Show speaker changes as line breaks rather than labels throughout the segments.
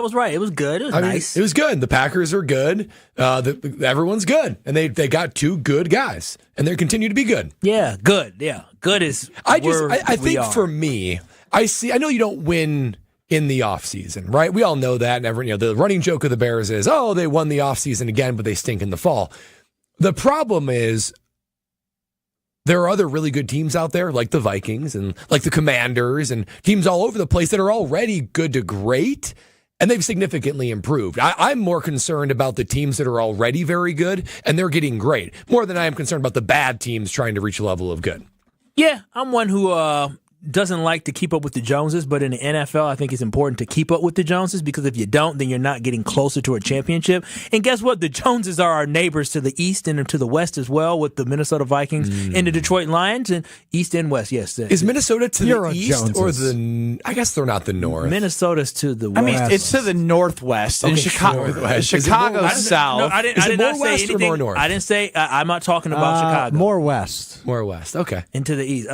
was right. It was good. It was nice.
It was good. The Packers are good. Everyone's good. And they got two good guys. And they continue to be good.
Yeah, good. Yeah, good is
I think for me, I know you don't win in the offseason, right? We all know that. And the running joke of the Bears is, they won the offseason again, but they stink in the fall. The problem is there are other really good teams out there, like the Vikings and like the Commanders and teams all over the place that are already good to great. And they've significantly improved. I'm more concerned about the teams that are already very good, and they're getting great, more than I am concerned about the bad teams trying to reach a level of good.
Yeah, I'm one who doesn't like to keep up with the Joneses, but in the NFL, I think it's important to keep up with the Joneses, because if you don't, then you're not getting closer to a championship. And guess what? The Joneses are our neighbors to the east and to the west as well, with the Minnesota Vikings and the Detroit Lions, and east and west. Yes.
Is Minnesota to the east or I guess they're not the north.
Minnesota's to the west.
I mean, it's to the northwest.
Okay,
and Chicago's south.
I did not say anything.
More north?
I didn't say. I'm not talking about Chicago.
More west.
More west. Okay.
Into the east.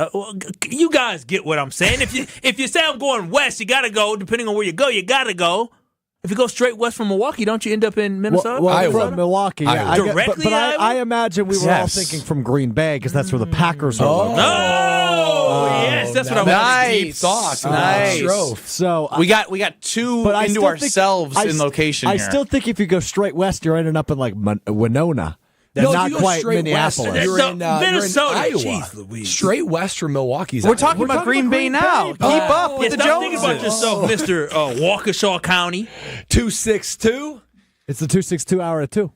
You guys get what I'm saying. If you say I'm going west, you got to go. Depending on where you go, you got to go. If you go straight west from Milwaukee, don't you end up in Minnesota?
Well from Milwaukee. Yeah,
Directly
I imagine we were all thinking from Green Bay, because that's where the Packers are located.
Yes, that's what I wanted.
Deep thoughts.
Nice.
So
we got two into ourselves in location here.
I still think if you go straight west, you're ending up in like Winona.
No,
not quite Minneapolis.
West, you're in
Minnesota,
Iowa.
Jeez,
straight west from Milwaukee.
We're talking about Green Bay now. Keep up with the Joneses.
Think about yourself, Mr. Waukesha County.
262?
It's the 262 hour at 2.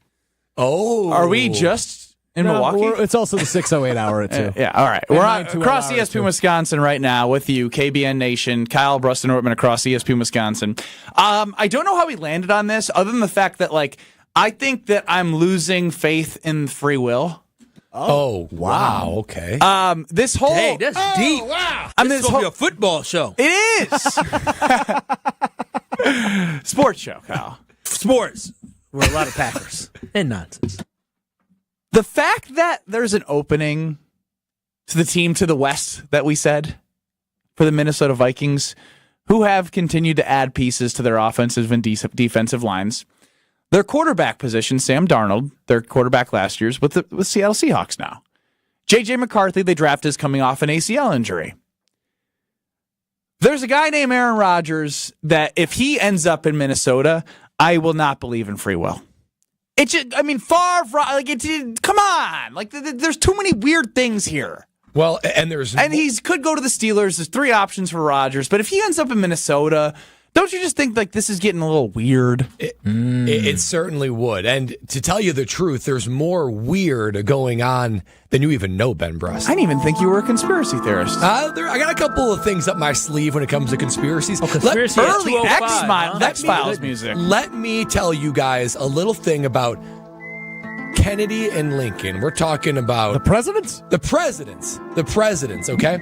Oh.
Are we just in Milwaukee?
It's also the 608 hour at 2.
Yeah, all right. We're across ESPN Wisconsin right now with you, KBN Nation. Kyle Bruston-Ortman across ESPN Wisconsin. I don't know how we landed on this, other than the fact that, I think that I'm losing faith in free will.
Oh, wow. Okay.
This whole...
Hey, that's deep.
Wow.
This is going to be a football show.
It is. Sports show, Kyle.
Sports. We're a lot of Packers. And nonsense.
The fact that there's an opening to the team to the west that we said for the Minnesota Vikings, who have continued to add pieces to their offensive and defensive lines. Their quarterback position, Sam Darnold, their quarterback last year's, with Seattle Seahawks now. J.J. McCarthy, they drafted, is coming off an ACL injury. There's a guy named Aaron Rodgers that if he ends up in Minnesota, I will not believe in free will. It's just, far from, come on. There's too many weird things here.
Well, and
he could go to the Steelers. There's three options for Rodgers, but if he ends up in Minnesota, don't you just think this is getting a little weird?
It certainly would. And to tell you the truth, there's more weird going on than you even know, Ben Brust.
I didn't even think you were a conspiracy theorist.
I got a couple of things up my sleeve when it comes to conspiracies.
Conspiracy
early X-Files music. Let
me tell you guys a little thing about Kennedy and Lincoln. We're talking about...
The presidents?
The presidents, okay?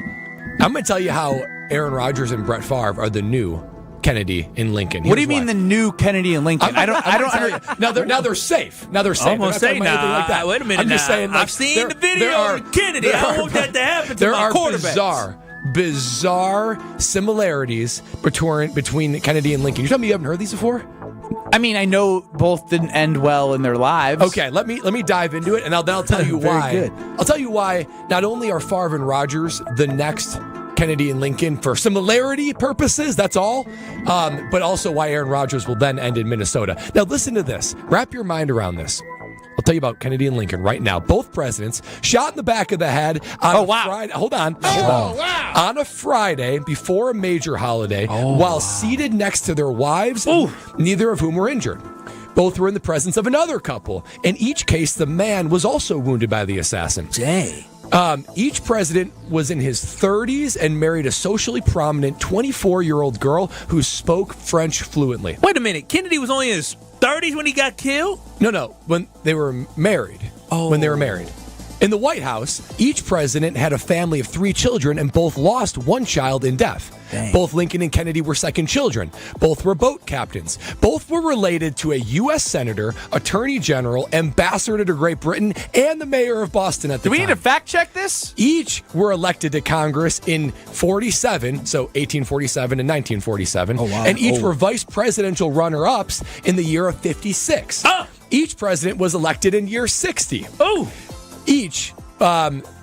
I'm going to tell you how Aaron Rodgers and Brett Favre are the new Kennedy and Lincoln.
What do you mean the new Kennedy and Lincoln? I don't.
Now they're safe. Now they're safe.
I'm gonna say now. Wait a minute.
I'm just saying.
I've seen the video of Kennedy. I don't want that to happen to my quarterback.
There are bizarre similarities between Kennedy and Lincoln. You tell me you haven't heard these before?
I know both didn't end well in their lives.
Okay, let me dive into it, and I'll tell you why.
Good.
I'll tell you why. Not only are Favre and Rodgers the next Kennedy and Lincoln for similarity purposes, that's all, but also why Aaron Rodgers will then end in Minnesota. Now listen to this. Wrap your mind around this. I'll tell you about Kennedy and Lincoln right now. Both presidents shot in the back of the head on Friday. Hold on. Wow. On a Friday before a major holiday while seated next to their wives, neither of whom were injured. Both were in the presence of another couple. In each case, the man was also wounded by the assassin.
Dang.
Each president was in his 30s and married a socially prominent 24-year-old girl who spoke French fluently.
Wait a minute. Kennedy was only in his 30s when he got killed?
No. When they were married. When they were married. In the White House, each president had a family of 3 children and both lost one child in death.
Dang.
Both Lincoln and Kennedy were second children. Both were boat captains. Both were related to a U.S. Senator, Attorney General, Ambassador to Great Britain, and the mayor of Boston at the
Do we
time.
need to fact check this?
Each were elected to Congress in 47, so 1847 and 1947.
Oh, wow.
And each were vice presidential runner-ups in the year of 56. Each president was elected in year 60.
Oh!
Each,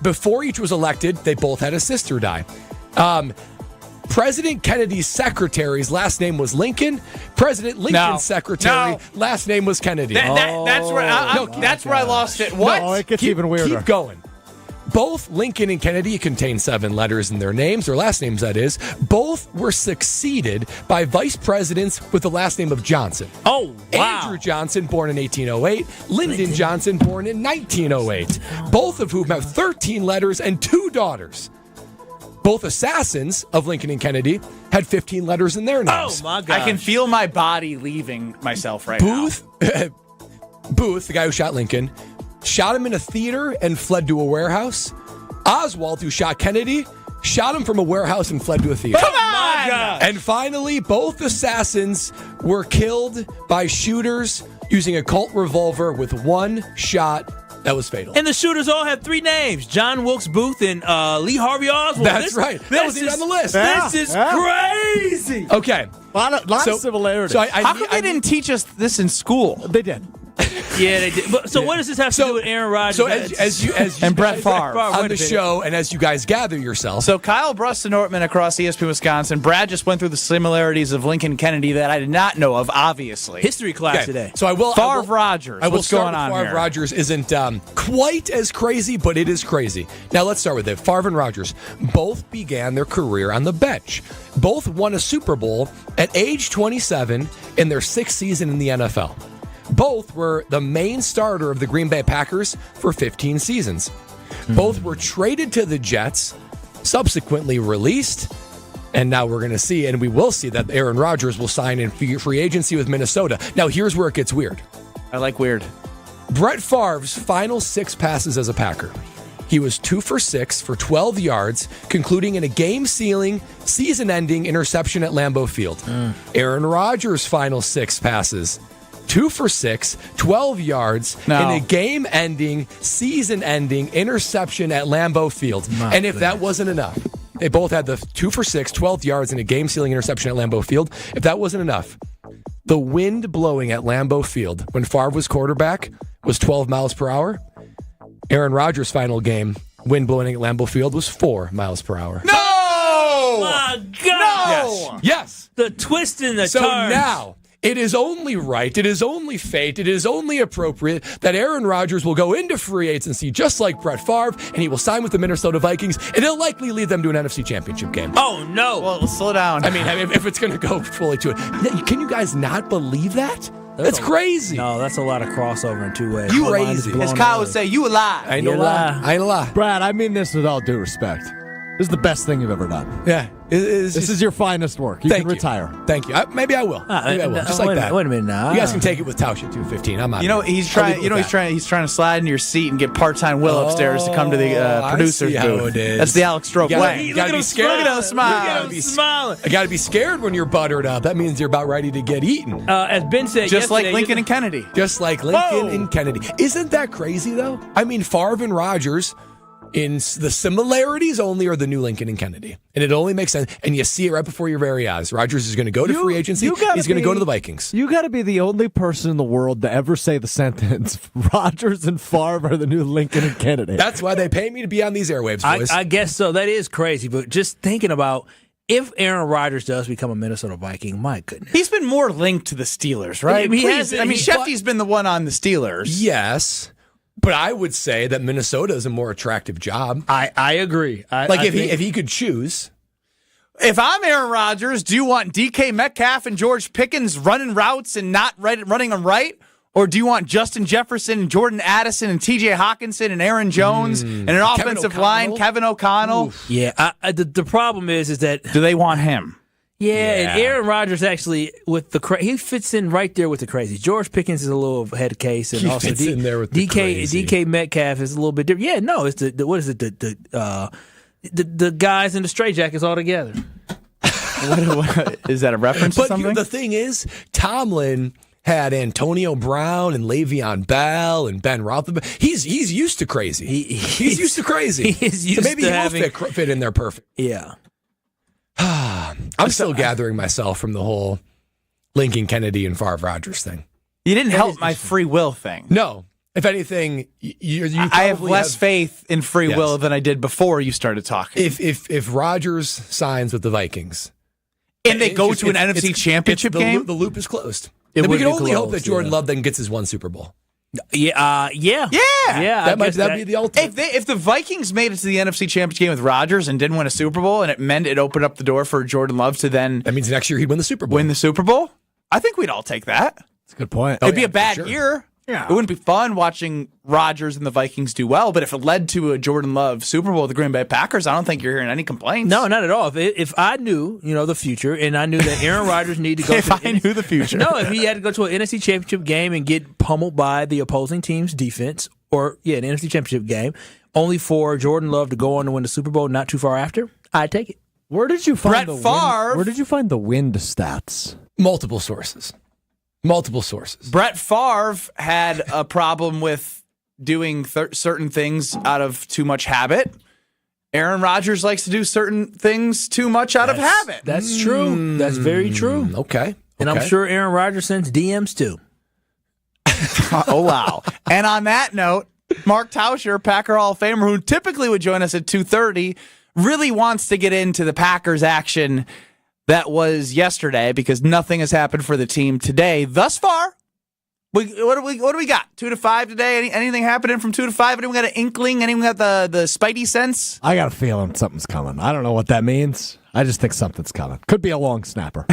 before each was elected, they both had a sister die. President Kennedy's secretary's last name was Lincoln. President Lincoln's secretary last name was Kennedy.
That's where I lost it. What?
No, it gets even weirder.
Keep going. Both Lincoln and Kennedy contain 7 letters in their names, their last names, that is. Both were succeeded by vice presidents with the last name of Johnson.
Oh, wow.
Andrew Johnson, born in 1808. Lyndon Johnson, born in 1908. Both of whom have 13 letters and 2 daughters. Both assassins of Lincoln and Kennedy had 15 letters in their names.
Oh, my God.
I can feel my body leaving myself right now.
Booth, the guy who shot Lincoln, shot him in a theater and fled to a warehouse. Oswald, who shot Kennedy, shot him from a warehouse and fled to a theater.
Come on!
And finally, both assassins were killed by shooters using a Colt revolver with 1 shot that was fatal.
And the shooters all have 3 names: John Wilkes Booth and Lee Harvey Oswald.
That's right. That was even on the list.
This is crazy.
Okay.
A lot of similarities.
So
How come they didn't teach us this in school?
They did.
Yeah, they did. But, so what does this have to do with Aaron Rodgers?
So as you
And Brett Favre.
on the show, and as you guys gather yourself.
So Kyle Bruston-Ortman across ESPN Wisconsin. Brad just went through the similarities of Lincoln and Kennedy that I did not know of, obviously.
History class
Okay,
today.
So
Favre Rodgers.
I will
What's
start
going
with
on
Favre
here?
Rodgers isn't quite as crazy, but it is crazy. Now let's start with it. Favre and Rodgers both began their career on the bench. Both won a Super Bowl at age 27 in their 6th season in the NFL. Both were the main starter of the Green Bay Packers for 15 seasons. Both were traded to the Jets, subsequently released, and now we're going to see, and we will see, that Aaron Rodgers will sign in free agency with Minnesota. Now, here's where it gets weird.
I like weird.
Brett Favre's final 6 passes as a Packer. He was 2 for 6 for 12 yards, concluding in a game-sealing, season-ending interception at Lambeau Field. Aaron Rodgers' final 6 passes. 2 for 6, 12 yards, in a game-ending, season-ending interception at Lambeau Field. And if that wasn't enough, they both had the 2 for 6, 12 yards, in a game-sealing interception at Lambeau Field. If that wasn't enough, the wind blowing at Lambeau Field when Favre was quarterback was 12 miles per hour. Aaron Rodgers' final game, wind blowing at Lambeau Field, was 4 miles per hour.
No!
My God!
Yes.
The twist in the
So
turn.
now, it is only right, it is only fate, it is only appropriate that Aaron Rodgers will go into free agency just like Brett Favre, and he will sign with the Minnesota Vikings, and he'll likely lead them to an NFC Championship game.
Oh, no.
Well, slow down.
I mean, if it's going to go fully to it. Can you guys not believe that? That's crazy.
No, that's a lot of crossover in 2 ways.
You
My mind is
crazy.
blown
As Kyle
away.
would say, you a lie.
I ain't no
You're
lie.
lying.
I ain't a lie.
Brad, I mean this with all due respect. This is the best thing you've ever done.
Yeah.
This is your finest work. You
Thank
can
you.
retire.
Thank you. Maybe I will. Maybe I will. Just like that.
Wait a minute now.
You guys can take it with Tausch at 2:15. I'm out.
You know
of here.
he's
I'll
trying.
leave it
You know
with
he's
that.
trying. He's trying to slide in your seat and get part-time Will upstairs to come to the
I
producer's
see how
booth.
it is.
That's the Alex Stroke
You gotta-
way.
you gotta be scared.
Look at him smile.
Look at him smiling.
I got to be scared when you're buttered up. That means you're about ready to get eaten.
As Ben said
Just like
yesterday,
Lincoln and Kennedy.
Just like Lincoln
Whoa.
and Kennedy. Isn't that crazy, though? I mean, Favre and Rodgers, in the similarities only, are the new Lincoln and Kennedy. And it only makes sense. And you see it right before your very eyes. Rodgers is going to go to free agency. He's going to go to the Vikings.
You got to be the only person in the world to ever say the sentence, Rodgers and Favre are the new Lincoln and Kennedy.
That's why they pay me to be on these airwaves, boys.
I guess so. That is crazy. But just thinking about if Aaron Rodgers does become a Minnesota Viking, my goodness.
He's been more linked to the Steelers, right?
He has.
I mean, Shefty's been the one on the Steelers.
Yes. But I would say that Minnesota is a more attractive job.
I agree.
If he could choose.
If I'm Aaron Rodgers, do you want DK Metcalf and George Pickens running routes and not running them right? Or do you want Justin Jefferson and Jordan Addison and TJ Hawkinson and Aaron Jones and an offensive line, Kevin O'Connell?
Oof.
Yeah. The problem is that
Do they want him?
and Aaron Rodgers actually with he fits in right there with the crazy. George Pickens is a little head case, and
He
also
fits in there with the crazy.
DK Metcalf is a little bit different. Yeah, no, it's the what is it the guys in the straitjackets all together.
What is that a reference to
But
something?
the thing is, Tomlin had Antonio Brown and Le'Veon Bell and Ben Roethlisberger. He's used to crazy. He's used to crazy.
He's used
so maybe
to
he'll
having,
fit in there perfect.
Yeah.
I'm still gathering myself from the whole Lincoln Kennedy and Favre Rodgers thing.
You didn't help my free will thing.
No. If anything, you
I have less faith in free
Yes.
will than I did before you started talking.
If Rodgers signs with the Vikings
and they go to an NFC Championship game,
the loop is closed.
It
Then we
would
can
be
only hope
closed,
that Jordan
yeah.
Love then gets his one Super Bowl.
Yeah.
That'd be the ultimate.
if the Vikings made it to the NFC Championship game with Rodgers and didn't win a Super Bowl, and it meant it opened up the door for Jordan Love to then
That means next year he'd win the Super Bowl.
win the Super Bowl, I think we'd all take that.
That's a good point.
It'd be a
for
bad
sure.
year.
Yeah.
It wouldn't be fun watching Rodgers and the Vikings do well, but if it led to a Jordan Love Super Bowl with the Green Bay Packers, I don't think you're hearing any complaints.
No, not at all. If I knew, the future, and I knew that Aaron Rodgers needed to go
If
to
I knew the future.
No, if he had to go to an NFC Championship game and get pummeled by the opposing team's defense, or, an NFC Championship game, only for Jordan Love to go on to win the Super Bowl not too far after, I'd take it.
Where did you find
Brett Favre.
Where did you find the wind stats?
Multiple sources.
Brett Favre had a problem with doing certain things out of too much habit. Aaron Rodgers likes to do certain things too much out of habit.
That's true. That's very true.
Okay.
And I'm sure Aaron Rodgers sends DMs too.
Oh, wow. And on that note, Mark Tauscher, Packer Hall of Famer, who typically would join us at 2:30, really wants to get into the Packers action that was yesterday because nothing has happened for the team today thus far. What do we got? 2 to 5 today? Anything happening from 2 to 5? Anyone got an inkling? Anyone got the spidey sense?
I got a feeling something's coming. I don't know what that means. I just think something's coming. Could be a long snapper.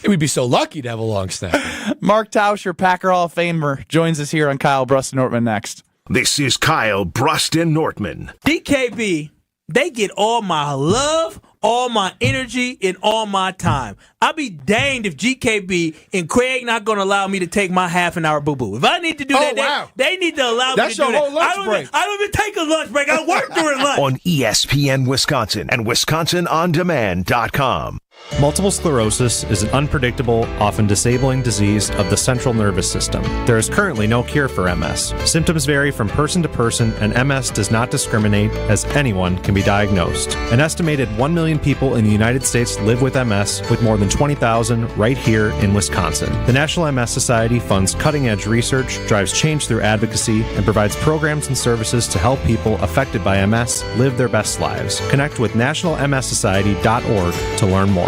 We'd be so lucky to have a long snap.
Mark Tauscher, Packer Hall of Famer, joins us here on Kyle Brust and Nortman next.
This is Kyle Brust and Nortman.
DKB, they get all my love, all my energy, and all my time. I'll be danged if GKB and Craig not going to allow me to take my half an hour boo-boo. If I need to do that, they need to allow me to do that.
That's your whole lunch break.
I don't even take a lunch break. I work during lunch.
On ESPN Wisconsin and WisconsinOnDemand.com.
Multiple sclerosis is an unpredictable, often disabling disease of the central nervous system. There is currently no cure for MS. Symptoms vary from person to person, and MS does not discriminate, as anyone can be diagnosed. An estimated 1 million people in the United States live with MS, with more than 20,000 right here in Wisconsin. The National MS Society funds cutting-edge research, drives change through advocacy, and provides programs and services to help people affected by MS live their best lives. Connect with nationalmssociety.org to learn more.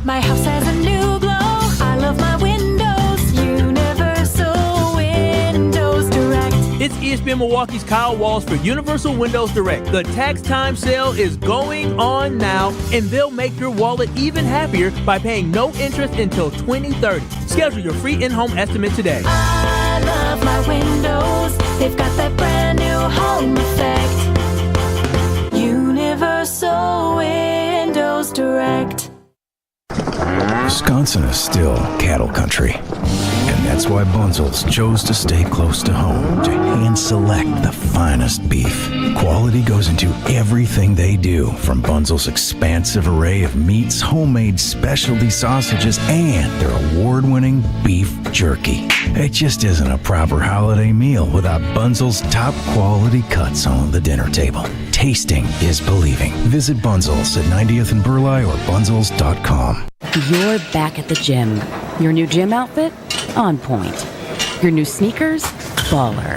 My house has a new glow. I love my windows. Universal Windows Direct.
It's ESPN Milwaukee's Kyle Walls for Universal Windows Direct. The tax time sale is going on now, and they'll make your wallet even happier by paying no interest until 2030. Schedule your free in-home estimate today.
I love my windows. They've got that brand new home effect. Universal Windows Direct.
Wisconsin is still cattle country, and that's why Bunzel's chose to stay close to home to hand select the finest beef. Quality goes into everything they do, from Bunzel's expansive array of meats, homemade specialty sausages, and their award-winning beef jerky. It just isn't a proper holiday meal without Bunzel's top quality cuts on the dinner table. Tasting is believing. Visit Bunzel's at 90th and Burleigh or bunzels.com.
You're back at the gym. Your new gym outfit? On point. Your new sneakers? Baller.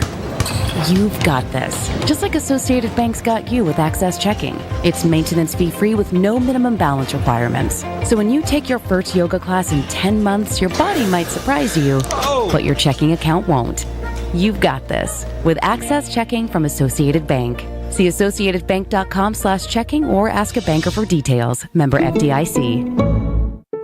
You've got this. Just like Associated Bank's got you with Access Checking. It's maintenance fee-free with no minimum balance requirements. So when you take your first yoga class in 10 months, your body might surprise you, but your checking account won't. You've got this with Access Checking from Associated Bank. See associatedbank.com/checking or ask a banker for details. Member FDIC.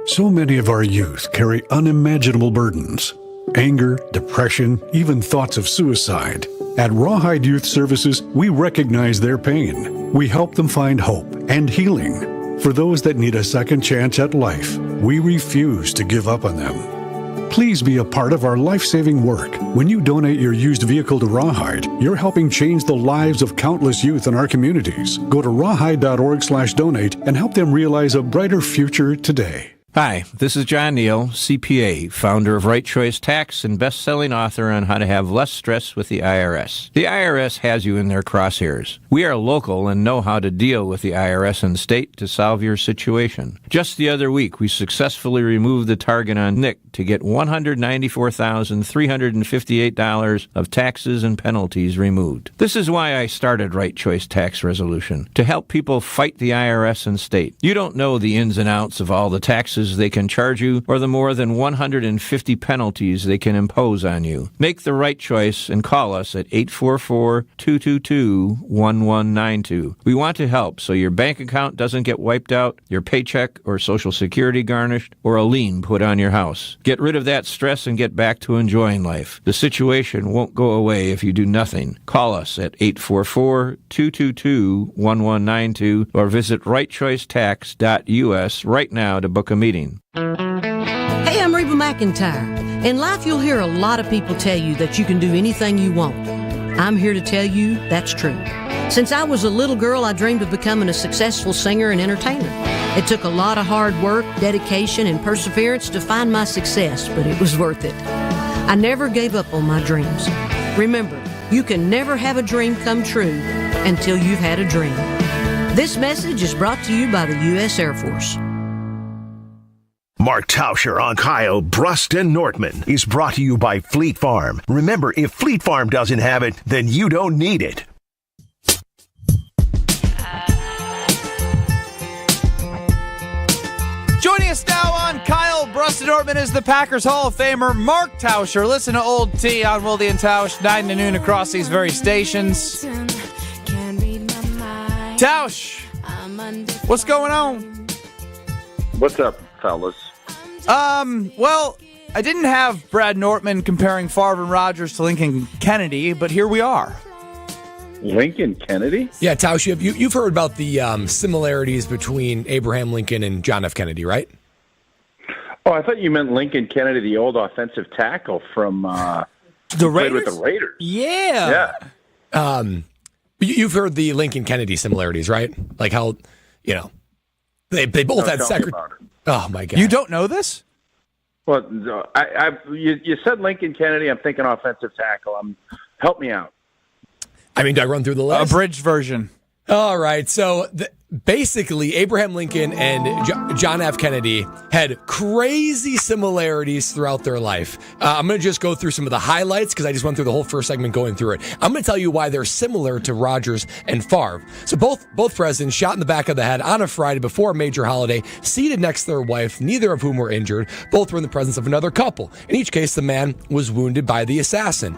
So many of our youth carry unimaginable burdens. Anger, depression, even thoughts of suicide. At Rawhide Youth Services, we recognize their pain. We help them find hope and healing. For those that need a second chance at life, we refuse to give up on them. Please be a part of our life-saving work. When you donate your used vehicle to Rawhide, you're helping change the lives of countless youth in our communities. Go to rawhide.org/donate and help them realize a brighter future today.
Hi, this is John Neal, CPA, founder of Right Choice Tax and best-selling author on how to have less stress with the IRS. The IRS has you in their crosshairs. We are local and know how to deal with the IRS and state to solve your situation. Just the other week, we successfully removed the target on Nick to get $194,358 of taxes and penalties removed. This is why I started Right Choice Tax Resolution, to help people fight the IRS and state. You don't know the ins and outs of all the taxes they can charge you or the more than 150 penalties they can impose on you. Make the right choice and call us at 844-222-1192. We want to help so your bank account doesn't get wiped out, your paycheck or Social Security garnished, or a lien put on your house. Get rid of that stress and get back to enjoying life. The situation won't go away if you do nothing. Call us at 844-222-1192 or visit rightchoicetax.us right now to book a meeting.
Hey, I'm Reba McEntire. In life, you'll hear a lot of people tell you that you can do anything you want. I'm here to tell you that's true. Since I was a little girl, I dreamed of becoming a successful singer and entertainer. It took a lot of hard work, dedication, and perseverance to find my success, but it was worth it. I never gave up on my dreams. Remember, you can never have a dream come true until you've had a dream. This message is brought to you by the U.S. Air Force.
Mark Tauscher on Kyle, Brust, and Nortman is brought to you by Fleet Farm. Remember, if Fleet Farm doesn't have it, then you don't need it.
Joining us now on Kyle, Brust, and Nortman is the Packers Hall of Famer, Mark Tauscher. Listen to Old T on Wilde and Tausch, 9 to noon across these very stations. Tausch, what's going on?
What's up, fellas?
Well, I didn't have Brad Nortman comparing Favre and Rodgers to Lincoln Kennedy, but here we are.
Lincoln Kennedy?
Yeah, Tausch, you've heard about the similarities between Abraham Lincoln and John F. Kennedy, right?
Oh, I thought you meant Lincoln Kennedy, the old offensive tackle from
the Raiders.
Played with the Raiders.
Yeah.
You've heard the Lincoln Kennedy similarities, right? Like how, they both had secretary. Oh my God!
You don't know this?
Well, you said Lincoln Kennedy. I'm thinking offensive tackle. Help me out.
I mean, do I run through the list?
Abridged version.
All right. So basically, Abraham Lincoln and John F. Kennedy had crazy similarities throughout their life. I'm going to just go through some of the highlights because I just went through the whole first segment going through it. I'm going to tell you why they're similar to Rodgers and Favre. So both presidents shot in the back of the head on a Friday before a major holiday, seated next to their wife, neither of whom were injured. Both were in the presence of another couple. In each case, the man was wounded by the assassin.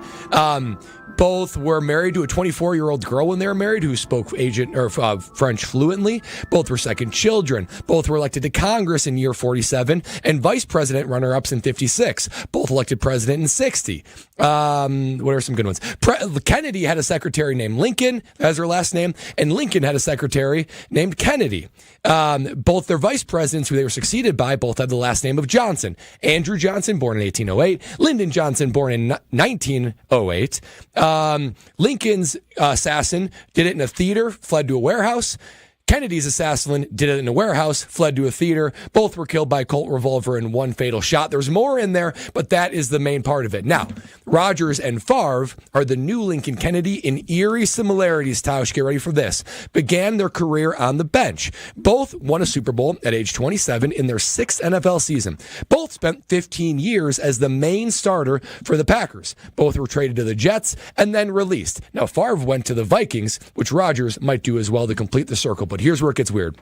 Both were married to a 24-year-old girl when they were married who spoke French fluently. Both were second children. Both were elected to Congress in year 47 and vice president runner-ups in 56. Both elected president in 60. What are some good ones? Kennedy had a secretary named Lincoln, as her last name, and Lincoln had a secretary named Kennedy. Both their vice presidents, who they were succeeded by, both had the last name of Johnson. Andrew Johnson, born in 1808. Lyndon Johnson, born in 1908. Lincoln's assassin did it in a theater, fled to a warehouse. Kennedy's assassin did it in a warehouse, fled to a theater. Both were killed by a Colt revolver in one fatal shot. There's more in there, but that is the main part of it. Now, Rodgers and Favre are the new Lincoln Kennedy in eerie similarities. Tausch, get ready for this. Began their career on the bench. Both won a Super Bowl at age 27 in their sixth NFL season. Both spent 15 years as the main starter for the Packers. Both were traded to the Jets and then released. Now, Favre went to the Vikings, which Rodgers might do as well to complete the circle, but here's where it gets weird.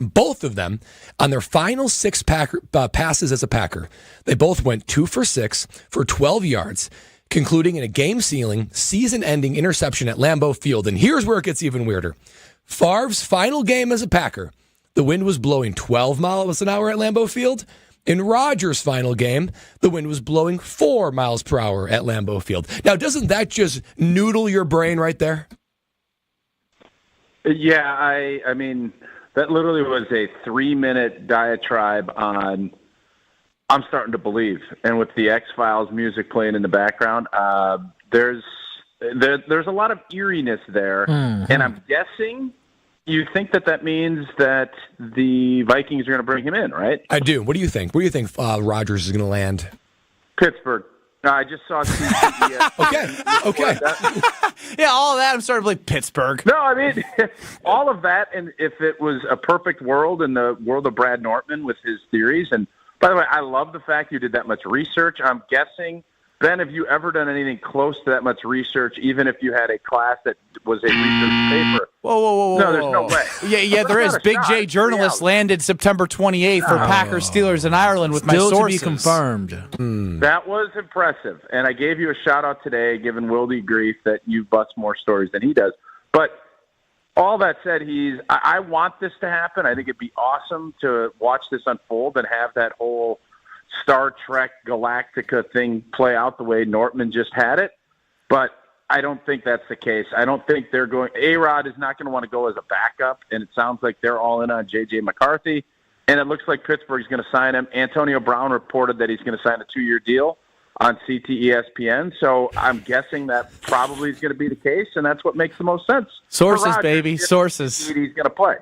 Both of them, on their final six passes as a Packer, they both went 2 for 6 for 12 yards, concluding in a game-sealing, season-ending interception at Lambeau Field. And here's where it gets even weirder. Favre's final game as a Packer, the wind was blowing 12 miles an hour at Lambeau Field. In Rodgers' final game, the wind was blowing 4 miles per hour at Lambeau Field. Now, doesn't that just noodle your brain right there?
Yeah, I mean, that literally was a 3-minute diatribe on I'm starting to believe. And with the X-Files music playing in the background, there's a lot of eeriness there.
Mm-hmm.
And I'm guessing you think that means that the Vikings are going to bring him in, right?
I do. What do you think? Where do you think Rodgers is going to land?
Pittsburgh. No, I just saw CTE.
Okay.
Yeah, all of that. I'm starting to believe Pittsburgh.
No, I mean, all of that, and if it was a perfect world in the world of Brad Nortman with his theories, and by the way, I love the fact you did that much research. I'm guessing, Ben, have you ever done anything close to that much research, even if you had a class that was a research paper?
Whoa.
No, there's no way.
Yeah, there is. Big J journalist landed September 28th for Packers Steelers in Ireland with my
Still
sources.
to be confirmed.
That was impressive, and I gave you a shout-out today, giving Wildy grief that you bust more stories than he does. But all that said, I want this to happen. I think it'd be awesome to watch this unfold and have that whole Star Trek Galactica thing play out the way Nortman just had it. But I don't think that's the case. I don't think they're going – A-Rod is not going to want to go as a backup, and it sounds like they're all in on J.J. McCarthy, and it looks like Pittsburgh's going to sign him. Antonio Brown reported that he's going to sign a 2-year deal on CT ESPN, so I'm guessing that probably is going to be the case, and that's what makes the most sense.
Sources, baby, sources.
He's going to play.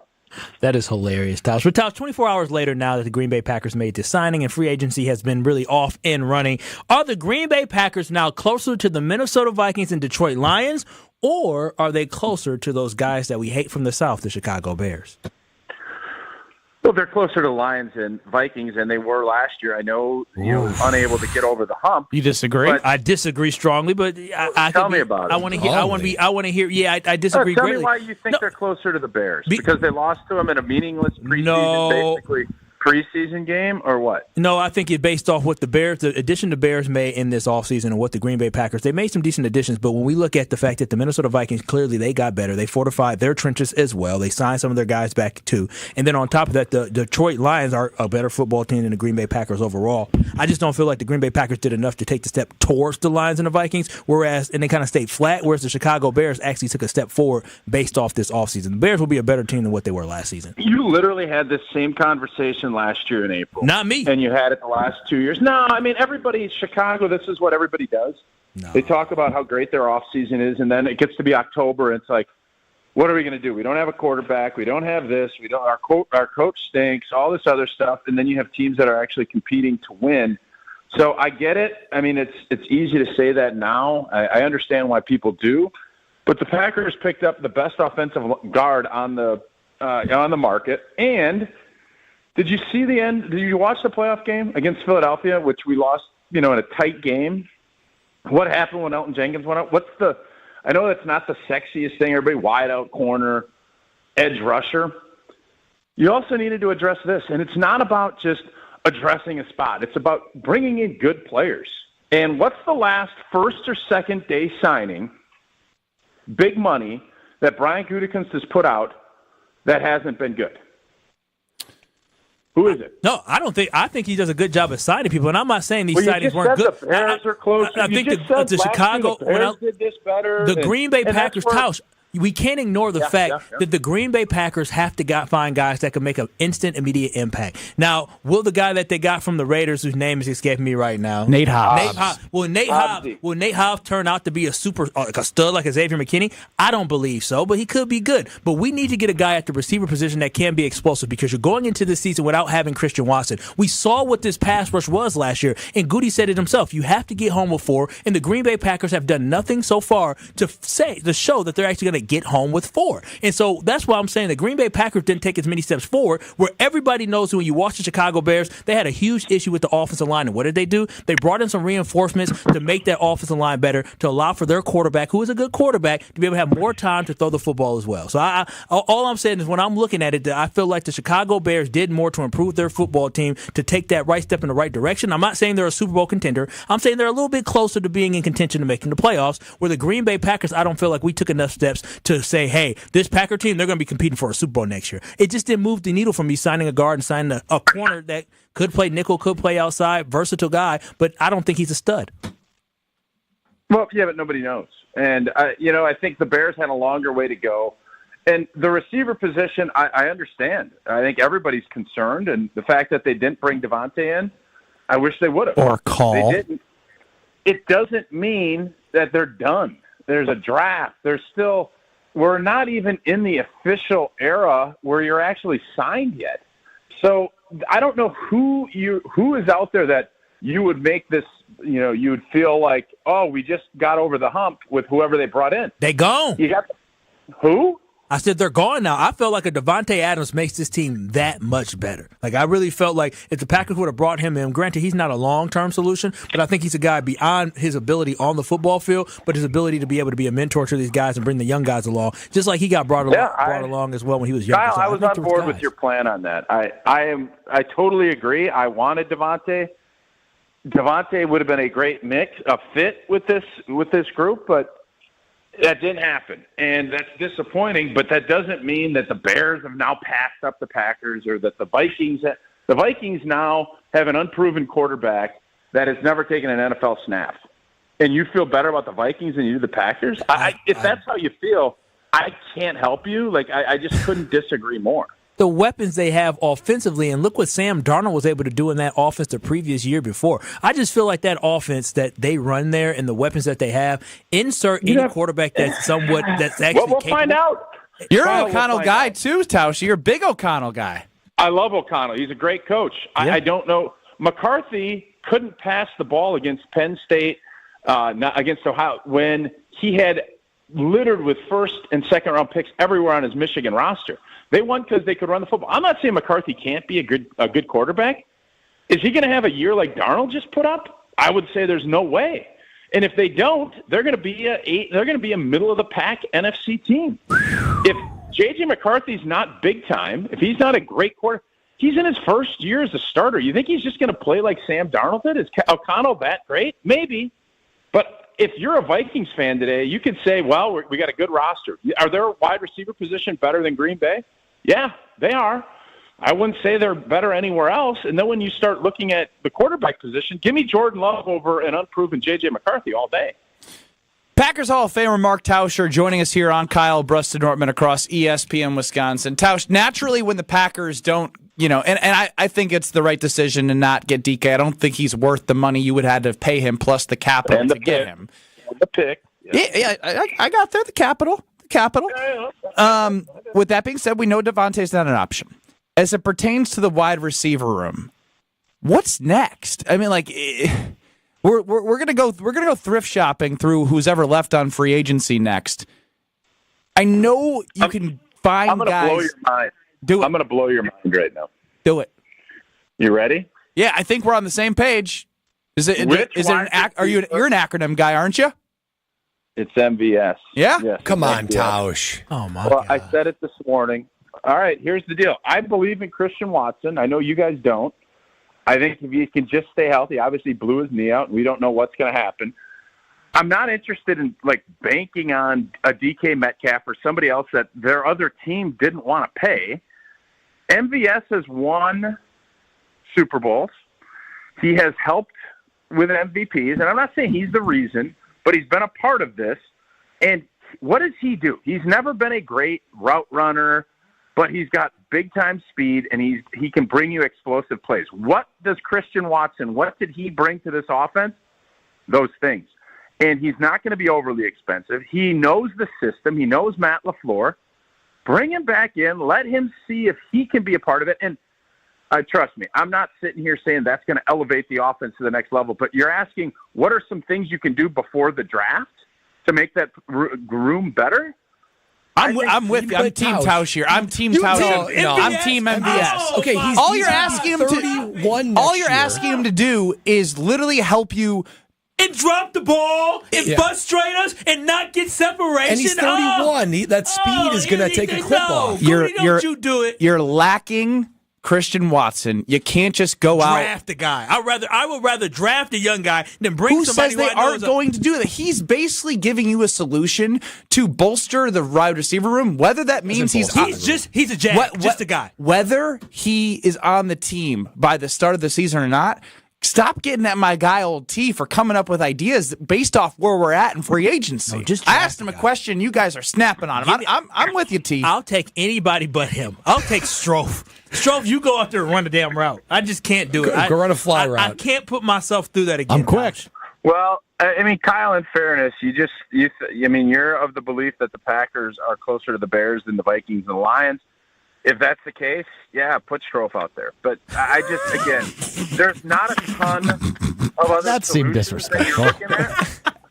That is hilarious, Tausch. But Tausch, 24 hours later now that the Green Bay Packers made this signing and free agency has been really off and running, are the Green Bay Packers now closer to the Minnesota Vikings and Detroit Lions, or are they closer to those guys that we hate from the South, the Chicago Bears?
Well, they're closer to Lions and Vikings than they were last year. I know you're unable to get over the hump.
You disagree?
I disagree strongly, but I
tell me about it.
I want to hear. I want to hear. Yeah, I disagree.
Tell
greatly.
me why you think they're closer to the Bears because they lost to them in a meaningless basically preseason game, or what?
No, I think it based off what the addition the Bears made in this offseason and what the Green Bay Packers, they made some decent additions, but when we look at the fact that the Minnesota Vikings, clearly they got better. They fortified their trenches as well. They signed some of their guys back too. And then on top of that, the Detroit Lions are a better football team than the Green Bay Packers overall. I just don't feel like the Green Bay Packers did enough to take the step towards the Lions and the Vikings, and they kind of stayed flat, whereas the Chicago Bears actually took a step forward based off this offseason. The Bears will be a better team than what they were last season.
You literally had this same conversation last year in April.
Not me.
And you had it the last 2 years. No, I mean, everybody, Chicago, this is what everybody does.
No.
They talk about how great their offseason is, and then it gets to be October, and it's like, what are we going to do? We don't have a quarterback. We don't have this. Our coach stinks, all this other stuff, and then you have teams that are actually competing to win. So I get it. I mean, it's easy to say that now. I understand why people do. But the Packers picked up the best offensive guard on the market, and – did you see the end? Did you watch the playoff game against Philadelphia, which we lost, in a tight game? What happened when Elton Jenkins went out? I know that's not the sexiest thing, everybody wide out corner, edge rusher. You also needed to address this, and it's not about just addressing a spot. It's about bringing in good players. And what's the last first or second day signing, big money, that Brian Gutekunst has put out that hasn't been good? Who is it?
No, I don't think. I think he does a good job of signing people, and I'm not saying these signings weren't good.
The Bears are close.
I think the Chicago,
the Bears did this better.
The Green Bay Packers, Tausch. We can't ignore the fact that the Green Bay Packers have to find guys that can make an instant, immediate impact. Now, will the guy that they got from the Raiders, whose name is escaping me right now,
Nate Hobbs.
Will Nate Hobbs turn out to be a super, like a stud like a Xavier McKinney? I don't believe so, but he could be good. But we need to get a guy at the receiver position that can be explosive because you're going into this season without having Christian Watson. We saw what this pass rush was last year, and Goody said it himself. You have to get home with 4, and the Green Bay Packers have done nothing so far to show that they're actually going to get home with 4. And so that's why I'm saying the Green Bay Packers didn't take as many steps forward, where everybody knows when you watch the Chicago Bears, they had a huge issue with the offensive line. And what did they do? They brought in some reinforcements to make that offensive line better, to allow for their quarterback, who is a good quarterback, to be able to have more time to throw the football as well. So all I'm saying is when I'm looking at it, that I feel like the Chicago Bears did more to improve their football team to take that right step in the right direction. I'm not saying they're a Super Bowl contender. I'm saying they're a little bit closer to being in contention to making the playoffs, where the Green Bay Packers, I don't feel like we took enough steps to say, hey, this Packer team, they're going to be competing for a Super Bowl next year. It just didn't move the needle for me signing a guard and signing a corner that could play nickel, could play outside, versatile guy, but I don't think he's a stud.
Well, yeah, but nobody knows. And, I think the Bears had a longer way to go. And the receiver position, I understand. I think everybody's concerned. And the fact that they didn't bring Devontae in, I wish they would have.
Or call.
They didn't. It doesn't mean that they're done. There's a draft. We're not even in the official era where you're actually signed yet. So I don't know who is out there that you would make this, you would feel like, oh, we just got over the hump with whoever they brought in.
They gone.
You got who?
I said they're gone now. I felt like a Devontae Adams makes this team that much better. Like, I really felt like if the Packers would have brought him in, granted, he's not a long-term solution, but I think he's a guy beyond his ability on the football field, but his ability to be able to be a mentor to these guys and bring the young guys along, just like he got brought along as well when he was young.
Kyle,
So
I was on board with your plan on that. I totally agree. I wanted Devontae. Devontae would have been a great fit with this group, but that didn't happen, and that's disappointing, but that doesn't mean that the Bears have now passed up the Packers or that the Vikings now have an unproven quarterback that has never taken an NFL snap. And you feel better about the Vikings than you do the Packers? If that's how you feel, I can't help you. Like, I just couldn't disagree more.
The weapons they have offensively, and look what Sam Darnold was able to do in that offense the previous year before. I just feel like that offense that they run there and the weapons that they have, insert any quarterback that's actually
we'll
capable.
Find out.
You're an O'Connell guy too, Tausch. You're a big O'Connell guy.
I love O'Connell. He's a great coach.
Yeah.
I don't know. McCarthy couldn't pass the ball against Penn State, not against Ohio, when he had littered with first and second round picks everywhere on his Michigan roster. They won because they could run the football. I'm not saying McCarthy can't be a good quarterback. Is he going to have a year like Darnold just put up? I would say there's no way. And if they don't, they're going to be a middle of the pack NFC team. If J.J. McCarthy's not big time, if he's not a great quarterback, he's in his first year as a starter. You think he's just going to play like Sam Darnold did? Is O'Connell that great? Maybe. But if you're a Vikings fan today, you could say, well, we got a good roster. Are their wide receiver position better than Green Bay? Yeah, they are. I wouldn't say they're better anywhere else. And then when you start looking at the quarterback position, give me Jordan Love over an unproven J.J. McCarthy all day.
Packers Hall of Famer Mark Tauscher joining us here on Kyle Brust Nortman across ESPN Wisconsin. Tausch, naturally when the Packers don't, and I think it's the right decision to not get DK. I don't think he's worth the money you would have had to pay him plus the capital to get him.
And the pick.
Yeah, I got there, the capital. With that being said, we know Devontae's not an option. As it pertains to the wide receiver room, what's next? I mean, like, we're gonna go thrift shopping through who's ever left on free agency next. I know you can find
I'm gonna
guys.
blow your mind. I'm going to blow your mind right now.
Do it.
You ready?
Yeah, I think we're on the same you're an acronym guy, aren't you?
It's MVS.
Yeah?
Yes,
Come on,
MVS.
Tausch.
Oh, my
Well,
God.
I said it this morning. All right, here's the deal. I believe in Christian Watson. I know you guys don't. I think if he can just stay healthy, obviously blew his knee out, and we don't know what's going to happen. I'm not interested in, banking on a DK Metcalf or somebody else that their other team didn't want to pay. MVS has won Super Bowls. He has helped with MVPs, and I'm not saying he's the reason, but he's been a part of this. And what does he do? He's never been a great route runner, but he's got big-time speed, and he can bring you explosive plays. What does Christian Watson, what did he bring to this offense? Those things. And he's not going to be overly expensive. He knows the system. He knows Matt LaFleur. Bring him back in. Let him see if he can be a part of it. And trust me, I'm not sitting here saying that's going to elevate the offense to the next level, but you're asking what are some things you can do before the draft to make that room better?
I'm with you. I'm Team Tausch here. I'm Team Tausch.
No,
I'm Team MVS.
Oh, okay,
all you're asking him
asking
him to do is literally help you
and drop the ball and frustrate us and not get separation.
And he's 31. That speed is going to take a clip off.
Don't you do it.
You're lacking Christian Watson. You can't just go
draft a guy. I would rather draft a young guy than bring somebody
who says they aren't going to do that. He's basically giving you a solution to bolster the wide receiver room. Whether that means he's a guy. Whether he is on the team by the start of the season or not, stop getting at my guy, old T, for coming up with ideas based off where we're at in free agency. I asked him a question. You guys are snapping on him. I'm with you, T.
I'll take anybody but him. I'll take Strofe. Strofe, you go out there and run the damn route. I just can't do it.
Go run a fly route.
I can't put myself through that again.
I'm quick.
Well, I mean, Kyle, in fairness, you're of the belief that the Packers are closer to the Bears than the Vikings and the Lions. If that's the case, yeah, put Strofe out there. But I just, again, there's not a ton of other
That seemed disrespectful.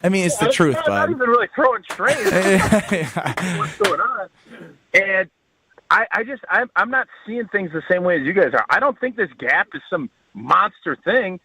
I mean, it's the truth,
bud. I'm not even really throwing strays. What's going on? And I'm not seeing things the same way as you guys are. I don't think this gap is some monster thing.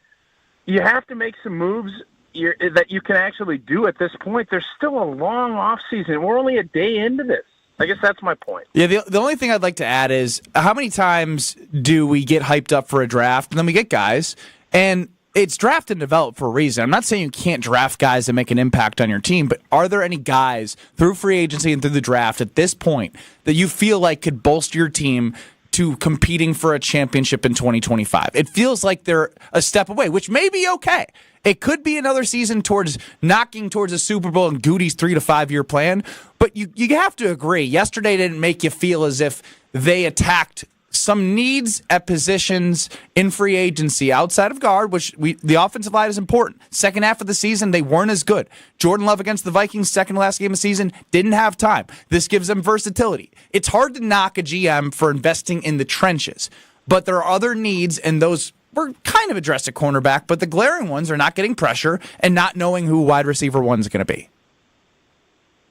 You have to make some moves that you can actually do at this point. There's still a long off season. We're only a day into this. I guess that's my point.
Yeah, the only thing I'd like to add is how many times do we get hyped up for a draft and then we get guys and it's draft and develop for a reason. I'm not saying you can't draft guys that make an impact on your team, but are there any guys through free agency and through the draft at this point that you feel like could bolster your team to competing for a championship in 2025? It feels like they're a step away, which may be okay. It could be another season towards knocking towards a Super Bowl and Goody's 3 to 5 year plan. But you have to agree, yesterday didn't make you feel as if they attacked some needs at positions in free agency outside of guard, which the offensive line is important. Second half of the season, they weren't as good. Jordan Love against the Vikings, second last game of the season, didn't have time. This gives them versatility. It's hard to knock a GM for investing in the trenches, but there are other needs, and those were kind of addressed at cornerback, but the glaring ones are not getting pressure and not knowing who wide receiver one is going to be.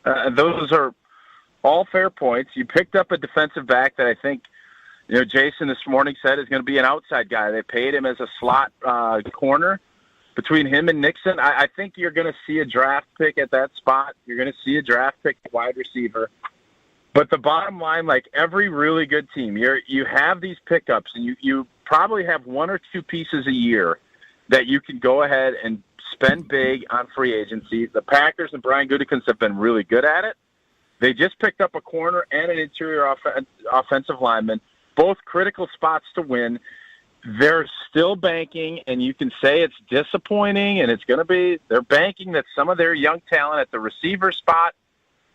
Those are all fair points. You picked up a defensive back that I think, Jason this morning said is going to be an outside guy. They paid him as a slot corner. Between him and Nixon, I think you're going to see a draft pick at that spot. You're going to see a draft pick at wide receiver. But the bottom line, like every really good team, you have these pickups, and you probably have one or two pieces a year that you can go ahead and spend big on free agency. The Packers and Brian Gutekunst have been really good at it. They just picked up a corner and an interior offensive lineman, both critical spots to win. They're still banking, and you can say it's disappointing, and it's going to be – they're banking that some of their young talent at the receiver spot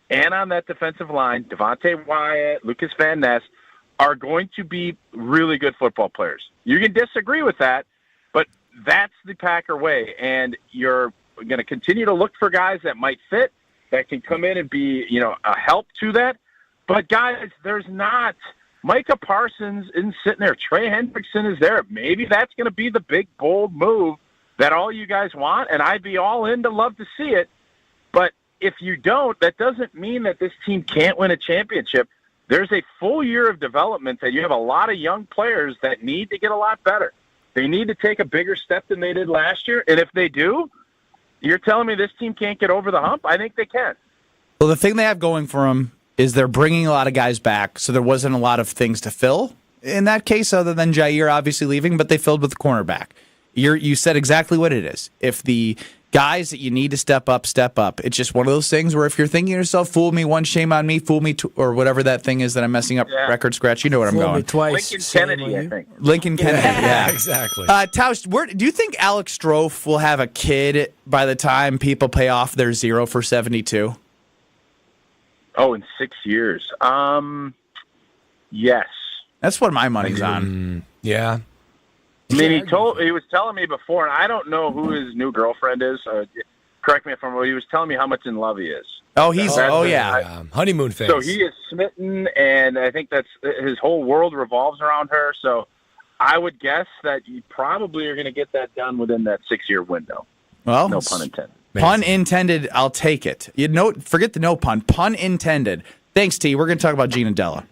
and on that defensive line, Devontae Wyatt, Lucas Van Ness, are going to be really good football players. You can disagree with that, but that's the Packer way, and you're going to continue to look for guys that might fit, that can come in and be, a help to that. But, guys, there's not – Micah Parsons isn't sitting there. Trey Hendrickson is there. Maybe that's going to be the big, bold move that all you guys want, and I'd be all in to love to see it. But if you don't, that doesn't mean that this team can't win a championship. There's a full year of development that you have a lot of young players that need to get a lot better. They need to take a bigger step than they did last year. And if they do, you're telling me this team can't get over the hump? I think they can.
Well, the thing they have going for them is they're bringing a lot of guys back, so there wasn't a lot of things to fill in that case other than Jair obviously leaving, but they filled with the cornerback. You said exactly what it is. If the guys that you need to step up, step up. It's just one of those things where if you're thinking to yourself, fool me once, shame on me, fool me, or whatever that thing is that I'm messing up, record scratch, you know what I'm going.
Me twice.
Lincoln Kennedy, I think.
Lincoln Kennedy, yeah.
Exactly.
Tausch, do you think Alex Strofe will have a kid by the time people pay off their 0 for 72?
Oh, in 6 years. Yes.
That's what my money's on.
Yeah.
I mean, he was telling me before, and I don't know who his new girlfriend is. Correct me if I'm wrong. He was telling me how much in love he is.
Oh, yeah.
Honeymoon phase.
So he is smitten, and I think that's his whole world revolves around her. So I would guess that you probably are going to get that done within that 6 year window.
Well,
no pun intended.
Pun intended. I'll take it. Forget the no pun. Pun intended. Thanks, T. We're going to talk about Gina Della.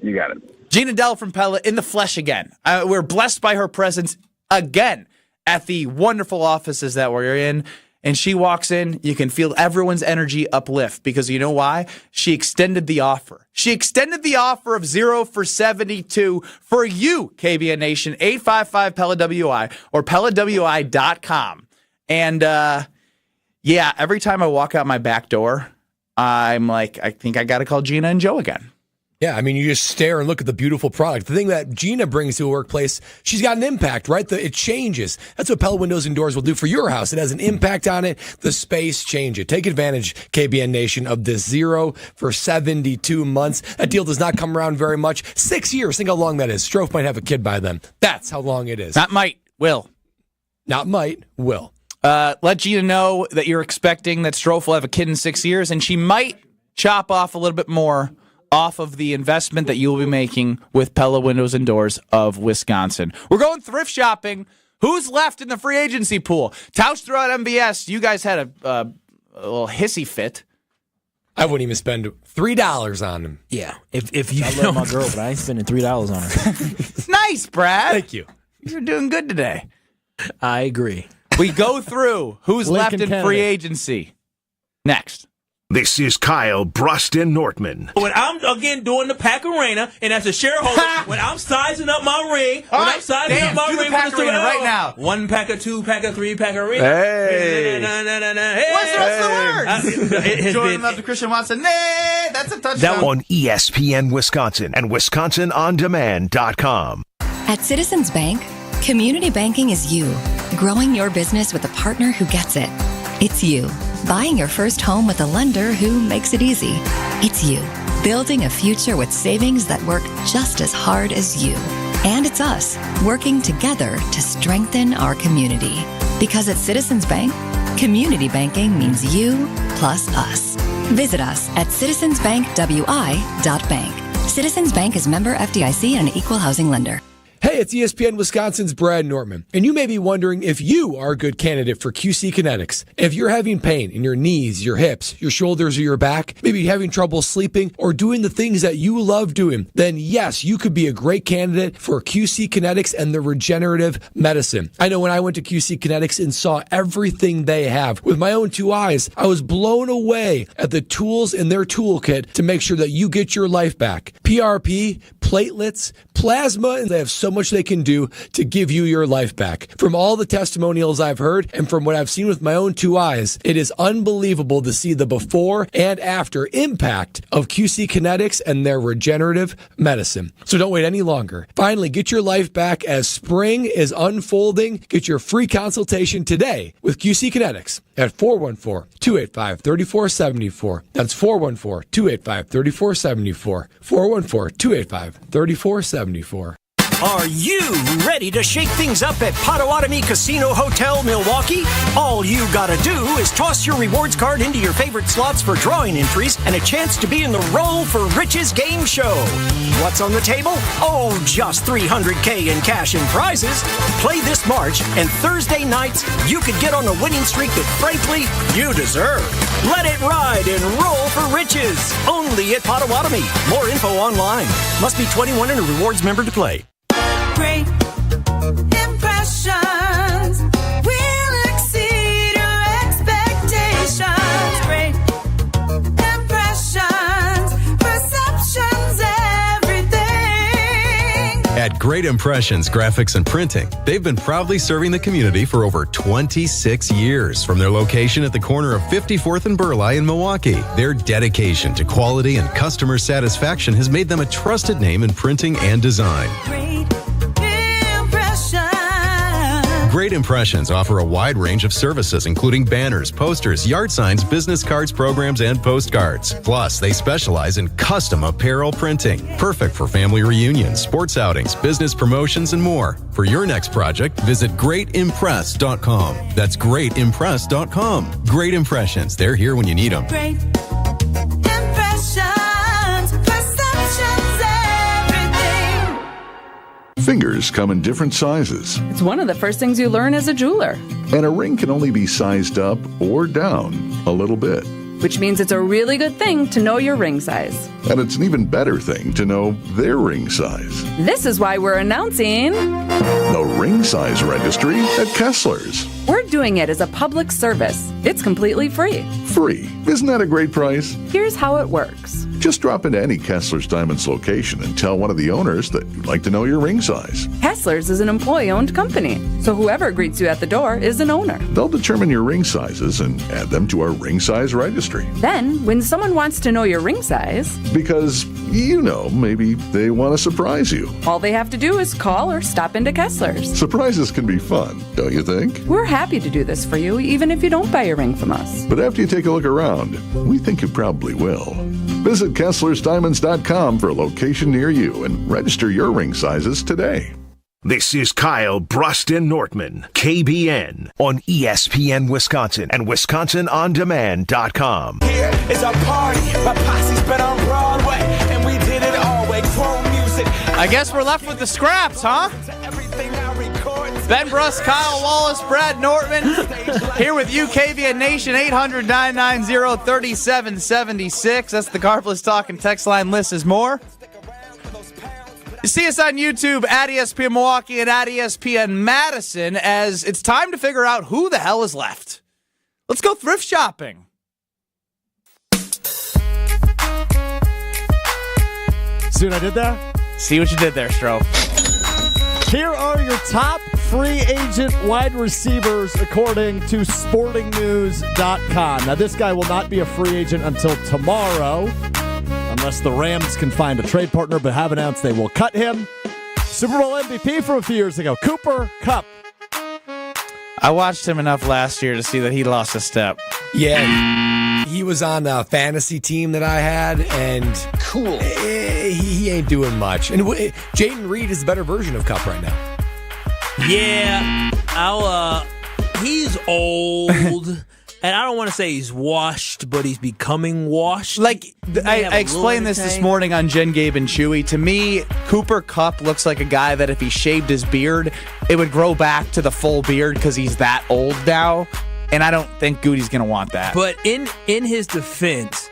You got it.
Gina Della from Pella in the flesh again. We're blessed by her presence again at the wonderful offices that we're in. And she walks in, you can feel everyone's energy uplift because you know why? She extended the offer. She extended the offer of 0 for 72 for you, KBN Nation, 855-PELLA-WI or PellaWI.com. And, every time I walk out my back door, I'm like, I think I got to call Gina and Joe again.
Yeah, I mean, you just stare and look at the beautiful product. The thing that Gina brings to a workplace, she's got an impact, right? It changes. That's what Pella Windows and Doors will do for your house. It has an impact on it. The space change it. Take advantage, KBN Nation, of this 0 for 72 months. That deal does not come around very much. 6 years. Think how long that is. Strofe might have a kid by then. That's how long it is.
Not might, will.
Not might, will.
Let Gina know that you're expecting that Strofe will have a kid in 6 years, and she might chop off a little bit more off of the investment that you'll be making with Pella Windows and Doors of Wisconsin. We're going thrift shopping. Who's left in the free agency pool? Tausch threw out MBS. You guys had a little hissy fit.
I wouldn't even spend $3 on him.
Yeah. If you
I
love my girl, but I ain't spending $3 on her.
Nice, Brad.
Thank you.
You're doing good today.
I agree.
We go through who's left in
Lincoln
free
Kennedy.
agency. Next.
This is Kyle Bruston Nortman.
When I'm, again, doing the Pack Arena, and as a shareholder, when I'm sizing up my ring,
do the Pack Arena right now.
1 pack, 2 pack, 3 pack arena.
Hey. What's the rest of the words?
Jordan
love to Christian Watson. Nay, that's a touchdown.
On ESPN Wisconsin and WisconsinOnDemand.com.
At Citizens Bank, community banking is you, growing your business with a partner who gets it. It's you, buying your first home with a lender who makes it easy. It's you, building a future with savings that work just as hard as you. And it's us, working together to strengthen our community. Because at Citizens Bank, community banking means you plus us. Visit us at citizensbankwi.bank. Citizens Bank is member FDIC and an equal housing lender.
Hey, it's ESPN Wisconsin's Brad Nortman, and you may be wondering if you are a good candidate for QC Kinetics. If you're having pain in your knees, your hips, your shoulders, or your back, maybe you're having trouble sleeping or doing the things that you love doing, then yes, you could be a great candidate for QC Kinetics and the regenerative medicine. I know when I went to QC Kinetics and saw everything they have with my own 2 eyes, I was blown away at the tools in their toolkit to make sure that you get your life back. PRP, platelets, plasma, and they have so much they can do to give you your life back. From all the testimonials I've heard and from what I've seen with my own 2 eyes, it is unbelievable to see the before and after impact of QC Kinetics and their regenerative medicine. So don't wait any longer. Finally, get your life back as spring is unfolding. Get your free consultation today with QC Kinetics at 414-285-3474. That's 414-285-3474. 414-285-3474.
Are you ready to shake things up at Potawatomi Casino Hotel, Milwaukee? All you gotta do is toss your rewards card into your favorite slots for drawing entries and a chance to be in the Roll for Riches game show. What's on the table? Oh, just $300K in cash and prizes. Play this March, and Thursday nights, you could get on a winning streak that, frankly, you deserve. Let it ride and Roll for Riches. Only at Potawatomi. More info online. Must be 21 and a rewards member to play.
Great impressions will exceed your expectations. Great impressions, perceptions, everything.
At Great Impressions Graphics and Printing, they've been proudly serving the community for over 26 years from their location at the corner of 54th and Burleigh in Milwaukee. Their dedication to quality and customer satisfaction has made them a trusted name in printing and design. Great Impressions offer a wide range of services, including banners, posters, yard signs, business cards, programs, and postcards. Plus, they specialize in custom apparel printing, perfect for family reunions, sports outings, business promotions, and more. For your next project, visit greatimpress.com. That's greatimpress.com. Great Impressions. They're here when you need them.
Great impressions, perceptions, everything.
Fingers come in different sizes,
It's one of the first things you learn as a jeweler,
and a ring can only be sized up or down a little bit.
which means it's a really good thing to know your ring size.
And it's an even better thing to know their ring size.
This is why we're announcing
The Ring Size Registry at Kessler's.
we're doing it as a public service. It's completely free.
Free. Isn't that a great price?
Here's how it works.
Just drop into any Kessler's Diamonds location and tell one of the owners that you'd like to know your ring size.
Kessler's is an employee-owned company, so whoever greets you at the door is an owner.
They'll determine your ring sizes and add them to our Ring Size Registry.
Then, when someone wants to know your ring size,
Because You know, maybe they want to surprise you.
All they have to do is call or stop into Kessler's.
Surprises can be fun, don't you think?
We're happy to do this for you, even if you don't buy your ring from us.
But after you take a look around, we think you probably will. Visit KesslersDiamonds.com for a location near you and register your ring sizes today.
This is Kyle Bruston-Nortman, KBN, on ESPN Wisconsin and WisconsinOnDemand.com.
Here is our party. My posse's been on Broadway, and we did it all way. Chrome music.
I guess we're left with the scraps, huh? Ben Bruss, Kyle Wallace, Brad Nortman, here with you, KBN Nation, 800-990-3776. That's the Carpless Talk and text line. List is more. See us on YouTube at ESPN Milwaukee and at ESPN Madison, as it's time to figure out who the hell is left. Let's go thrift shopping.
See what I did there?
See what you did there, Stro.
Here are your top free agent wide receivers according to sportingnews.com. Now, this guy will not be a free agent until tomorrow, unless the Rams can find a trade partner, but have announced they will cut him. Super Bowl MVP from a few years ago, Cooper Kupp.
I watched him enough last year to see that he lost a step.
Yeah, he was on a fantasy team that I had, and he ain't doing much. And Jaden Reed is the better version of Kupp right now.
Yeah, he's old. And I don't want to say he's washed, but he's becoming washed.
Like, I explained this morning on Jen, Gabe, and Chewy. To me, Cooper Kupp looks like a guy that if he shaved his beard, it would grow back to the full beard because he's that old now. And I don't think Goody's going to want that.
But in his defense,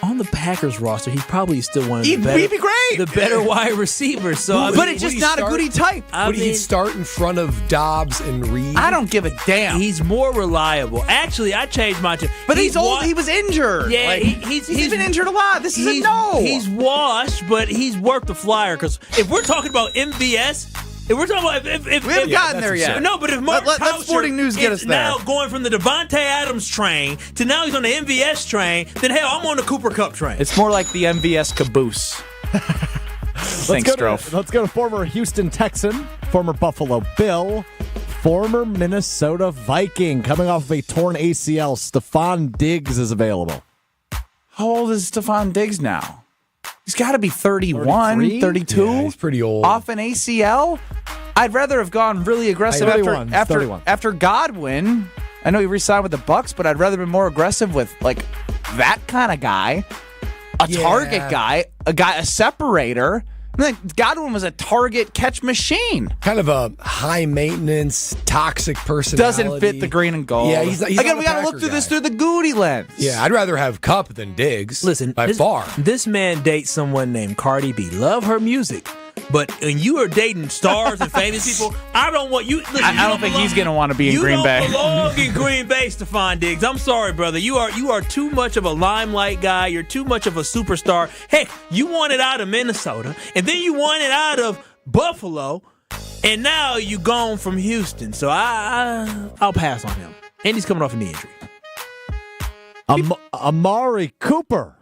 on the Packers roster, he's probably still one of the better,
he'd be great.
The better wide receivers. So,
but it's just not a Goody type.
Would he start in front of Dobbs and Reed?
I don't give a damn.
He's more reliable. Actually, I changed my tune.
But he's old. He was injured.
Yeah,
like, he's been injured a lot. This is a no.
He's washed, but he's worth the flyer. Because if we're talking about MVS, if we're talking about if
we haven't gotten there yet.
No, but if Mark
let Sporting News get us there.
Now going from the Devontae Adams train to now he's on the MVS train, then hell, I'm on the Cooper Kupp train.
It's more like the MVS caboose. Thanks, Strofe.
Let's go to former Houston Texan, former Buffalo Bill, former Minnesota Viking, coming off of a torn ACL. Stephon Diggs is available.
How old is Stephon Diggs now? He's got to be 31, 33? 32.
Yeah, he's pretty old.
Off an ACL? I'd rather have gone really aggressive after Godwin. I know he re-signed with the Bucs, but I'd rather be more aggressive with like that kind of guy, a target guy, a separator. I mean, Godwin was a target catch machine.
Kind of a high maintenance, toxic personality.
Doesn't fit the green and gold.
Yeah, he's
again, we got to look through this through the Goody lens.
Yeah, I'd rather have Kupp than Diggs.
Listen,
by far.
This man dates someone named Cardi B. Love her music. But when you are dating stars and famous people, I don't want you. Listen,
I don't think he's going to want to be in Green Bay.
You don't belong in Green Bay, Stephon Diggs. I'm sorry, brother. You are too much of a limelight guy. You're too much of a superstar. Heck, you want it out of Minnesota, and then you want it out of Buffalo, and now you gone from Houston. So I'll pass on him. And he's coming off a knee injury.
Amari Cooper,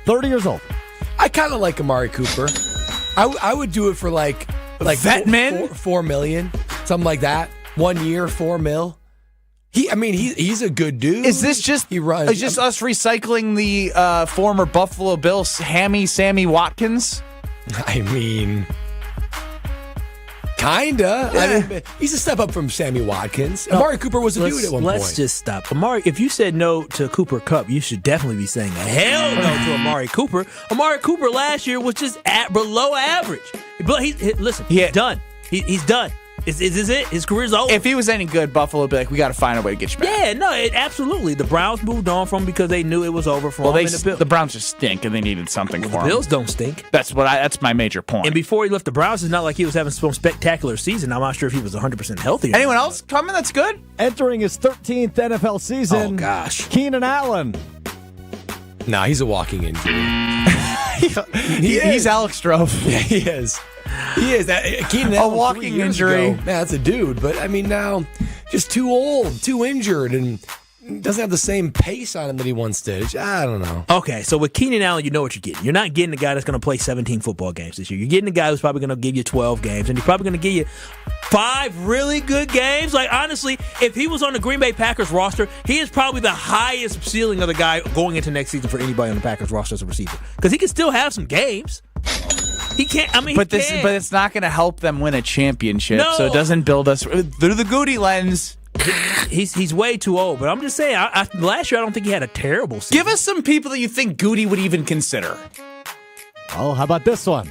30 years old.
I kind of like Amari Cooper. I would do it for like
vet men,
$4 million, something like that. 1 year, $4 million. He's a good dude.
Is this just Is just us recycling the former Buffalo Bills Sammy Watkins?
I mean, kinda.
Yeah.
I mean, he's a step up from Sammy Watkins. Amari Cooper was a dude at one point.
Let's just stop. Amari, if you said no to Cooper Kupp, you should definitely be saying hell no to Amari Cooper. Amari Cooper last year was just below average. But he's done. He's done. Is it? His career's over.
If he was any good, Buffalo would be like, we got to find a way to get you back.
Yeah, no, absolutely. The Browns moved on from him because they knew it was over for him.
The Browns just stink, and they needed something for him.
The Bills don't stink.
That's my major point.
And before he left the Browns, it's not like he was having some spectacular season. I'm not sure if he was 100% healthy.
Anyone else coming that's good?
Entering his 13th NFL season.
Oh, gosh.
Keenan Allen.
Nah, he's a walking injury.
He's Alex Strofe.
Yeah, he is. He is. Keenan Allen,
a walking injury.
Ago, that's a dude. But, I mean, now just too old, too injured. And doesn't have the same pace on him that he once did. I don't know.
Okay, so with Keenan Allen, you know what you're getting. You're not getting a guy that's going to play 17 football games this year. You're getting a guy who's probably going to give you 12 games, and he's probably going to give you 5 really good games. Like, honestly, if he was on the Green Bay Packers roster, he is probably the highest ceiling of the guy going into next season for anybody on the Packers roster as a receiver. Because he can still have some games. He can't. I mean,
but it's not going to help them win a championship.
No.
So it doesn't build us through the Goody lens.
He's way too old. But I'm just saying, last year I don't think he had a terrible season.
Give us some people that you think Goody would even consider.
Oh, how about this one?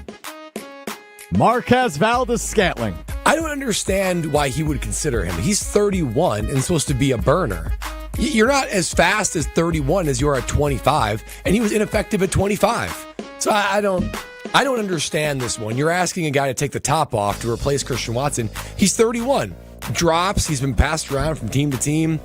Marquez Valdes-Scantling.
I don't understand why he would consider him. He's 31 and supposed to be a burner. You're not as fast as 31 as you are at 25, and he was ineffective at 25. So I don't understand this one. You're asking a guy to take the top off to replace Christian Watson. He's 31. Drops. He's been passed around from team to team.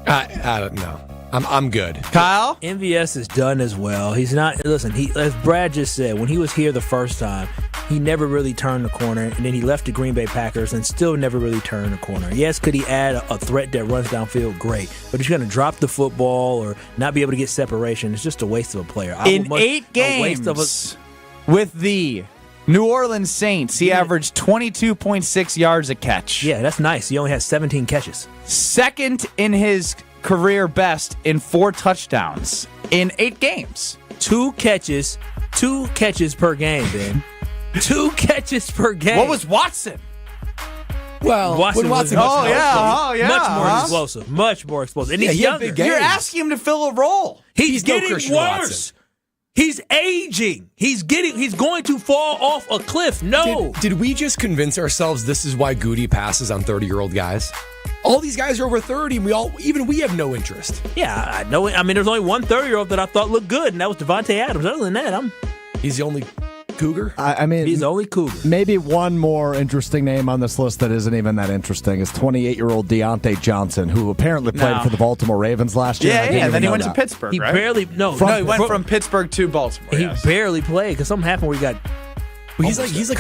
I don't know. I'm good.
Kyle?
MVS is done as well. He's not. Listen, as Brad just said, when he was here the first time, he never really turned the corner, and then he left the Green Bay Packers and still never really turned the corner. Yes, could he add a threat that runs downfield? Great. But if you're going to drop the football or not be able to get separation, it's just a waste of a player.
In 8 games with the New Orleans Saints, he averaged 22.6 yards a catch.
Yeah, that's nice. He only has 17 catches.
Second in his career best in 4 touchdowns in 8 games.
2 catches per game, Ben. 2 catches per game.
What was Watson?
Well,
Watson
was
much
more explosive. Much more explosive. And he's younger.
You're asking him to fill a role.
He's getting
no
worse.
Watson.
He's aging. He's going to fall off a cliff. No.
Did we just convince ourselves this is why Goody passes on 30-year-old guys? All these guys are over 30, and we have no interest.
Yeah, I know. I mean, there's only one 30-year-old that I thought looked good, and that was Devontae Adams. Other than that,
he's the only Cougar?
I mean,
he's the only Cougar.
Maybe one more interesting name on this list that isn't even that interesting is 28-year-old Deontay Johnson, who apparently played for the Baltimore Ravens last year.
Yeah, and then he went to Pittsburgh,
He
right?
barely,
he went from Pittsburgh to Baltimore.
He barely played because something happened where he got.
He's like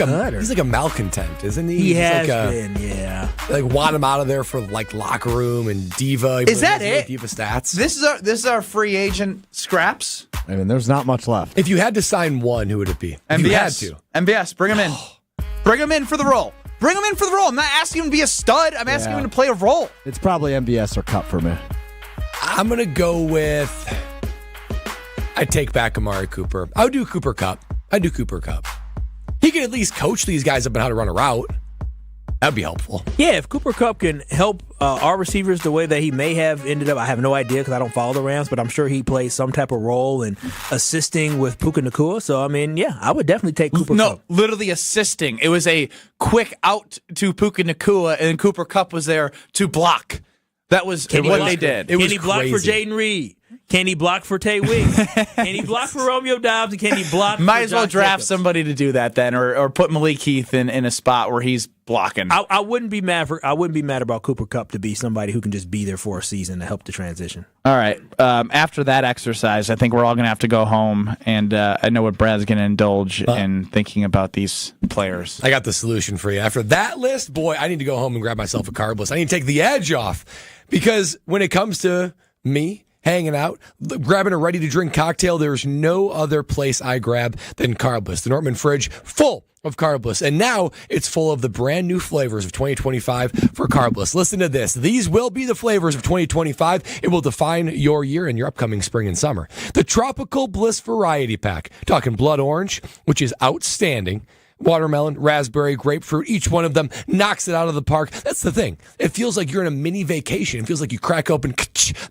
a malcontent, isn't he?
He has
like
been, yeah.
Like want him out of there for like locker room and diva.
Is that it?
Diva stats.
This is our free agent scraps.
I mean, there's not much left.
If you had to sign one, who would it be?
MVS.
You had to.
MVS, bring him in. Bring him in for the role. Bring him in for the role. I'm not asking him to be a stud. I'm asking him to play a role.
It's probably MVS or Cup for me.
I'm gonna go with. I take back Amari Cooper. I would do Cooper Cup. I'd do Cooper Cup. He can at least coach these guys up on how to run a route. That'd be helpful.
Yeah, if Cooper Kupp can help our receivers the way that he may have ended up, I have no idea because I don't follow the Rams, but I'm sure he plays some type of role in assisting with Puka Nacua. So, I mean, yeah, I would definitely take Cooper Kupp.
No, literally assisting. It was a quick out to Puka Nacua, and Cooper Kupp was there to block. That was what they did.
Can he block for Jaden Reed? Can he block for Tay Wings? Can he block for Romeo Dobbs? And can he block
Might
for
as well
Josh
draft
Jacobs?
somebody to do that then, or put Malik Heath in a spot where he's blocking.
I wouldn't be mad about Cooper Kupp to be somebody who can just be there for a season to help the transition.
All right. After that exercise, I think we're all going to have to go home, and I know what Brad's going to indulge in thinking about these players.
I got the solution for you. After that list, boy, I need to go home and grab myself a carb list. I need to take the edge off because when it comes to me hanging out, grabbing a ready-to-drink cocktail, there's no other place I grab than Carbless. The Nortman fridge full of Carbless, and now it's full of the brand new flavors of 2025 for Carbless. Listen to this. These will be the flavors of 2025. It will define your year and your upcoming spring and summer. The Tropical Bliss Variety Pack. Talking blood orange, which is outstanding. Watermelon, raspberry, grapefruit, each one of them knocks it out of the park. That's the thing. It feels like you're in a mini vacation. It feels like you crack open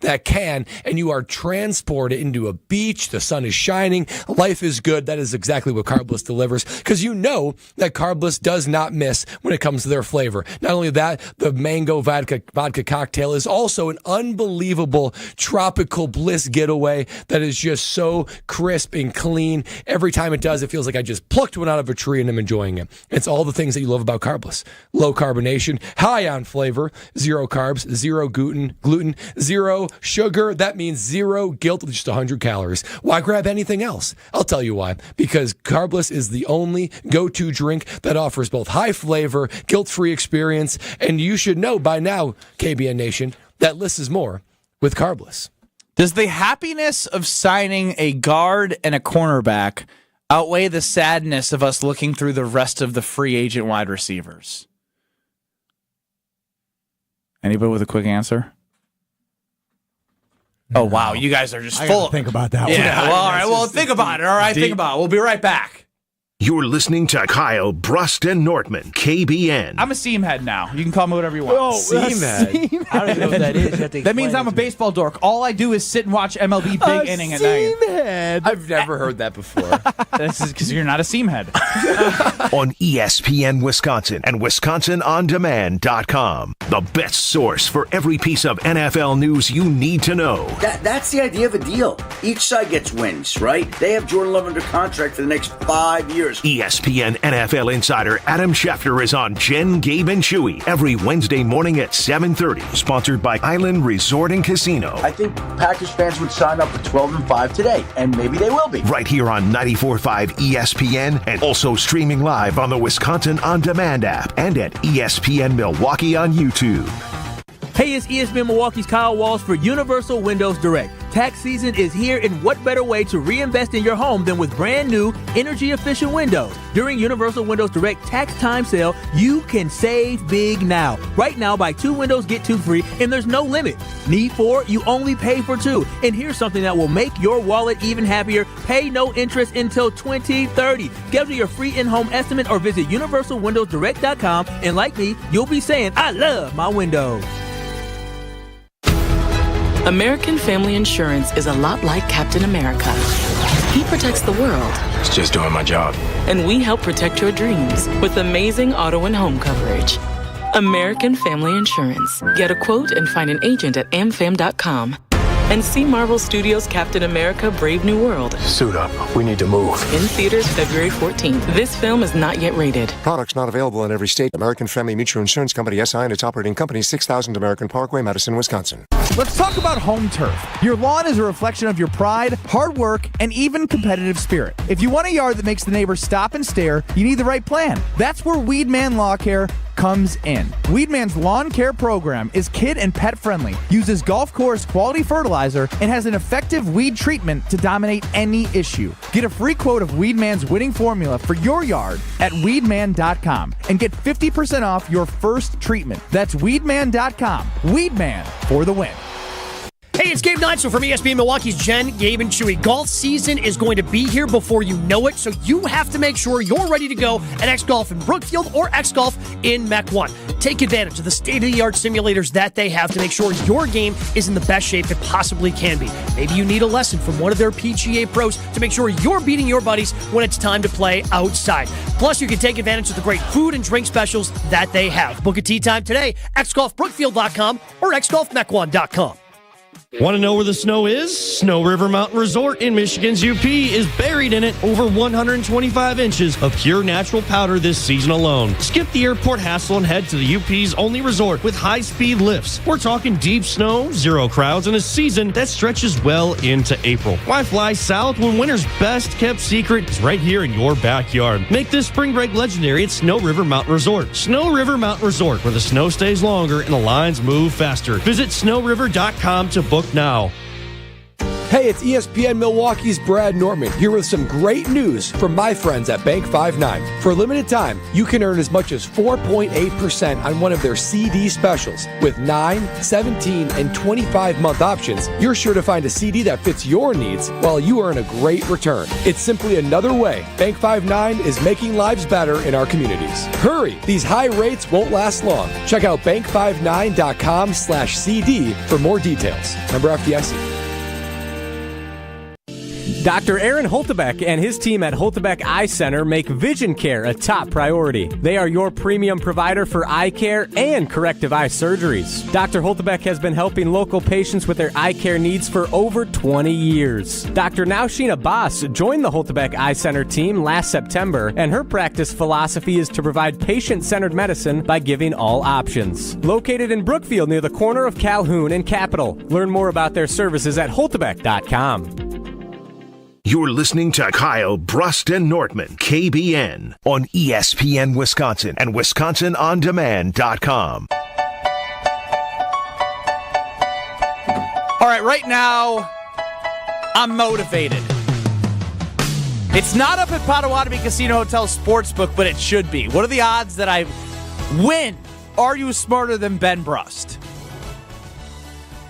that can and you are transported into a beach. The sun is shining. Life is good. That is exactly what Carbliss delivers because you know that Carbliss does not miss when it comes to their flavor. Not only that, the mango vodka cocktail is also an unbelievable tropical bliss getaway that is just so crisp and clean. Every time it does, it feels like I just plucked one out of a tree and I'm enjoying it. It's all the things that you love about Carbliss. Low carbonation, high on flavor, 0 carbs, 0 gluten, 0 sugar. That means 0 guilt with just 100 calories. Why grab anything else? I'll tell you why. Because Carbliss is the only go-to drink that offers both high flavor, guilt-free experience, and you should know by now, KBN Nation, that less is more with carbless.
Does the happiness of signing a guard and a cornerback outweigh the sadness of us looking through the rest of the free agent wide receivers? Anybody with a quick answer? No. Oh, wow. You guys are just full.
Think about that one.
Yeah, well, all right. Well, think about it. All right, think about it. We'll be right back.
You're listening to Kyle Brust and Nortman, KBN.
I'm a seam head now. You can call me whatever you want.
Oh,
Seam head.
I don't know what that is.
That means I'm a baseball dork. All I do is sit and watch MLB Big Inning at night.
Seam head.
I've never heard that before.
This is because you're not a seam head.
On ESPN Wisconsin and WisconsinOnDemand.com. The best source for every piece of NFL news you need to know.
That's the idea of a deal. Each side gets wins, right? They have Jordan Love under contract for the next 5 years.
ESPN NFL insider Adam Schefter is on Jen, Gabe, and Chewy every Wednesday morning at 7:30. Sponsored by Island Resort and Casino.
I think Packers fans would sign up for 12-5 today, and maybe they will be.
Right here on 94.5 ESPN and also streaming live on the Wisconsin On Demand app and at ESPN Milwaukee on YouTube.
Hey, it's ESPN Milwaukee's Kyle Walsh for Universal Windows Direct. Tax season is here, and what better way to reinvest in your home than with brand new energy-efficient windows? During Universal Windows Direct tax time sale, you can save big now. Right now, buy 2 windows, get 2 free, and there's no limit. Need 4? You only pay for 2. And here's something that will make your wallet even happier. Pay no interest until 2030. Schedule your free in-home estimate or visit universalwindowsdirect.com, and like me, you'll be saying, I love my windows.
American Family Insurance is a lot like Captain America. He protects the world.
It's just doing my job.
And we help protect your dreams with amazing auto and home coverage. American Family Insurance. Get a quote and find an agent at amfam.com. And see Marvel Studios' Captain America: Brave New World.
Suit up. We need to move.
In theaters February 14th. This film is not yet rated.
Products not available in every state. American Family Mutual Insurance Company, SI, and its operating company, 6000 American Parkway, Madison, Wisconsin.
Let's talk about home turf. Your lawn is a reflection of your pride, hard work, and even competitive spirit. If you want a yard that makes the neighbors stop and stare, you need the right plan. That's where Weedman Lawn Care comes in. Weedman's lawn care program is kid and pet friendly, uses golf course quality fertilizer, and has an effective weed treatment to dominate any issue. Get a free quote of Weedman's winning formula for your yard at weedman.com and get 50% off your first treatment. That's weedman.com. Weedman for the win.
Hey, it's Gabe Nightso from ESPN Milwaukee's Jen, Gabe, and Chewy. Golf season is going to be here before you know it, so you have to make sure you're ready to go at X Golf in Brookfield or X Golf in Mech 1. Take advantage of the state-of-the-art simulators that they have to make sure your game is in the best shape it possibly can be. Maybe you need a lesson from one of their PGA pros to make sure you're beating your buddies when it's time to play outside. Plus, you can take advantage of the great food and drink specials that they have. Book a tee time today, xgolfbrookfield.com or xgolfmech1.com.
Want to know where the snow is? Snow River Mountain Resort in Michigan's UP is buried in it. Over 125 inches of pure natural powder this season alone. Skip the airport hassle and head to the UP's only resort with high-speed lifts. We're talking deep snow, 0 crowds, and a season that stretches well into April. Why fly south when winter's best-kept secret is right here in your backyard? Make this spring break legendary at Snow River Mountain Resort. Snow River Mountain Resort, where the snow stays longer and the lines move faster. Visit snowriver.com to book now.
Hey, it's ESPN Milwaukee's Brad Nortman here with some great news from my friends at Bank 5-9. For a limited time, you can earn as much as 4.8% on one of their CD specials. With 9, 17, and 25-month options, you're sure to find a CD that fits your needs while you earn a great return. It's simply another way Bank 5-9 is making lives better in our communities. Hurry! These high rates won't last long. Check out bank59.com/CD for more details. Member FDIC.
Dr. Aaron Holtebeck and his team at Holtebeck Eye Center make vision care a top priority. They are your premium provider for eye care and corrective eye surgeries. Dr. Holtebeck has been helping local patients with their eye care needs for over 20 years. Dr. Nausheen Abbas joined the Holtebeck Eye Center team last September, and her practice philosophy is to provide patient-centered medicine by giving all options. Located in Brookfield near the corner of Calhoun and Capitol. Learn more about their services at holtebeck.com.
You're listening to Kyle Brust and Nortman, KBN, on ESPN Wisconsin and WisconsinOnDemand.com.
All right, right now, I'm motivated. It's not up at Potawatomi Casino Hotel Sportsbook, but it should be. What are the odds that I win? Are you smarter than Ben Brust?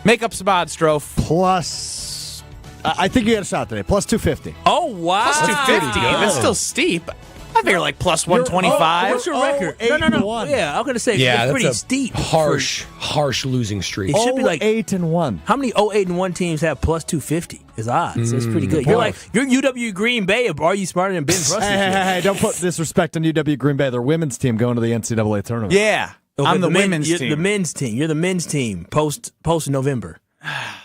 Make up some odds, Strofe.
Plus, I think you got a shot today. Plus 250.
Oh, wow.
Plus 250. That's still steep. I figure like plus 125.
What's your record? No. Yeah, I'm going to say it's pretty steep.
Harsh losing streak.
It should be like
8-1.
How many 0-8-1 teams have plus 250 as odds? That's pretty good. You're UW Green Bay. Are you smarter than Ben Brust?
Hey, don't put disrespect on UW Green Bay. Their women's team going to the NCAA tournament.
Yeah.
Okay,
I'm the women's
you're
team.
The men's team. You're the men's team post November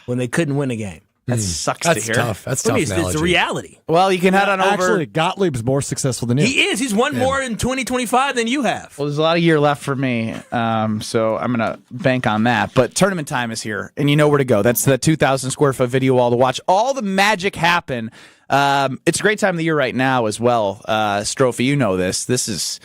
when they couldn't win a game.
That sucks
That's
to hear.
tough. That's tough.
It's a reality.
Well, you can head on over.
Actually, Gottlieb's more successful than you.
He is. He's won more in 2025 than you have.
Well, there's a lot of year left for me, so I'm going to bank on that. But tournament time is here, and you know where to go. That's the 2,000 square foot video wall to watch all the magic happen. It's a great time of the year right now as well. Strophe, you know this. This is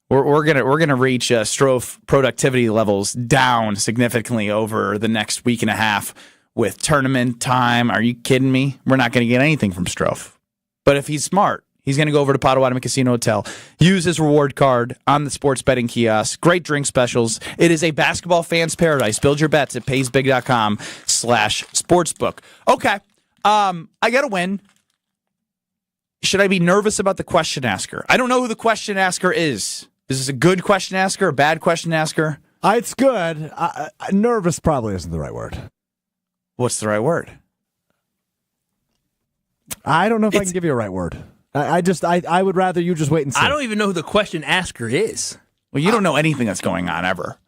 we're gonna reach Strophe productivity levels down significantly over the next week and a half. With tournament time, are you kidding me? We're not going to get anything from Strofe. But if he's smart, he's going to go over to Potawatomi Casino Hotel, use his reward card on the sports betting kiosk. Great drink specials. It is a basketball fan's paradise. Build your bets at paysbig.com/sportsbook. Okay, I got to win. Should I be nervous about the question asker? I don't know who the question asker is. Is this a good question asker, a bad question asker?
It's good. Nervous probably isn't the right word.
What's the right word?
I don't know if I can give you a right word. I would rather you just wait and see.
I don't even know who the question asker is.
Well, you don't know anything that's going on ever.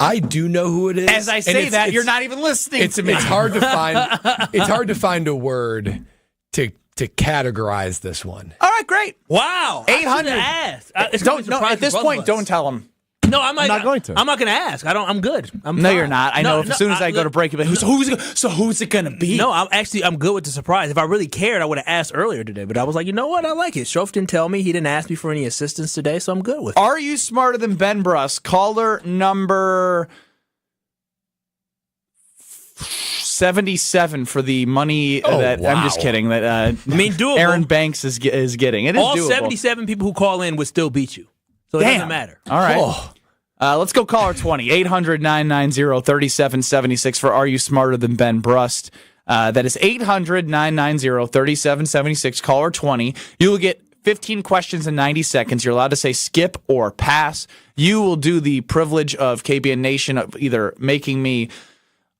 I do know who it is.
As I say that, you're not even listening.
It's hard to find. It's hard to find a word to categorize this one.
All right, great.
Wow,
800. At this point, don't tell them.
No, I'm
not going to.
I'm not going to ask. I'm good. I'm
no,
fine.
You're not. I know. As soon as I go to break, you'll be like, who's it going to be?
No, I'm good with the surprise. If I really cared, I would have asked earlier today. But I was like, you know what? I like it. Strofe didn't tell me. He didn't ask me for any assistance today, so I'm good with it.
Are you smarter than Ben Brust? Caller number 77 for the money that I'm just kidding. That
doable.
Aaron Banks is getting. It is
all
doable.
77 people who call in would still beat you. So it doesn't matter.
All right. Let's go caller 20, 800-990-3776 for Are You Smarter Than Ben Brust? That is 800-990-3776, caller 20. You will get 15 questions in 90 seconds. You're allowed to say skip or pass. You will do the privilege of KBN Nation of either making me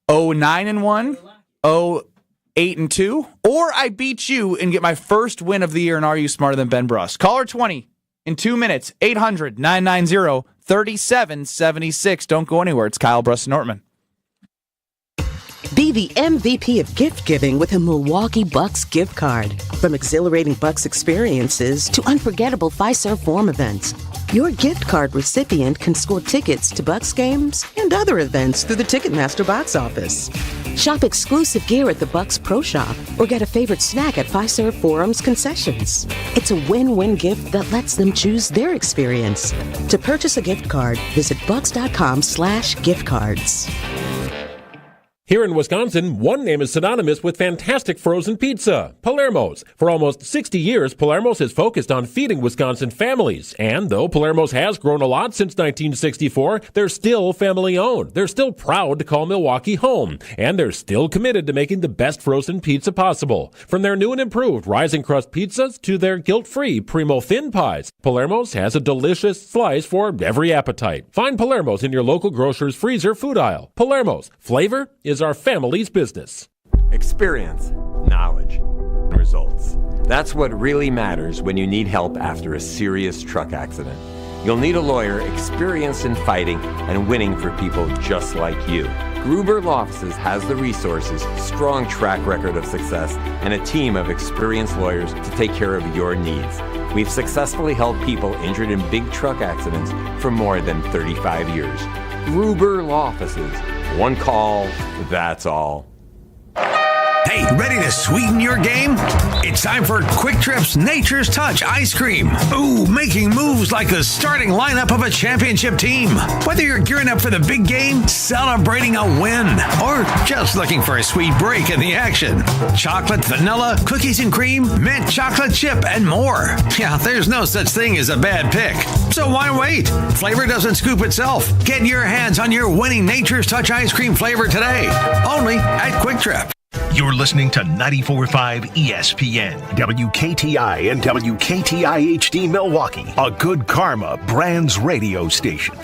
0-9-1, 0-8-2, or I beat you and get my first win of the year in Are You Smarter Than Ben Brust? Caller 20. In 2 minutes, 800-990-3776. Don't go anywhere. It's Kyle Brust and Nortman.
Be the MVP of gift giving with a Milwaukee Bucks gift card. From exhilarating Bucks experiences to unforgettable Fiserv Forum events, your gift card recipient can score tickets to Bucks games and other events through the Ticketmaster box office. Shop exclusive gear at the Bucks Pro Shop or get a favorite snack at Fiserv Forum's concessions. It's a win-win gift that lets them choose their experience. To purchase a gift card, visit bucks.com/gift cards.
Here in Wisconsin, one name is synonymous with fantastic frozen pizza, Palermo's. For almost 60 years, Palermo's has focused on feeding Wisconsin families. And though Palermo's has grown a lot since 1964, they're still family-owned. They're still proud to call Milwaukee home. And they're still committed to making the best frozen pizza possible. From their new and improved rising crust pizzas to their guilt-free Primo thin pies, Palermo's has a delicious slice for every appetite. Find Palermo's in your local grocer's freezer food aisle. Palermo's. Flavor is our family's business.
Experience, knowledge, and results. That's what really matters when you need help after a serious truck accident. You'll need a lawyer experienced in fighting and winning for people just like you. Gruber Law Offices has the resources, strong track record of success, and a team of experienced lawyers to take care of your needs. We've successfully helped people injured in big truck accidents for more than 35 years. Gruber Law Offices. One call, that's all.
Hey, ready to sweeten your game? It's time for Quick Trip's Nature's Touch Ice Cream. Ooh, making moves like the starting lineup of a championship team. Whether you're gearing up for the big game, celebrating a win, or just looking for a sweet break in the action. Chocolate, vanilla, cookies and cream, mint chocolate chip, and more. Yeah, there's no such thing as a bad pick. So why wait? Flavor doesn't scoop itself. Get your hands on your winning Nature's Touch Ice Cream flavor today. Only at Quick Trip.
You're listening to 94.5 ESPN, WKTI and WKTI HD Milwaukee, a Good Karma Brands radio station.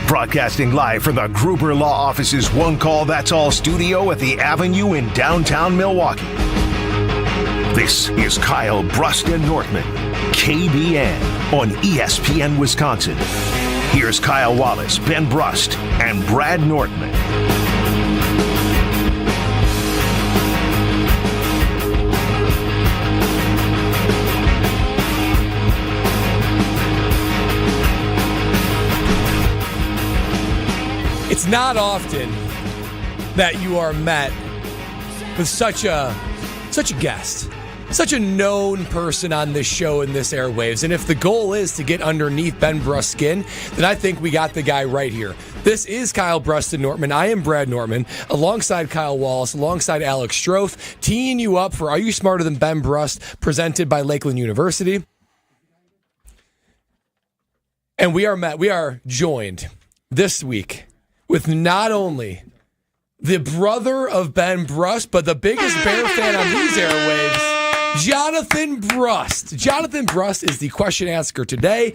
Broadcasting live from the Gruber Law Office's One Call That's All studio at the Avenue in downtown Milwaukee. This is Kyle Brust and Nortman, KBN on ESPN Wisconsin. Here's Kyle Wallace, Ben Brust, and Brad Nortman.
It's not often that you are met with such a guest. Such a known person on this show in this airwaves. And if the goal is to get underneath Ben Brust's skin, then I think we got the guy right here. This is Kyle Brust and Nortman. I am Brad Nortman, alongside Kyle Wallace, alongside Alex Strofe, teeing you up for Are You Smarter Than Ben Brust, presented by Lakeland University. And we are joined this week with not only the brother of Ben Brust, but the biggest Bear fan on these airwaves, Jonathan Brust. Jonathan Brust is the question asker today,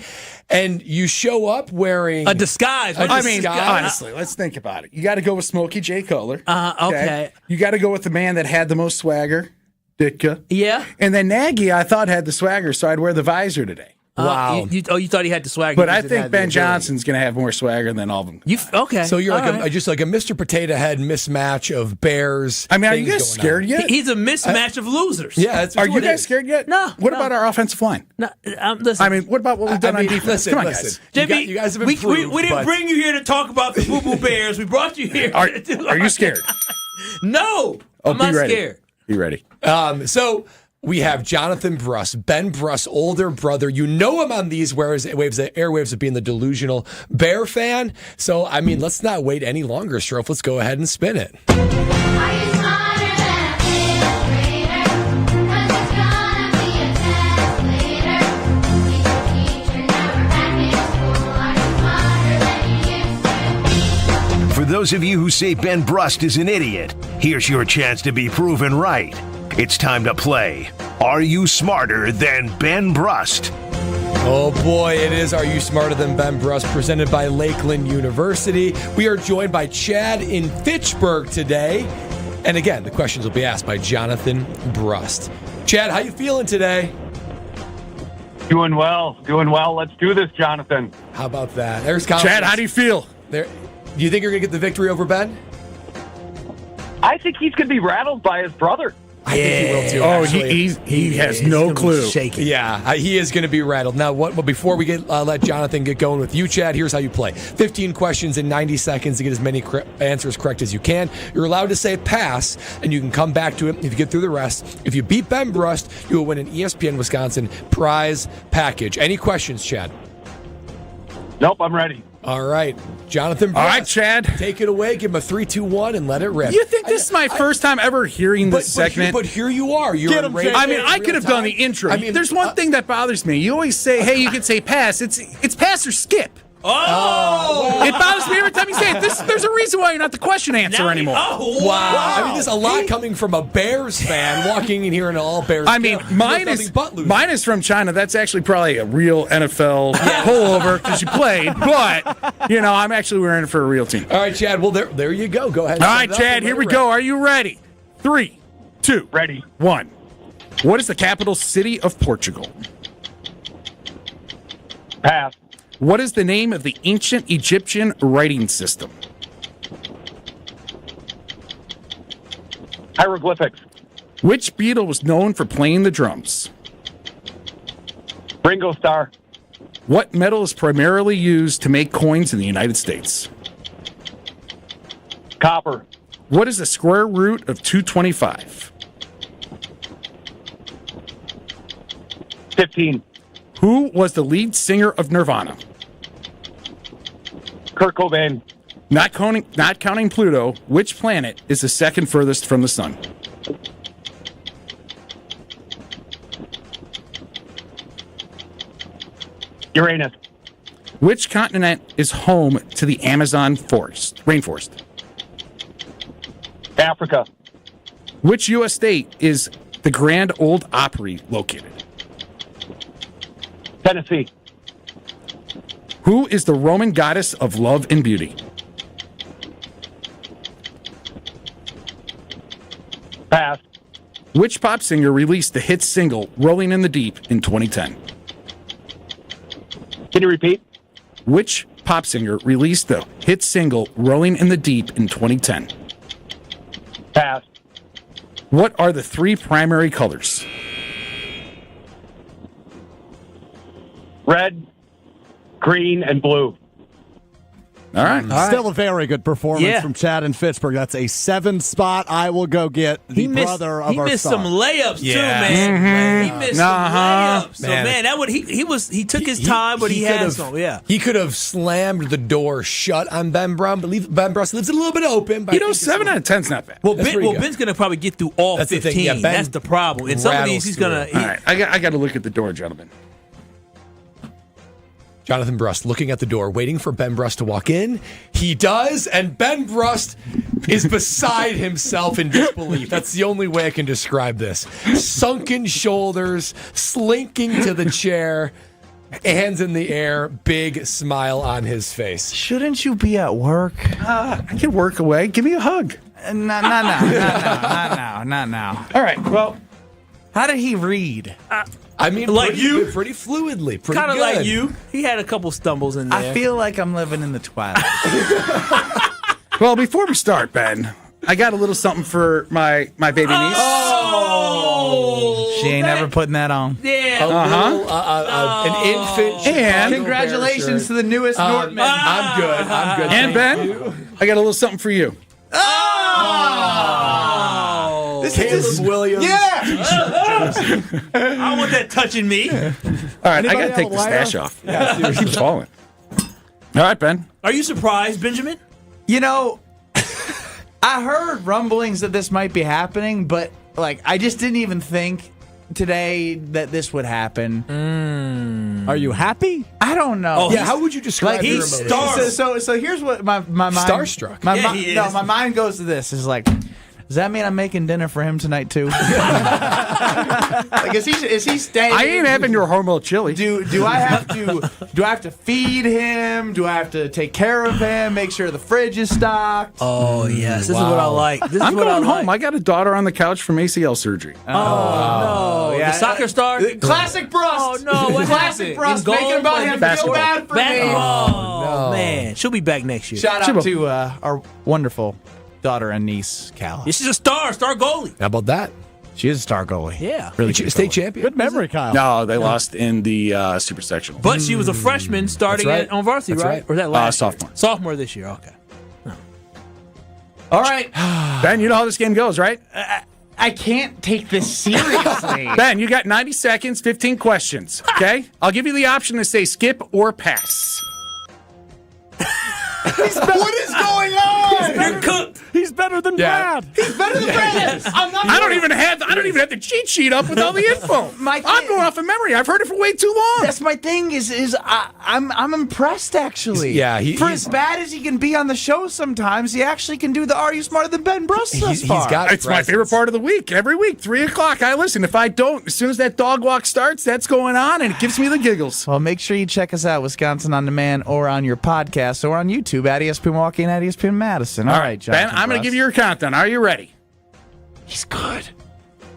and you show up wearing
a disguise.
Honestly, let's think about it. You got to go with Smokey J. Kohler.
Okay.
You got to go with the man that had the most swagger, Ditka.
Yeah.
And then Nagy, I thought had the swagger, so I'd wear the visor today.
Wow.
You thought he had the swagger.
But I think Ben Johnson's going to have more swagger than all of them.
Okay.
So you're just like a Mr. Potato Head mismatch of Bears.
I mean, are you guys scared yet?
He's a mismatch of losers.
Yeah.
Are you guys scared yet?
No.
What about our offensive line?
No. Listen.
I mean, what about what we've done on defense? Come on, guys.
JB,
you guys have improved.
We didn't bring you here to talk about the Boo Boo Bears. We brought you here.
Are you scared?
No. I'm not scared.
Be ready.
So we have Jonathan Brust, Ben Brust's older brother. You know him on these airwaves of being the delusional Bear fan. So, I mean, let's not wait any longer, Strofe. Let's go ahead and spin it.
For those of you who say Ben Brust is an idiot, here's your chance to be proven right. It's time to play Are You Smarter Than Ben Brust?
Oh boy, it is Are You Smarter Than Ben Brust, presented by Lakeland University. We are joined by Chad in Fitchburg today. And again, the questions will be asked by Jonathan Brust. Chad, how you feeling today?
Doing well. Let's do this, Jonathan.
How about that? There's confidence.
Chad, how do you feel?
Do you think you're going to get the victory over Ben?
I think he's going to be rattled by his brother.
I think he will too.
Oh,
actually.
he has no clue.
Shaking.
Yeah, he is going to be rattled. Now, before we let Jonathan get going with you, Chad, here's how you play. 15 questions in 90 seconds to get as many answers correct as you can. You're allowed to say pass, and you can come back to it if you get through the rest. If you beat Ben Brust, you will win an ESPN Wisconsin prize package. Any questions, Chad?
Nope, I'm ready.
All right, Jonathan Brust.
All right, Chad.
Take it away. Give him a 3, 2, 1, and let it rip.
You think this is my first time ever hearing this segment?
But here you are.
I mean, I could have done the intro. I mean, there's one thing that bothers me. You always say, hey, you can say pass. It's pass or skip.
Oh!
It bothers me every time you say it. There's a reason why you're not the question answer anymore.
Oh,
wow. I mean, there's a lot coming from a Bears fan walking in here in all Bears.
I mean, mine is from China. That's actually probably a real NFL pullover because you played. But, I'm actually wearing it for a real team.
All right, Chad. Well, there you go. Go ahead.
All right, Chad, here we go. Are you ready? 3, 2,
ready.
1. What is the capital city of Portugal?
Pass.
What is the name of the ancient Egyptian writing system?
Hieroglyphics.
Which Beatle was known for playing the drums?
Ringo Starr.
What metal is primarily used to make coins in the United States?
Copper.
What is the square root of 225?
15.
Who was the lead singer of Nirvana?
Kurt Cobain.
Not counting Pluto, which planet is the second furthest from the sun?
Uranus.
Which continent is home to the Amazon rainforest?
Africa.
Which U.S. state is the Grand Ole Opry located?
Tennessee.
Who is the Roman goddess of love and beauty?
Pass.
Which pop singer released the hit single Rolling in the Deep in 2010?
Can you repeat?
Which pop singer released the hit single Rolling in the Deep in 2010?
Pass.
What are the three primary colors?
Red, green, and blue.
All right.
Still a very good performance from Chad in Fitchburg. That's a 7 spot. I will go get the brother of our star.
He missed some layups too, man. He missed some layups. So man, that would he took his time, but he had some. Yeah,
he could have slammed the door shut on Ben Brum, but Ben Brust leaves it a little bit open. But
7 out of 10's not bad.
Well, Ben's going to probably get through all 15.
Yeah,
that's the problem. In some of these, he's going to.
All right, I got to look at the door, gentlemen.
Jonathan Brust looking at the door, waiting for Ben Brust to walk in. He does, and Ben Brust is beside himself in disbelief. That's the only way I can describe this. Sunken shoulders, slinking to the chair, hands in the air, big smile on his face.
Shouldn't you be at work?
I can work away. Give me a hug.
Not now.
All right, well.
How did he read?
I mean,
like
pretty fluidly,
kind of like you. He had a couple stumbles in there.
I feel like I'm living in the twilight.
Well, before we start, Ben, I got a little something for my baby niece.
Oh, she ain't never putting that on.
Yeah,
an infant.
And
congratulations to the newest Nortman.
I'm good.
And Ben, I got a little something for you.
This
Caleb Williams.
Yeah.
I want that touching me.
All right, I got to take the stash off. Yeah, it keeps falling. All right, Ben.
Are you surprised, Benjamin?
You know, I heard rumblings that this might be happening, but I just didn't even think today that this would happen.
Are you happy?
I don't know.
Oh, yeah, how would you describe your
he's
emotions?
So here's what my mind
starstruck.
My mind goes to this is like, does that mean I'm making dinner for him tonight too? Is he staying?
I ain't having your hormone chili.
Do I have to feed him? Do I have to take care of him? Make sure the fridge is stocked?
Oh yes, this is what I like.
I'm going home. I got a daughter on the couch from ACL surgery.
Oh no,
yeah.
The soccer star,
classic Brust.
Oh no, what
classic
happened?
Brust making about him feel bad for me.
Oh no, man, she'll be back next year.
Shout out to our wonderful daughter and niece, Cal.
She's a star goalie.
How about that?
She is a star goalie.
Yeah.
Really
State champion.
Good memory, Kyle.
No, they lost in the Super Sectional.
But she was a freshman starting on varsity, right? Or was that last
sophomore.
year? Sophomore this year, okay. No.
All right.
Ben, you know how this game goes, right?
I can't take this seriously.
Ben, you got 90 seconds, 15 questions, okay? I'll give you the option to say skip or pass.
What is going on?
You're cooked.
He's better than Brad.
He's better than Brad.
I don't even have the cheat sheet up with all the info. I'm going off of memory. I've heard it for way too long.
That's my thing. I'm impressed actually.
Yeah,
as bad as he can be on the show sometimes, he actually can do the "Are You Smarter Than Ben Brust?"
He's got.
It's my favorite part of the week. Every week, 3:00. I listen. If I don't, as soon as that dog walk starts, that's going on, and it gives me the giggles.
Well, make sure you check us out, Wisconsin On Demand, or on your podcast, or on YouTube at ESPN Milwaukee and at ESPN Madison. All right, Jonathan
Ben, I'm going to give you your countdown. Are you ready?
He's good.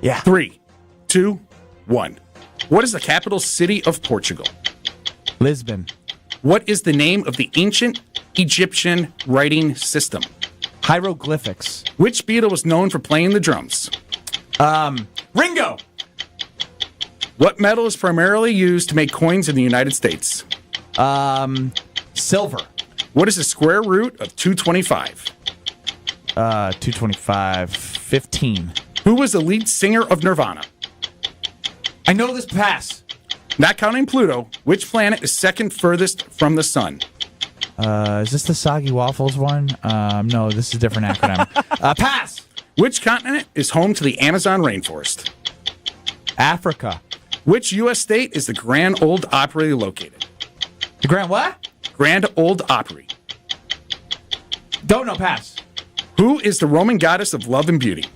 Yeah.
3, 2, 1. What is the capital city of Portugal?
Lisbon.
What is the name of the ancient Egyptian writing system?
Hieroglyphics.
Which Beatle was known for playing the drums?
Ringo.
What metal is primarily used to make coins in the United States?
Silver.
What is the square root of 225?
225. 15.
Who was the lead singer of Nirvana?
I know this. Pass.
Not counting Pluto, which planet is second furthest from the sun?
Is this the Soggy Waffles one? No, this is a different acronym. Pass.
Which continent is home to the Amazon rainforest?
Africa.
Which U.S. state is the Grand Ole Opry located?
The Grand what?
Grand Ole Opry.
Don't know. Pass.
Who is the Roman goddess of love and beauty?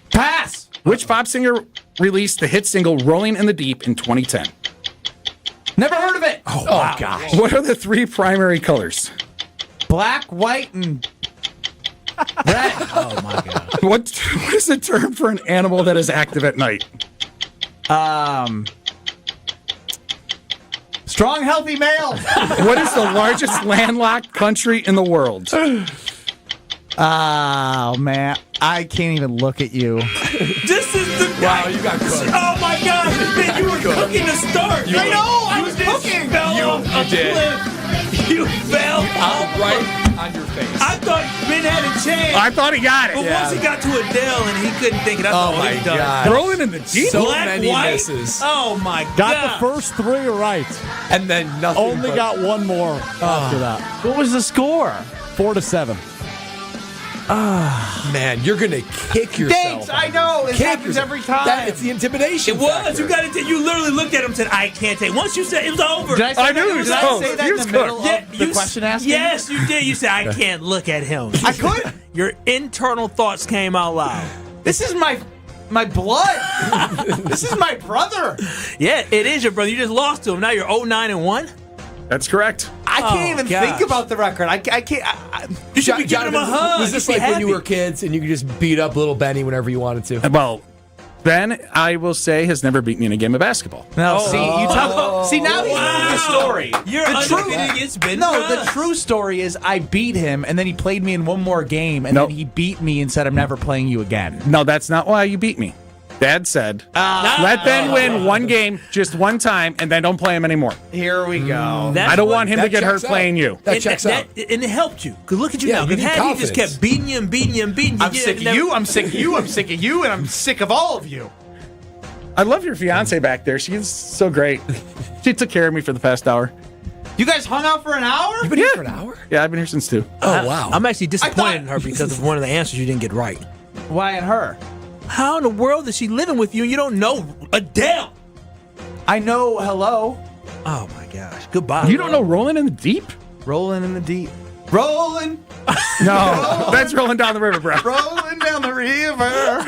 Pass.
Which pop singer released the hit single Rolling in the Deep in 2010?
Never heard of it.
Oh wow. Gosh. What are the three primary colors?
Black, white, and red. Oh, my God.
What is the term for an animal that is active at night?
Strong, healthy male.
What is the largest landlocked country in the world?
Oh, man. I can't even look at you.
This is the guy.
Wow, you got cooked.
Oh, my God. Man, you were cooking to start.
I know. I was cooking.
You did. You fell
right on your face.
I thought Ben had a chance.
I thought he got it.
But once he got to Adele and he couldn't think it up.
Oh, my God.
Rolling in the deep.
So
Black,
many
white?
misses.
Oh, my God.
Got the first three right.
And then nothing.
Only got one more after that.
What was the score?
4-7.
Man, you're going to kick yourself.
Thanks. I know. It happens every time.
It's the intimidation
It was.
factor.
You got it. You literally looked at him and said, I can't take. Once you said it was over.
Did I say
I
that,
knew he was
did I
close.
say that
He
in
was
the middle
cooked.
of the question asking?
Yes, you did. You said, I can't look at him.
I could.
Your internal thoughts came out loud.
This is my blood. This is my brother.
Yeah, it is your brother. You just lost to him. Now you're 0-9-1.
That's correct.
I can't even think about the record. I can't.
You should be giving him a hug.
Was this like when you were kids and you could just beat up little Benny whenever you wanted to?
Well, Ben, I will say, has never beat me in a game of basketball.
No, see, you tell. See, now he's the story.
You're
the
undefeated against Ben.
The true story is I beat him, and then he played me in one more game, and then he beat me and said, "I'm never playing you again."
No, that's not why you beat me. Dad said, let Ben win one game just one time, and then don't play him anymore.
Here we go.
I don't want him to get hurt playing you.
That checks out.
And it helped you. Because look at you now.
you
If
need
had he
confidence.
just kept beating you and beating you and beating you.
I'm sick of you. I'm sick of you. I'm sick of you, and I'm sick of all of you.
I love your fiance back there. She's so great. She took care of me for the past hour.
You guys hung out for an hour?
You've been here for an hour?
Yeah, I've been here since 2.
Oh, wow.
I'm actually disappointed in her because of one of the answers you didn't get right.
Why and her?
How in the world is she living with you and you don't know Adele?
I know hello.
Oh, my gosh. Goodbye.
You don't know Rolling in the Deep?
Rolling in the deep. Rolling.
No, that's Rolling Down the River, bro.
Rolling down the river.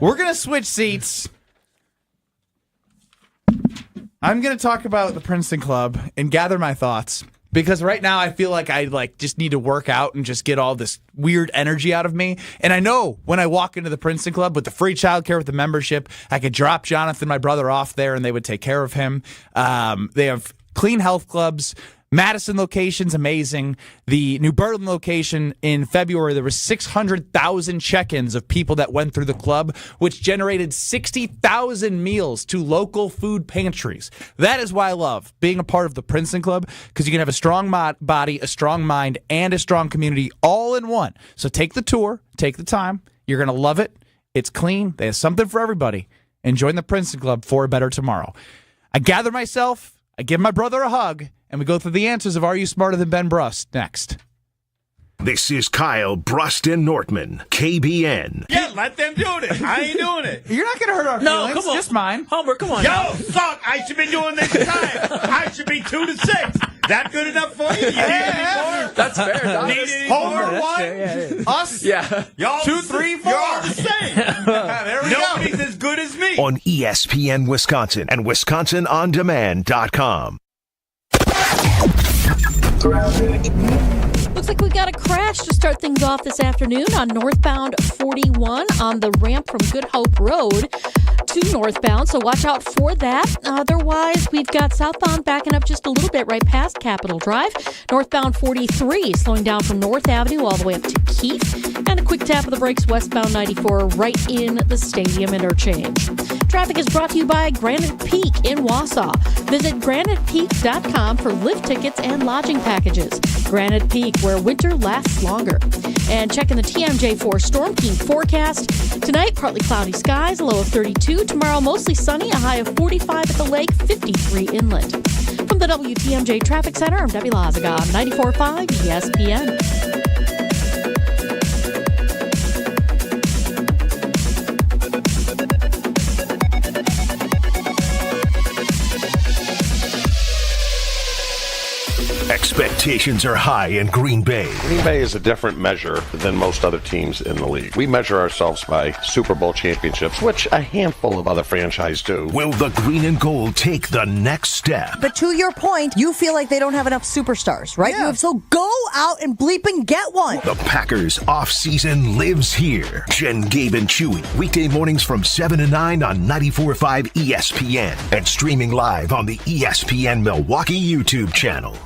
We're going to switch seats. I'm going to talk about the Princeton Club and gather my thoughts. Because right now I feel like I just need to work out and just get all this weird energy out of me. And I know when I walk into the Princeton Club with the free childcare with the membership, I could drop Jonathan, my brother, off there and they would take care of him. They have clean health clubs. Madison location's amazing. The New Berlin location in February, there were 600,000 check-ins of people that went through the club, which generated 60,000 meals to local food pantries. That is why I love being a part of the Princeton Club, because you can have a strong body, a strong mind, and a strong community all in one. So take the tour, take the time. You're going to love it. It's clean. They have something for everybody. And join the Princeton Club for a better tomorrow. I gather myself. I give my brother a hug. And we go through the answers of Are You Smarter Than Ben Brust next.
This is Kyle Bruston Nortman, KBN.
Yeah, let them do it. I ain't doing it.
You're not going to hurt our feelings.
Come on.
Just mine.
Homer, come on.
Yo, suck. I should be doing this time. I should be 2-6. That good enough for you? You need any more?
That's fair. Don.
Need any
Homer
more?
one.
Yeah. Us?
Yeah.
Y'all
2, 3, 4.
You're all the same.
There we
Nobody's
go.
as good as me.
On ESPN Wisconsin and WisconsinOnDemand.com.
Looks like we got a crash to start things off this afternoon on northbound 41 on the ramp from Good Hope Road to northbound, so watch out for that. Otherwise, we've got southbound backing up just a little bit right past Capitol Drive. Northbound 43 slowing down from North Avenue all the way up to Keith. And a quick tap of the brakes westbound 94 right in the stadium interchange. Traffic is brought to you by Granite Peak in Wausau. Visit granitepeak.com for lift tickets and lodging packages. Granite Peak, where winter lasts longer. And checking the TMJ4 Storm King forecast. Tonight, partly cloudy skies, a low of 32. Tomorrow, mostly sunny, a high of 45 at the lake, 53 inland. From the WTMJ Traffic Center, I'm Debbie Lazaga, 94.5 ESPN.
Expectations are high in Green Bay.
Green Bay is a different measure than most other teams in the league. We measure ourselves by Super Bowl championships, which a handful of other franchises do.
Will the green and gold take the next step?
But to your point, you feel like they don't have enough superstars, right? Yeah. So go out and bleep and get one.
The Packers off-season lives here. Jen, Gabe, and Chewy. Weekday mornings from 7 to 9 on 94.5 ESPN. And streaming live on the ESPN Milwaukee YouTube channel.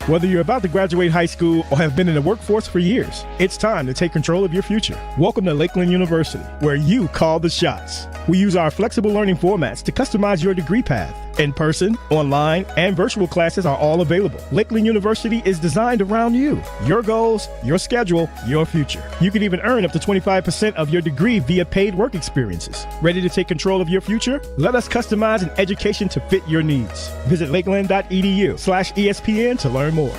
Whether you're about to graduate high school or have been in the workforce for years, it's time to take control of your future. Welcome to Lakeland University, where you call the shots. We use our flexible learning formats to customize your degree path. In-person, online, and virtual classes are all available. Lakeland University is designed around you, your goals, your schedule, your future. You can even earn up to 25% of your degree via paid work experiences. Ready to take control of your future? Let us customize an education to fit your needs. Visit lakeland.edu/ESPN to learn more.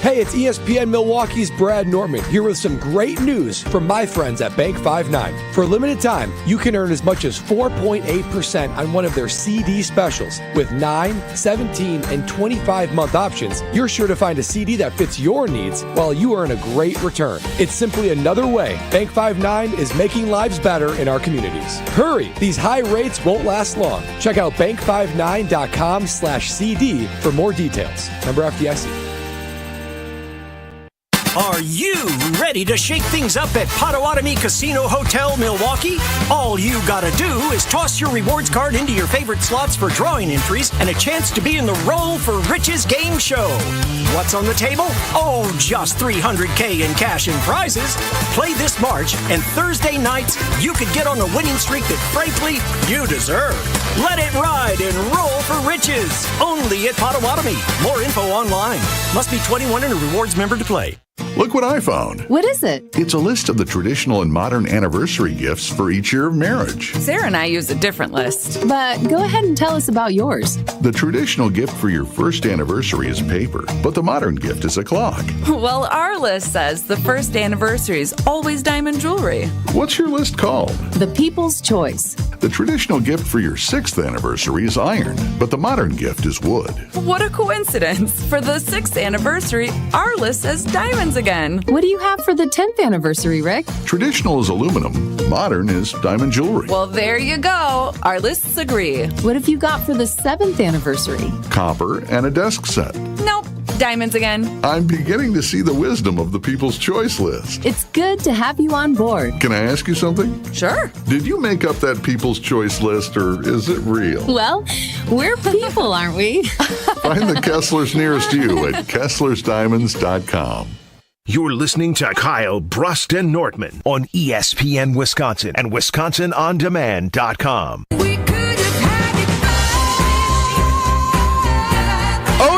Hey, it's ESPN Milwaukee's Brad Nortman here with some great news from my friends at Bank 5-9. For a limited time, you can earn as much as 4.8% on one of their CD specials. With 9, 17, and 25-month options, you're sure to find a CD that fits your needs while you earn a great return. It's simply another way Bank 5-9 is making lives better in our communities. Hurry, these high rates won't last long. Check out bank59.com/CD for more details. Member FDIC.
Are you ready to shake things up at Potawatomi Casino Hotel, Milwaukee? All you gotta do is toss your rewards card into your favorite slots for drawing entries and a chance to be in the Roll for Riches game show. What's on the table? Oh, just $300K in cash and prizes. Play this March, and Thursday nights, you could get on a winning streak that, frankly, you deserve. Let it ride and Roll for Riches. Only at Potawatomi. More info online. Must be 21 and a rewards member to play.
Look what I found.
What is it?
It's a list of the traditional and modern anniversary gifts for each year of marriage.
Sarah and I use a different list. But go ahead and tell us about yours.
The traditional gift for your first anniversary is paper, but the modern gift is a clock.
Well, our list says the first anniversary is always diamond jewelry.
What's your list called?
The People's Choice.
The traditional gift for your 6th anniversary is iron, but the modern gift is wood.
What a coincidence. For the 6th anniversary, our list says diamonds again. What do you have for the 10th anniversary, Rick?
Traditional is aluminum. Modern is diamond jewelry.
Well, there you go. Our lists agree. What have you got for the 7th anniversary?
Copper and a desk set.
Nope. Diamonds again.
I'm beginning to see the wisdom of the People's Choice list.
It's good to have you on board.
Can I ask you something?
Sure.
Did you make up that People's Choice list, or is it real?
Well, we're people, aren't we?
Find the Kesslers nearest you at KesslersDiamonds.com.
You're listening to Kyle Brust and Nortman on ESPN Wisconsin and WisconsinOnDemand.com.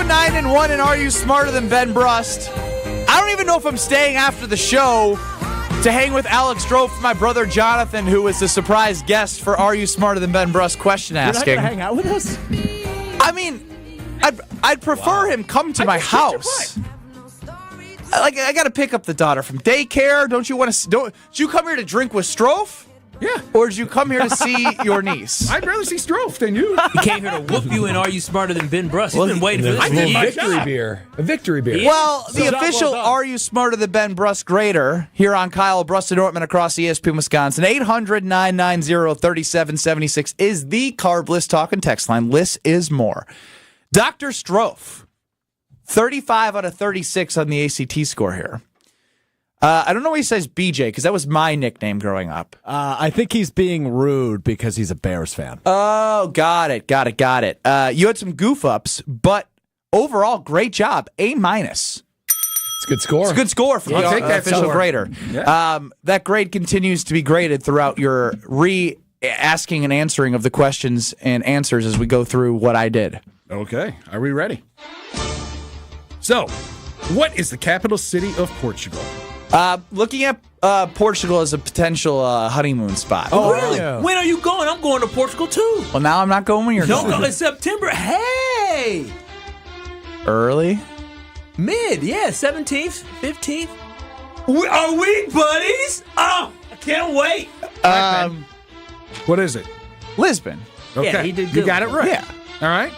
9-1, and are you smarter than Ben Brust? I don't even know if I'm staying after the show to hang with Alex Strofe, my brother Jonathan, who is the surprise guest for Are You Smarter Than Ben Brust question asking.
You're not going to hang out with us?
I mean, I'd prefer him come to my house. I got to pick up the daughter from daycare. Don't you want to? Did you come here to drink with Strofe?
Yeah.
Or did you come here to see your niece?
I'd rather see Strofe than you.
He came here to whoop you and Are You Smarter Than Ben Brust? He's been waiting for this.
I did my
victory
job.
beer. A victory beer.
Well, the official Are You Smarter Than Ben Brust grader here on Kyle Brust and Nortman across ESPN Wisconsin. 800-990-3776 is the Carbless talk and text line. Less is more. Dr. Strofe, 35 out of 36 on the ACT score here. I don't know why he says BJ, because that was my nickname growing up.
I think he's being rude because he's a Bears fan.
Oh, got it. You had some goof-ups, but overall, great job. A-.
It's a good score.
It's a good score from the official grader.
Yeah.
That grade continues to be graded throughout your asking and answering of the questions and answers as we go through what I did.
Okay. Are we ready? So, what is the capital city of Portugal?
Looking at Portugal as a potential honeymoon spot.
Oh, really? Yeah. When are you going? I'm going to Portugal too.
Well, now I'm not going when you're
Don't
going.
go in September. Hey!
Early?
Mid, yeah. 17th, 15th. Are we buddies? Oh, I can't wait.
What is it?
Lisbon.
Okay.
Yeah, he did
You
good.
got it right.
Yeah.
All right.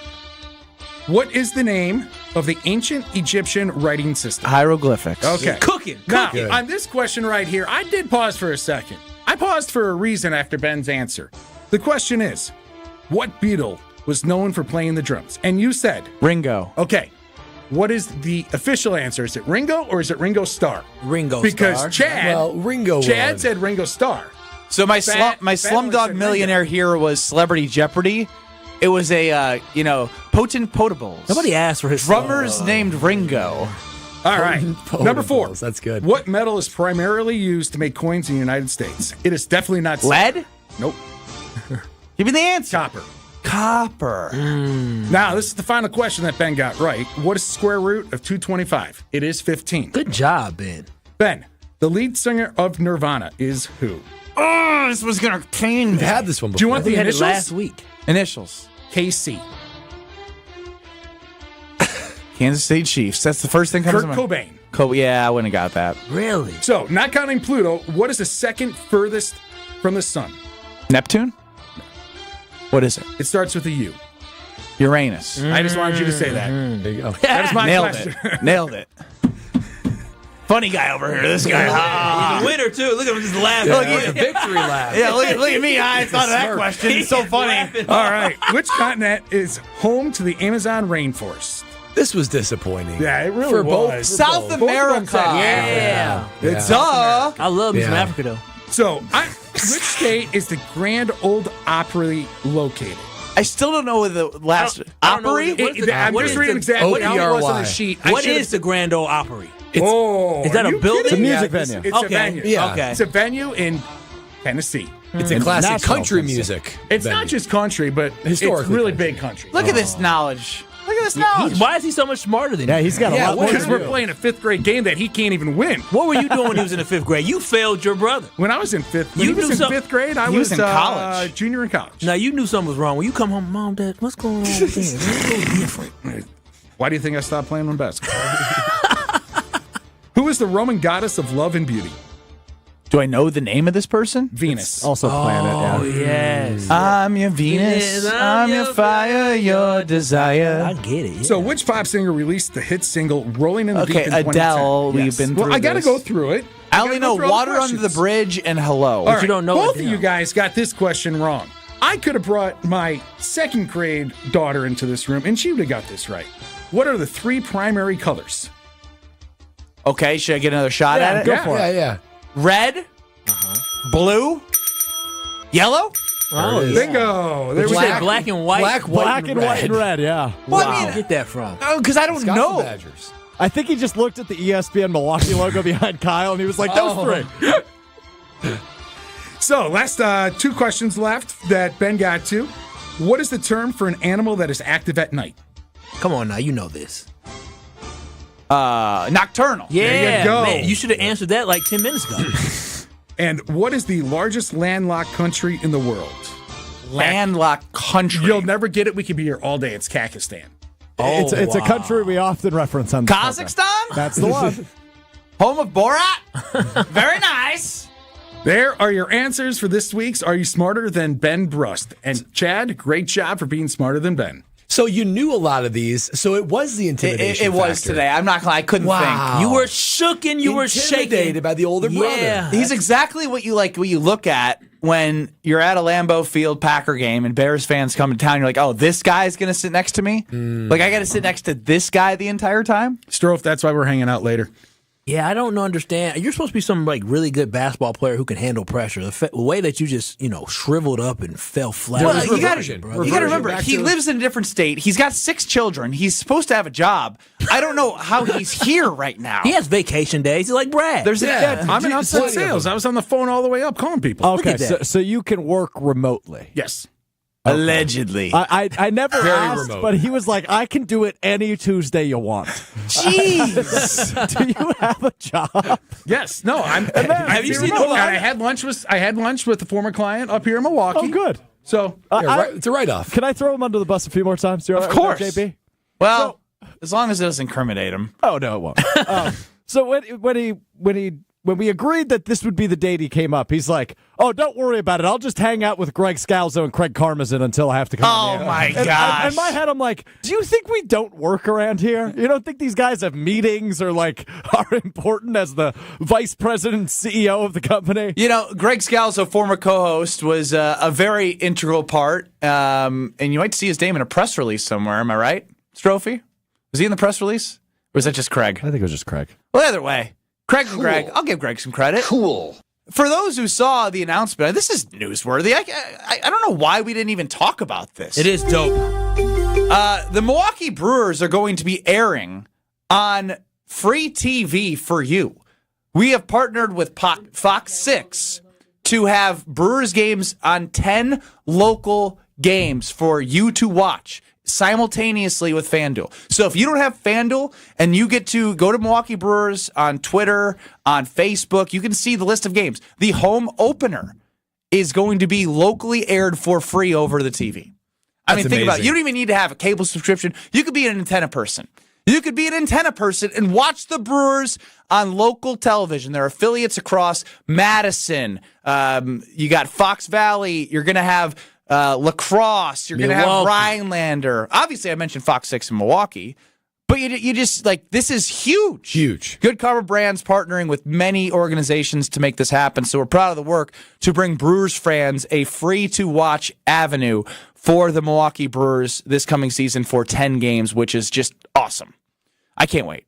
What is the name of the ancient Egyptian writing system?
Hieroglyphics.
Okay.
Cooking.
Now, on this question right here, I did pause for a second. I paused for a reason after Ben's answer. The question is, what Beatle was known for playing the drums? And you said
Ringo.
Okay. What is the official answer? Is it Ringo or is it Ringo Starr?
Ringo
because
Starr.
Chad said Ringo Starr.
So my
Ben
Slumdog
said
Millionaire hero was Celebrity Jeopardy. It was a, Potent Potables.
Nobody asked for his
drummers named Ringo.
All right. Number 4.
That's good.
What metal is primarily used to make coins in the United States? It is definitely not
Lead?
Nope.
Give me the answer.
Copper. Now, this is the final question that Ben got right. What is the square root of 225? It is 15.
Good job, Ben.
Ben, the lead singer of Nirvana is who?
Oh, this was going to pain.
We've had this one before.
Do you want the
We had it
initials?
last week.
Initials.
KC.
Kansas City Chiefs. That's the first thing comes
Kurt
to mind.
Cobain.
Yeah, I wouldn't have got that.
Really?
So, not counting Pluto, what is the second furthest from the sun?
Neptune? What is it?
It starts with a U.
Uranus.
I just wanted you to say that.
There you go.
That is my
Nailed
question.
it. Nailed it. Funny guy over here. This guy.
He's a winner, too. Look at him just laughing.
Look, it's a victory laugh.
Yeah, look at me. I thought of that question. It's so funny.
All right. Which continent is home to the Amazon rainforest?
This was disappointing.
Yeah, it really
For
was.
both.
South America.
Yeah.
It's I
love me some
Yeah.
Africa, though.
So, which state is the Grand Ole Opry located?
still don't know what the last
I don't know
Opry.
what the-
I'm
what
just
is
reading
the-
exactly how it was on
OPRY.
the sheet.
What is the Grand Ole Opry?
Is
that a building?
It's a music
Yeah,
venue.
It's a
Okay.
venue.
Yeah.
Okay.
It's a venue in Tennessee.
It's a classic
Nashville,
country
Tennessee.
music.
It's
venue.
not just country, but
Historically
it's really
country.
big country.
Look at this knowledge. Look at this knowledge.
Why is he so much smarter than
Yeah,
you?
he's got a
Yeah,
lot more
Because
to
we're
do.
playing a 5th grade game that he can't even win.
What were you doing when he was in the 5th grade? You failed your brother.
When I was in 5th,
You
he was
knew
in
some-
5th grade. I
he was in
was
college.
junior in college.
Now, you knew something was wrong. When you come home, Mom, Dad, what's going on with this? It's so different.
Why do you think I stopped playing basketball? Who is the Roman goddess of love and beauty?
Do I know the name of this person?
Venus.
Also planet,
Oh,
yeah.
yes.
I'm your Venus.
Yes,
I'm your fire, your desire.
I get it. Yeah.
So, which pop singer released the hit single "Rolling in the Deep"
Okay,
in 2010?
Adele. We've been through
Well, I got to
this.
go through it.
I only know Water Under the Bridge and Hello.
All right,
you don't know
both
it,
of
you
you
know.
guys got this question wrong. I could have brought my 2nd grade daughter into this room, and she would have got this right. What are the 3 primary colors?
Okay, should I get another shot at it?
go for it.
Yeah.
Red, blue, yellow.
Oh, yeah.
Bingo. There
You
we
said
go.
black and white?
Black and white and red, yeah.
Well,
Wow.
I
Where'd
mean,
you get that from?
oh, because I don't
Wisconsin
know.
Badgers.
I think he just looked at the ESPN Milwaukee logo behind Kyle and he was like, those 3.
So, last 2 questions left that Ben got to. What is the term for an animal that is active at night?
Come on now, you know this.
Nocturnal.
Yeah,
There you go.
man, you should have answered that like 10 minutes ago.
And what is the largest landlocked country in the world?
Landlocked country.
You'll never get it. We could be here all day. It's Kakistan.
It's a country we often reference on the
Kazakhstan?
That's the one.
Home of Borat? Very nice.
There are your answers for this week's Are You Smarter Than Ben Brust? And Chad, great job for being smarter than Ben.
So you knew a lot of these, so it was the intimidation
It was
factor.
today. I'm not gonna lie. I couldn't
Wow.
You were shooken. You were
Intimidated
shaking.
by the older
Yeah.
brother.
think. He's exactly what you look at when you're at a Lambeau Field Packer game and Bears fans come to town. You're like, oh, this guy's going to sit next to me? Like, I got to sit next to this guy the entire time?
Strofe, that's why we're hanging out later.
Yeah, I don't understand. You're supposed to be some really good basketball player who can handle pressure. The way that you just shriveled up and fell flat.
Well, you got to remember, he lives in a different state. He's got 6 children. He's supposed to have a job. I don't know how he's here right now.
He has vacation days. He's like Brad.
I'm in outside sales. I was on the phone all the way up calling people.
Okay, so you can work remotely.
Yes.
Okay.
Allegedly.
I never
Very
asked,
remote.
but he was like, I can do it any Tuesday you want.
Jeez.
Do you have a job?
Yes. No,
have you seen
I had lunch with a former client up here in Milwaukee.
Oh, good.
So
it's a write-off.
Can I throw him under the bus a few more times?
Of course.
JP?
Well, as long as it doesn't incriminate him.
Oh, no, it won't. So when we agreed that this would be the date he came up, he's like, "Oh, don't worry about it. I'll just hang out with Greg Scalzo and Craig Karmazin until I have to come."
Oh my gosh!
In my head, I'm like, "Do you think we don't work around here? You don't think these guys have meetings or are important as the vice president and CEO of the company?"
Greg Scalzo, former co-host, was a very integral part, and you might see his name in a press release somewhere. Am I right, Strophy? Was he in the press release, or was that just Craig?
I think it was just Craig.
Well, either way. Craig and Greg, I'll give Greg some credit.
Cool.
For those who saw the announcement, this is newsworthy. I don't know why we didn't even talk about this.
It is dope.
The Milwaukee Brewers are going to be airing on free TV for you. We have partnered with Fox 6 to have Brewers games on 10 local games for you to watch simultaneously with FanDuel. So if you don't have FanDuel and you get to go to Milwaukee Brewers on Twitter, on Facebook, you can see the list of games. The home opener is going to be locally aired for free over the TV. Think about it. You don't even need to have a cable subscription. You could be an antenna person. You could be an antenna person and watch the Brewers on local television. There are affiliates across Madison. You got Fox Valley. You're going to have Lacrosse. You're going to have Rhinelander. Obviously, I mentioned Fox 6 in Milwaukee. But you just, this is huge.
Huge.
Good Karma Brands partnering with many organizations to make this happen. So we're proud of the work to bring Brewers fans a free-to-watch avenue for the Milwaukee Brewers this coming season for 10 games, which is just awesome. I can't wait.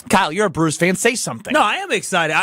Kyle, you're a Brewers fan. Say something.
No, I am excited.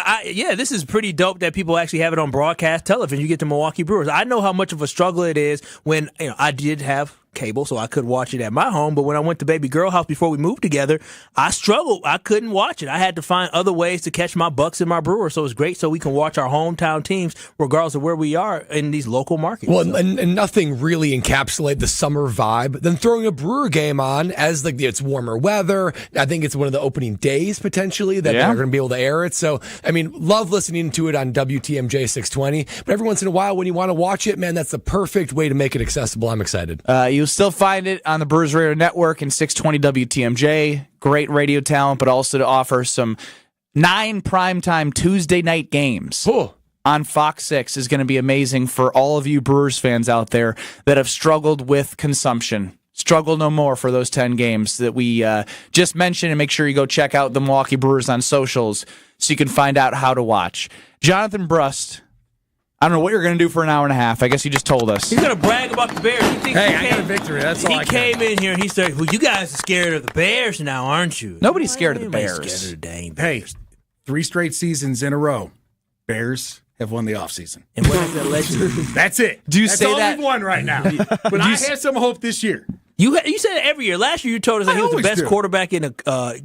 This is pretty dope that people actually have it on broadcast television. You get the Milwaukee Brewers. I know how much of a struggle it is when I did have cable, so I could watch it at my home. But when I went to baby girl house before we moved together, I struggled. I couldn't watch it. I had to find other ways to catch my Bucks and my Brewers. So it's great so we can watch our hometown teams regardless of where we are in these local markets.
Well, and nothing really encapsulated the summer vibe than throwing a Brewer game on as it's warmer weather. I think it's one of the opening days potentially that they're going to be able to air it. So, love listening to it on WTMJ 620. But every once in a while when you want to watch it, man, that's the perfect way to make it accessible. I'm excited.
You'll still find it on the Brewers Radio Network and 620 WTMJ. Great radio talent, but also to offer some 9 primetime Tuesday night games on Fox 6 is going to be amazing for all of you Brewers fans out there that have struggled with consumption. Struggle no more for those 10 games that we just mentioned, and make sure you go check out the Milwaukee Brewers on socials so you can find out how to watch. Jonathan Brust, I don't know what you're going to do for an hour and a half. I guess you just told us.
He's going to brag about the Bears.
I got a victory. That's all I got.
He came in here and he said, "Well, you guys are scared of the Bears now, aren't you?"
Nobody's scared of the Bears.
Scared of the dang Bears.
3 straight seasons in a row, Bears have won the offseason.
And what has that led to?
That's it.
Do you
That's
say
all
that?
we've won right now. But I had some hope this year.
You said it every year. Last year you told us that he was the best
do.
quarterback in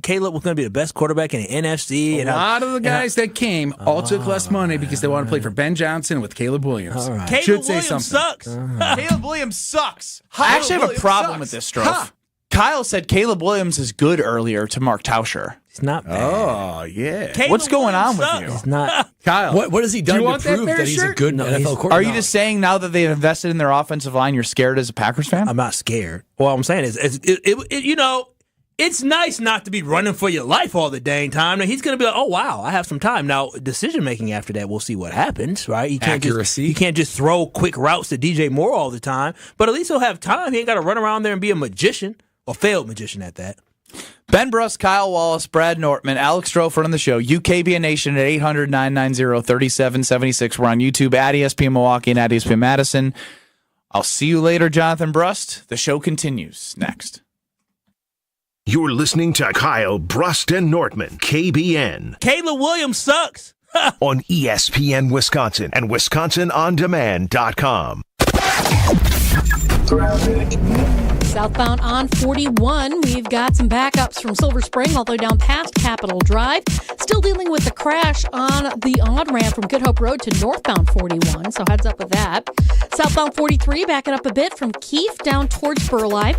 Caleb was going to be the best quarterback in the NFC.
A lot of the guys that came all took less money because they want to play for Ben Johnson with Caleb Williams.
Right.
Caleb
Williams sucks.
Caleb Williams sucks. I actually have a problem with this, Strofe. Kyle said Caleb Williams is good earlier to Mark Tauscher.
He's not bad.
Oh, yeah.
Caleb
What's going on
Williams
with you?
He's not.
Kyle,
what has he done to prove that he's a good NFL quarterback?
Are you just saying now that they've invested in their offensive line, you're scared as a Packers fan?
I'm not scared. All I'm saying is, it's nice not to be running for your life all the dang time. Now, he's going to be like, oh, wow, I have some time. Now, decision-making after that, we'll see what happens, right? You can't
Accuracy.
You can't just throw quick routes to DJ Moore all the time. But at least he'll have time. He ain't got to run around there and be a magician, or failed magician at that.
Ben Brust, Kyle Wallace, Brad Nortman, Alex Strofe on the show. UKBN Nation at 800-990-3776. We're on YouTube at ESPN Milwaukee and at ESPN Madison. I'll see you later, Jonathan Brust. The show continues next.
You're listening to Kyle Brust and Nortman, KBN.
Kayla Williams sucks.
On ESPN Wisconsin and WisconsinOnDemand.com.
Southbound on 41, we've got some backups from Silver Spring all the way down past Capitol Drive. Still dealing with the crash on the on-ramp from Good Hope Road to northbound 41, so heads up with that. Southbound 43 backing up a bit from Keefe down towards Burleigh.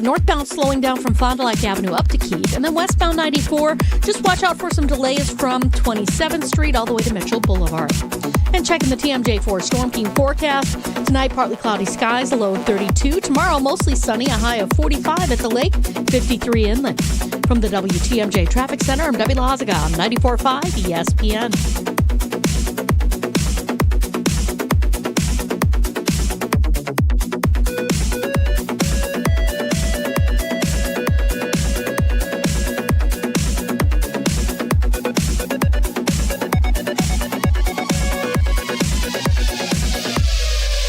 Northbound slowing down from Fond du Lac Avenue up to Keefe. And then westbound 94, just watch out for some delays from 27th Street all the way to Mitchell Boulevard. And checking the TMJ4 Storm Team forecast. Tonight, partly cloudy skies, a low of 32. Tomorrow, mostly sunny, a high of 45 at the lake, 53 inland. From the WTMJ Traffic Center, I'm Debbie Lazaga on 94.5 ESPN.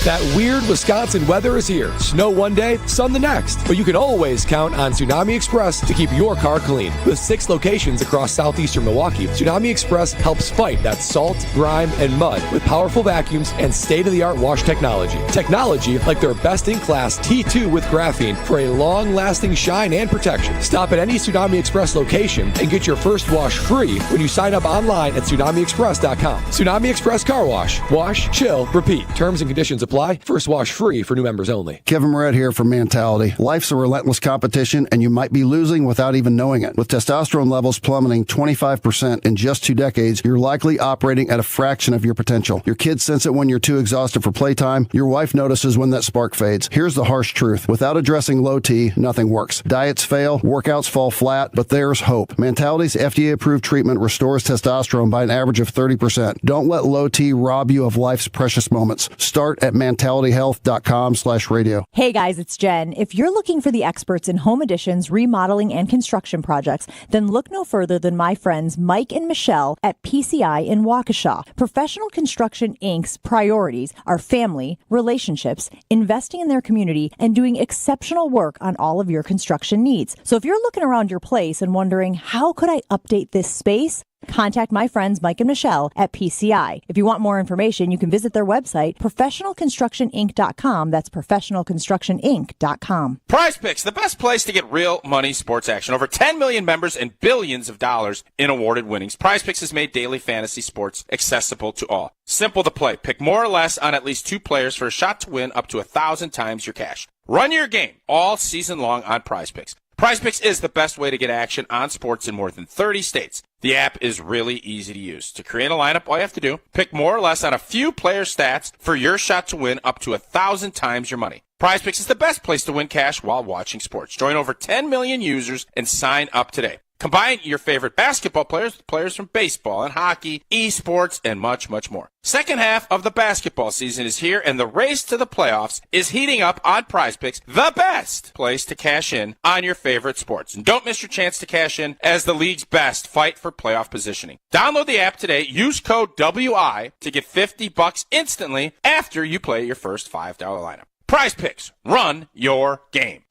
That weird Wisconsin weather is here. Snow one day, sun the next. But you can always count on Tsunami Express to keep your car clean. With 6 locations across southeastern Milwaukee, Tsunami Express helps fight that salt, grime, and mud with powerful vacuums and state-of-the-art wash technology. Technology like their best-in-class T2 with graphene for a long-lasting shine and protection. Stop at any Tsunami Express location and get your first wash free when you sign up online at TsunamiExpress.com. Tsunami Express Car Wash. Wash, chill, repeat. Terms and conditions apply. First wash free for new members only.
Kevin Moret here for Mentality. Life's a relentless competition, and you might be losing without even knowing it. With testosterone levels plummeting 25% in just 2 decades, you're likely operating at a fraction of your potential. Your kids sense it when you're too exhausted for playtime. Your wife notices when that spark fades. Here's the harsh truth. Without addressing low T, nothing works. Diets fail, workouts fall flat, but there's hope. Mentality's FDA-approved treatment restores testosterone by an average of 30%. Don't let low T rob you of life's precious moments. Start at mentalityhealth.com/radio.
Hey guys, it's Jen. If you're looking for the experts in home additions, remodeling, and construction projects, then look no further than my friends Mike and Michelle at PCI in Waukesha. Professional Construction Inc.'s priorities are family, relationships, investing in their community, and doing exceptional work on all of your construction needs. So if you're looking around your place and wondering, how could I update this space? Contact my friends Mike and Michelle at PCI. If you want more information, you can visit their website, professionalconstructioninc.com. That's professionalconstructioninc.com.
Prize Picks, the best place to get real money sports action. Over 10 million members and billions of dollars in awarded winnings. Prize Picks has made daily fantasy sports accessible to all. Simple to play. Pick more or less on at least 2 players for a shot to win up to 1,000 times your cash. Run your game all season long on Prize Picks. Prize Picks is the best way to get action on sports in more than 30 states. The app is really easy to use. To create a lineup, all you have to do, pick more or less on a few player stats for your shot to win up to 1,000 times your money. Prize Picks is the best place to win cash while watching sports. Join over 10 million users and sign up today. Combine your favorite basketball players with players from baseball and hockey, esports, and much, much more. Second half of the basketball season is here, and the race to the playoffs is heating up on Prize Picks, the best place to cash in on your favorite sports. And don't miss your chance to cash in as the league's best fight for playoff positioning. Download the app today. Use code WI to get $50 instantly after you play your first $5 lineup. Prize Picks. Run your game.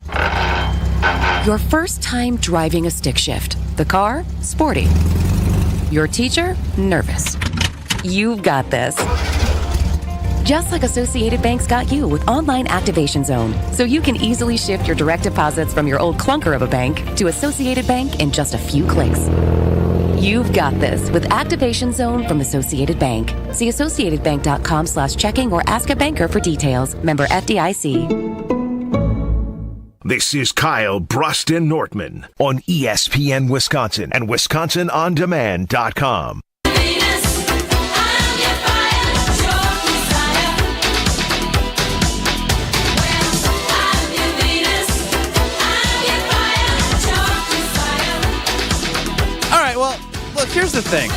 Your first time driving a stick shift. The car, sporty. Your teacher, nervous. You've got this. Just like Associated Bank's got you with Online Activation Zone, so you can easily shift your direct deposits from your old clunker of a bank to Associated Bank in just a few clicks. You've got this with Activation Zone from Associated Bank. See associatedbank.com/checking or ask a banker for details. Member FDIC.
This is Kyle Brust and Nortman on ESPN Wisconsin and WisconsinOnDemand.com.
All right, well, look, here's the thing.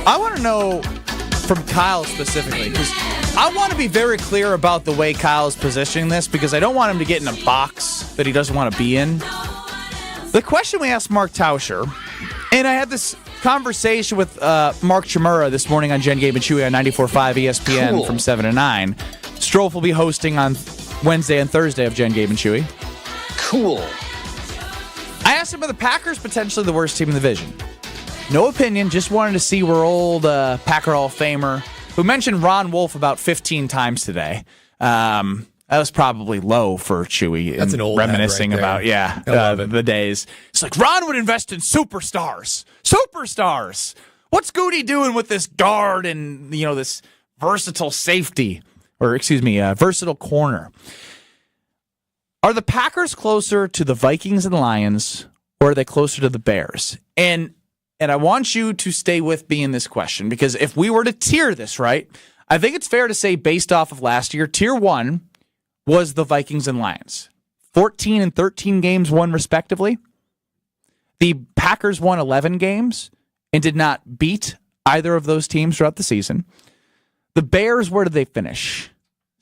I want to know from Kyle specifically, because I want to be very clear about the way Kyle's positioning this, because I don't want him to get in a box that he doesn't want to be in. The question we asked Mark Tauscher, and I had this conversation with Mark Chimura this morning on Jen, Gabe, and Chewy on 94.5 ESPN from 7 to 9. Strofe will be hosting on Wednesday and Thursday of Jen, Gabe, and Chewy.
Cool.
asked him, are the Packers potentially the worst team in the division? No opinion, just wanted to see where old Packer Hall of Famer, who mentioned Ron Wolf about 15 times today. That was probably low for Chewy.
That's an old
reminiscing
right
about the days. It's like Ron would invest in superstars. Superstars. What's Goody doing with this guard and this versatile safety, or versatile corner? Are the Packers closer to the Vikings and Lions, or are they closer to the Bears? And I want you to stay with me in this question, because if we were to tier this, right, I think it's fair to say, based off of last year, tier 1 was the Vikings and Lions. 14 and 13 games won respectively. The Packers won 11 games and did not beat either of those teams throughout the season. The Bears, where did they finish?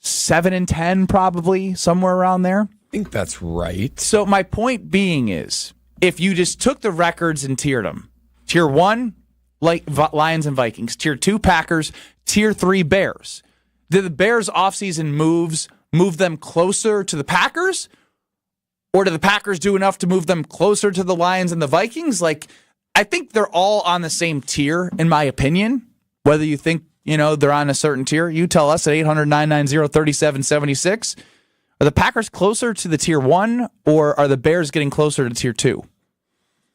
7 and 10, probably, somewhere around there.
I think that's right.
So my point being is, if you just took the records and tiered them, tier 1, Lions and Vikings, tier 2, Packers, tier 3, Bears. Did the Bears' offseason moves move them closer to the Packers? Or did the Packers do enough to move them closer to the Lions and the Vikings? I think they're all on the same tier, in my opinion. Whether you think, they're on a certain tier, you tell us at 800-990-3776. Are the Packers closer to the tier 1, or are the Bears getting closer to tier 2?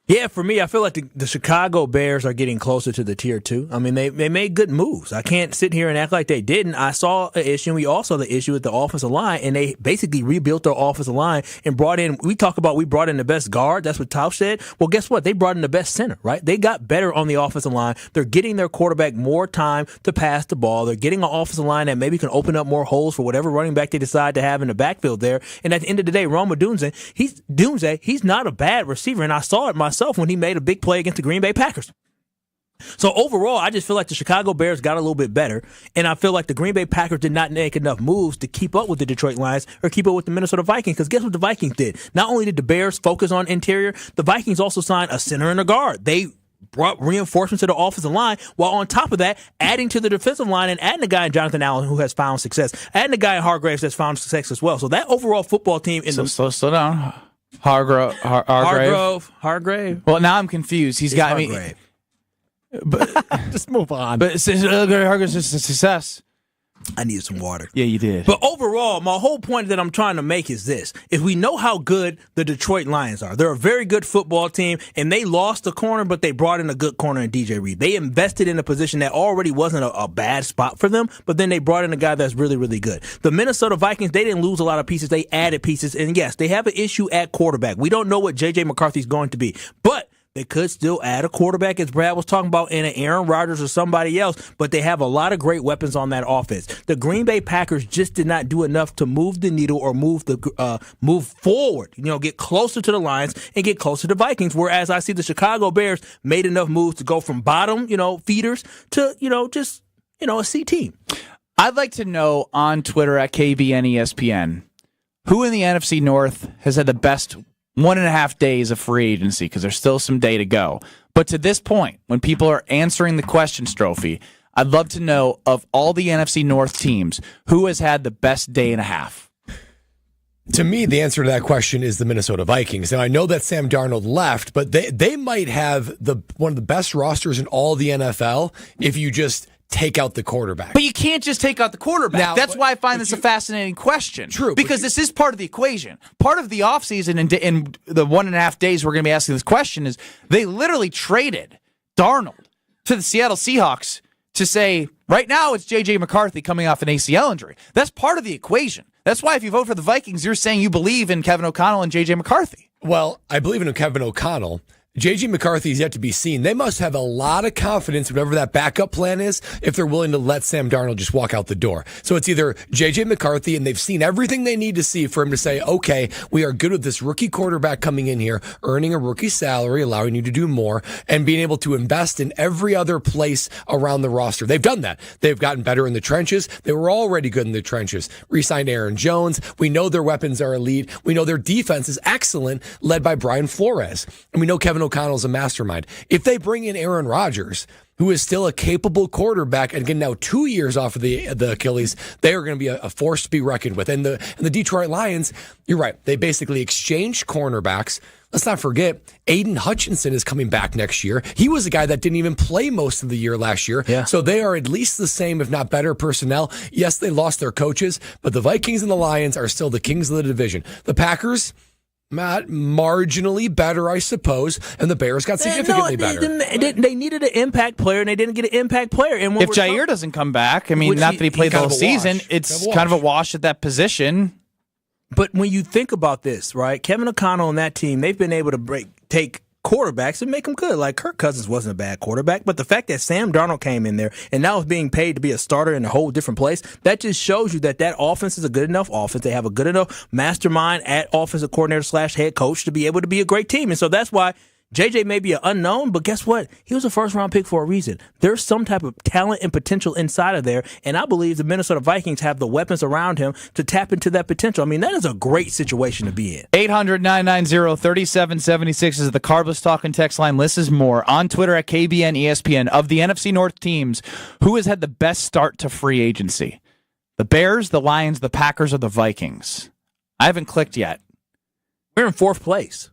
Yeah, for me, I feel like the Chicago Bears are getting closer to the tier 2. I mean, they made good moves. I can't sit here and act like they didn't. I saw an issue. We also saw the issue with the offensive line, and they basically rebuilt their offensive line and brought in. We brought in the best guard. That's what Tausch said. Well, guess what? They brought in the best center, right? They got better on the offensive line. They're getting their quarterback more time to pass the ball. They're getting an offensive line that maybe can open up more holes for whatever running back they decide to have in the backfield there. And at the end of the day, Roma Dunze, he's not a bad receiver, and I saw it myself when he made a big play against the Green Bay Packers. So overall, I just feel like the Chicago Bears got a little bit better, and I feel like the Green Bay Packers did not make enough moves to keep up with the Detroit Lions or keep up with the Minnesota Vikings, because guess what the Vikings did? Not only did the Bears focus on interior, the Vikings also signed a center and a guard. They brought reinforcements to the offensive line, while on top of that, adding to the defensive line and adding a guy in Jonathan Allen who has found success, adding a guy in Hargraves that's found success as well. So that overall football team
slow down. Hargrave. Well, now I'm confused. He's got me. But
just move on.
But Hargrave's just a success.
I needed some water.
Yeah, you did.
But overall, my whole point that I'm trying to make is this. If we know how good the Detroit Lions are, they're a very good football team, and they lost a corner, but they brought in a good corner in DJ Reed. They invested in a position that already wasn't a bad spot for them, but then they brought in a guy that's really, really good. The Minnesota Vikings, they didn't lose a lot of pieces. They added pieces, and yes, they have an issue at quarterback. We don't know what J.J. McCarthy's going to be, but they could still add a quarterback, as Brad was talking about, in an Aaron Rodgers or somebody else, but they have a lot of great weapons on that offense. The Green Bay Packers just did not do enough to move the needle or move forward, get closer to the Lions and get closer to the Vikings, whereas I see the Chicago Bears made enough moves to go from bottom, feeders to, just, a C team.
I'd like to know on Twitter at KBN ESPN, who in the NFC North has had the best 1.5 days of free agency, because there's still some day to go. But to this point, when people are answering the question, Strophy, I'd love to know, of all the NFC North teams, who has had the best day and a half?
To me, the answer to that question is the Minnesota Vikings. Now, I know that Sam Darnold left, but they might have one of the best rosters in all the NFL if you just take out the quarterback.
But you can't just take out the quarterback. Now, that's why I find this a fascinating question.
True.
Because this is part of the equation. Part of the offseason and the 1.5 days we're going to be asking this question is they literally traded Darnold to the Seattle Seahawks to say, right now it's J.J. McCarthy coming off an ACL injury. That's part of the equation. That's why if you vote for the Vikings, you're saying you believe in Kevin O'Connell and J.J. McCarthy.
Well, I believe in Kevin O'Connell. J.J. McCarthy is yet to be seen. They must have a lot of confidence, whatever that backup plan is, if they're willing to let Sam Darnold just walk out the door. So it's either J.J. McCarthy, and they've seen everything they need to see for him to say, okay, we are good with this rookie quarterback coming in here, earning a rookie salary, allowing you to do more, and being able to invest in every other place around the roster. They've done that. They've gotten better in the trenches. They were already good in the trenches. Re-signed Aaron Jones. We know their weapons are elite. We know their defense is excellent, led by Brian Flores. And we know Kevin O'Connell's a mastermind. If they bring in Aaron Rodgers, who is still a capable quarterback, and again now 2 years off of the Achilles, they are going to be a force to be reckoned with. And the Detroit Lions, you're right, they basically exchanged cornerbacks. Let's not forget, Aiden Hutchinson is coming back next year. He was a guy that didn't even play most of the year last year.
Yeah.
So they are at least the same, if not better, personnel. Yes, they lost their coaches, but the Vikings and the Lions are still the kings of the division. The Packers, marginally better, I suppose, and the Bears got significantly better.
They needed an impact player, and they didn't get an impact player. And
if Jair doesn't come back, I mean, not that he played the whole season, it's kind of a wash at that position.
But when you think about this, right, Kevin O'Connell and that team, they've been able to take quarterbacks and make them good. Like Kirk Cousins wasn't a bad quarterback, but the fact that Sam Darnold came in there and now is being paid to be a starter in a whole different place, that just shows you that offense is a good enough offense. They have a good enough mastermind at offensive coordinator / head coach to be able to be a great team. And so that's why JJ may be an unknown, but guess what? He was a first-round pick for a reason. There's some type of talent and potential inside of there, and I believe the Minnesota Vikings have the weapons around him to tap into that potential. I mean, that is a great situation to be in.
800-990-3776 is the Carbless Talking text line. Listen more on Twitter at KBN ESPN. Of the NFC North teams, who has had the best start to free agency? The Bears, the Lions, the Packers, or the Vikings? I haven't clicked yet.
We're in fourth place.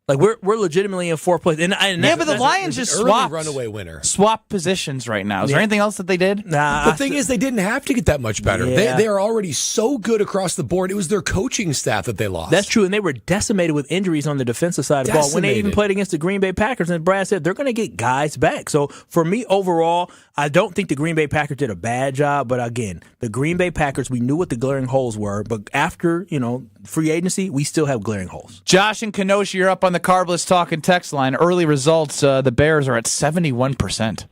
Like we're legitimately in fourth place, and
but the Lions just swapped
runaway winner.
Swap positions right now. Is there anything else that they did?
The thing is, they didn't have to get that much better.
Yeah.
They are already so good across the board. It was their coaching staff that they lost.
That's true, and they were decimated with injuries on the defensive side of the ball. When they even played against the Green Bay Packers, and Brad said they're going to get guys back. So for me, overall, I don't think the Green Bay Packers did a bad job. But again, the Green Bay Packers, we knew what the glaring holes were. But after free agency, we still have glaring holes.
Josh and Kenosha, you're up on the Carbless Talking text line. Early results, the Bears are at 71%.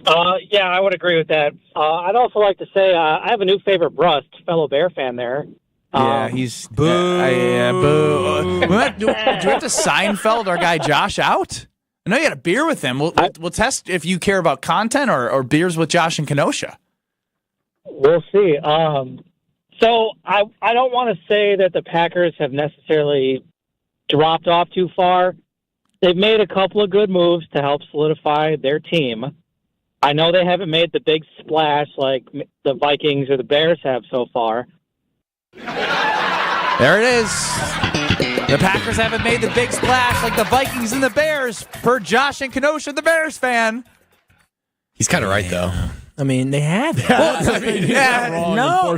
Yeah, I would agree with that. I'd also like to say I have a new favorite, Brust, fellow Bear fan there.
Yeah, he's boo. Boo. Do we have to Seinfeld our guy Josh out? I know you had a beer with him. We'll test if you care about content or beers with Josh and Kenosha.
We'll see. So I don't want to say that the Packers have necessarily dropped off too far. They've made a couple of good moves to help solidify their team. I know they haven't made the big splash like the Vikings or the Bears have so far.
There it is. The Packers haven't made the big splash like the Vikings and the Bears, per Josh and Kenosha, the Bears fan.
He's kind of right, though.
I mean, they have.
No,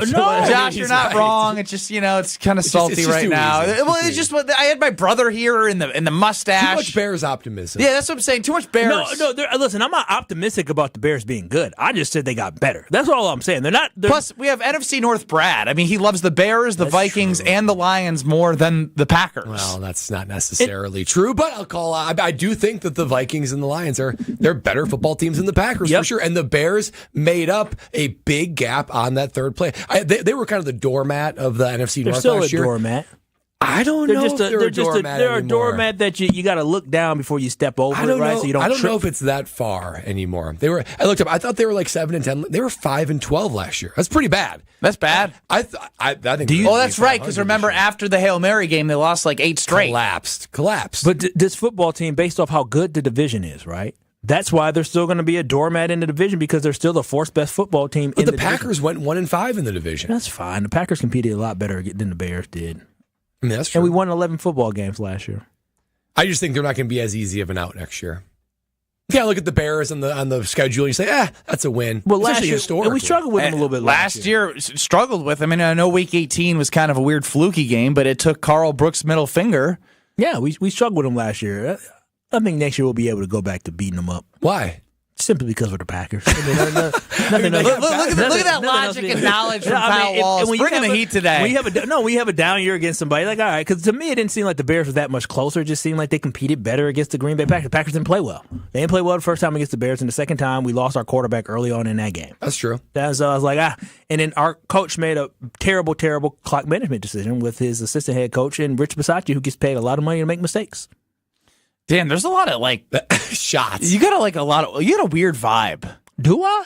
Josh, you're not wrong. It's just it's kind of salty right now. Well, it's just what I had my brother here in the mustache.
Too much Bears optimism.
Yeah, that's what I'm saying. Too much Bears.
No. Listen, I'm not optimistic about the Bears being good. I just said they got better. That's all I'm saying. They're not.
Plus, we have NFC North Brad. I mean, he loves the Bears, the Vikings, and the Lions more than the Packers.
Well, that's not necessarily true, but I do think that the Vikings and the Lions they're better football teams than the Packers for sure, and the Bears made up a big gap on that third play. They were kind of the doormat of the NFC North
still
last year.
Doormat.
I don't know if they're a doormat
They're a doormat that you got to look down before you step over it, right? So you don't.
I don't know if it's that far anymore. I looked up. I thought they were like 7-10. They were 5-12 last year. That's pretty bad.
That's bad.
I think.
That's right. Because remember, after the Hail Mary game, they lost like 8 straight.
Collapsed.
But this football team, based off how good the division is, right? That's why they're still going to be a doormat in the division because they're still the fourth best football team.
But the Packers went 1-5 in the division.
That's fine. The Packers competed a lot better than the Bears did.
I mean, that's true.
And we won 11 football games last year.
I just think they're not going to be as easy of an out next year. Yeah, look at the Bears on the schedule. And you say, that's a win.
Well, last year, and we struggled with them a little bit
last year. Struggled with them. I mean, I know Week 18 was kind of a weird fluky game, but it took Carl Brooks' middle finger.
Yeah, we struggled with them last year. I think next year we'll be able to go back to beating them up.
Why?
Simply because we're the Packers. I mean,
look at that logic and knowledge from Kyle Walls. Bringing the heat today.
We have a down year against somebody. Like, all right, because to me it didn't seem like the Bears were that much closer. It just seemed like they competed better against the Green Bay Packers. The Packers didn't play well. They didn't play well the first time against the Bears, and the second time we lost our quarterback early on in that game.
That's true.
So I was like, And then our coach made a terrible, terrible clock management decision with his assistant head coach and Rich Bisaccia, who gets paid a lot of money to make mistakes.
Dan, there's a lot of shots. You got a weird vibe.
Do I?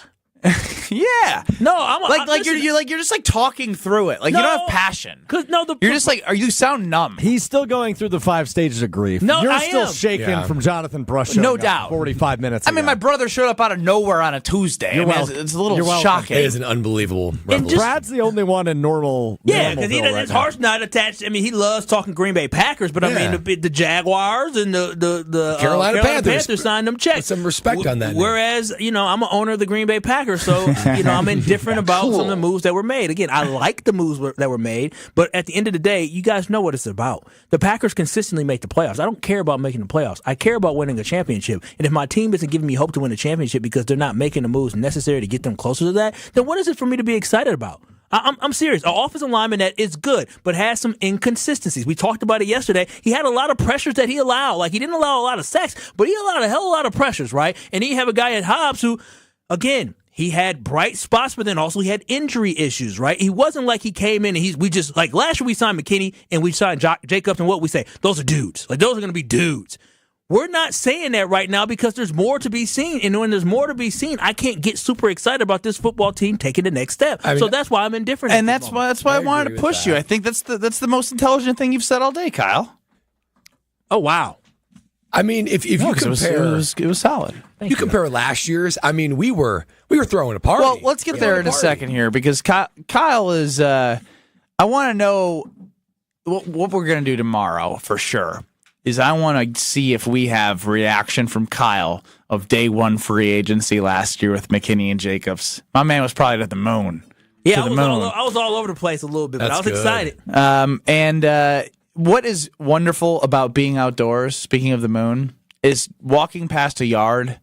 Yeah.
No, I'm
you're just like talking through it. Like you don't have passion. You're just like, you sound numb.
He's still going through the 5 stages of grief.
No,
You're
I
still
am.
shaking from Jonathan Brush.
No doubt.
45 minutes.
I mean, my brother showed up out of nowhere on a Tuesday. It's a little shocking.
It is an unbelievable revelation.
Brad's the only one in normal.
Yeah, because his heart's not attached. I mean, he loves talking Green Bay Packers, but I mean, the Jaguars and the
Carolina Panthers
signed them checks.
Put some respect on that.
Whereas, I'm an owner of the Green Bay Packers, so I'm indifferent about some of the moves that were made. Again, I like the moves that were made, but at the end of the day, you guys know what it's about. The Packers consistently make the playoffs. I don't care about making the playoffs. I care about winning a championship. And if my team isn't giving me hope to win a championship because they're not making the moves necessary to get them closer to that, then what is it for me to be excited about? I'm serious. An offensive lineman that is good, but has some inconsistencies. We talked about it yesterday. He had a lot of pressures that he allowed. Like, he didn't allow a lot of sacks, but he allowed a hell of a lot of pressures, right? And then you have a guy at Hobbs who, again, he had bright spots, but then also he had injury issues, right? He wasn't like he came in and we just, like last year we signed McKinney and we signed Jacobs, and what we say, those are dudes. Like, those are going to be dudes. We're not saying that right now because there's more to be seen. And when there's more to be seen, I can't get super excited about this football team taking the next step. So that's why I'm indifferent.
And that's why I wanted to push you. I think that's the most intelligent thing you've said all day, Kyle.
Oh, wow.
I mean, if you compare,
it was solid.
You compare last year's. I mean, we were throwing a party.
Well, let's get there in a second here because Kyle is. I want to know what we're going to do tomorrow for sure. Is I want to see if we have reaction from Kyle of day one free agency last year with McKinney and Jacobs. My man was probably at the moon.
Yeah, I was all over the place a little bit, but I was excited.
And what is wonderful about being outdoors, speaking of the moon, is walking past a yard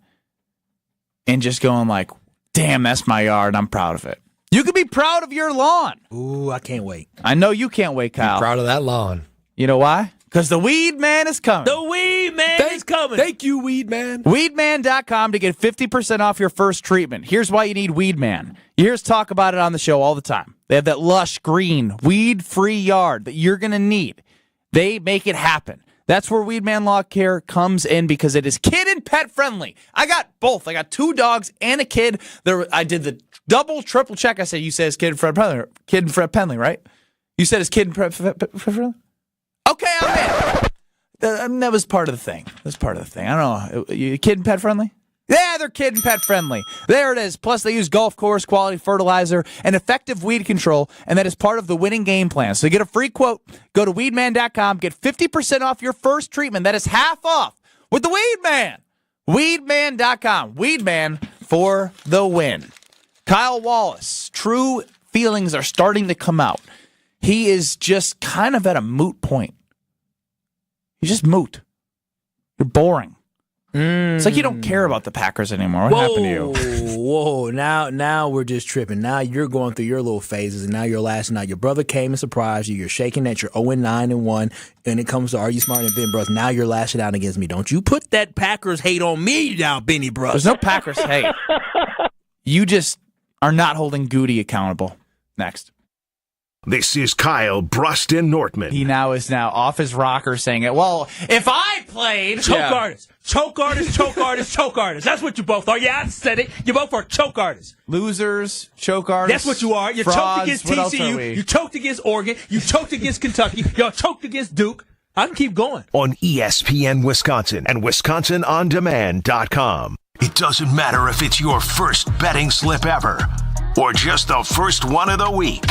and just going like, damn, that's my yard. I'm proud of it. You could be proud of your lawn.
Ooh, I can't wait.
I know you can't wait, Kyle.
I'm proud of that lawn.
You know why? Because the Weed Man is coming.
The Weed Man is coming.
Thank you, Weed Man.
Weedman.com to get 50% off your first treatment. Here's why you need Weed Man. You hear us talk about it on the show all the time. They have that lush, green, weed-free yard that you're going to need. They make it happen. That's where Weed Man Lawn Care comes in because it is kid and pet friendly. I got both. I got 2 dogs and a kid. I did the double, triple check. I said, you said it's kid and Fred Penley. Kid and Fred Penley, right? You said it's kid and Fred Penley? Okay, I'm in. That was part of the thing. I don't know. You kid and pet friendly? Yeah, they're kid and pet friendly. There it is. Plus, they use golf course quality fertilizer and effective weed control, and that is part of the winning game plan. So get a free quote. Go to weedman.com. Get 50% off your first treatment. That is half off with the Weed Man. Weedman.com. Weedman for the win. Kyle Wallace. True feelings are starting to come out. He is just kind of at a moot point. He's just moot. You're boring. It's like you don't care about the Packers anymore. What happened to you?
Whoa, now we're just tripping. Now you're going through your little phases, and now you're lashing out. Your brother came and surprised you. You're shaking that you're 0-9-1, and it comes to Are You Smarter Than Ben Bros? Now you're lashing out against me. Don't you put that Packers hate on me now, Benny Bros.
There's no Packers hate. You just are not holding Goody accountable. Next.
This is Kyle Bruston Nortman.
He now is off his rocker saying it. Well, if I played...
Choke artists. Choke artists, choke artists, choke artists. That's what you both are. Yeah, I said it. You both are choke artists.
Losers, choke artists.
That's what you are. You
frauds,
choked against TCU. You choked against Oregon. You choked against Kentucky. Y'all choked against Duke. I can keep going.
On ESPN Wisconsin and WisconsinOnDemand.com. It doesn't matter if it's your first betting slip ever or just the first one of the week.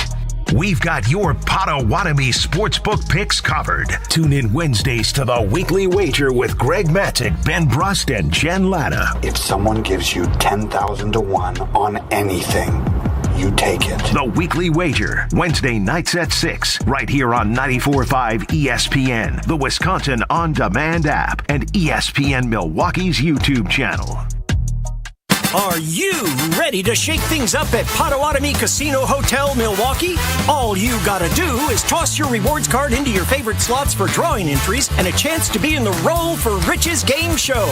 We've got your Potawatomi sportsbook picks covered. Tune in Wednesdays to The Weekly Wager with Greg Matzik, Ben Brust, and Jen Latta.
If someone gives you 10,000 to 1 on anything, you take it.
The Weekly Wager, Wednesday nights at 6, right here on 94.5 ESPN, the Wisconsin On Demand app, and ESPN Milwaukee's YouTube channel.
Are you ready to shake things up at Potawatomi Casino Hotel Milwaukee? All you gotta do is toss your rewards card into your favorite slots for drawing entries and a chance to be in the Roll for Riches game show.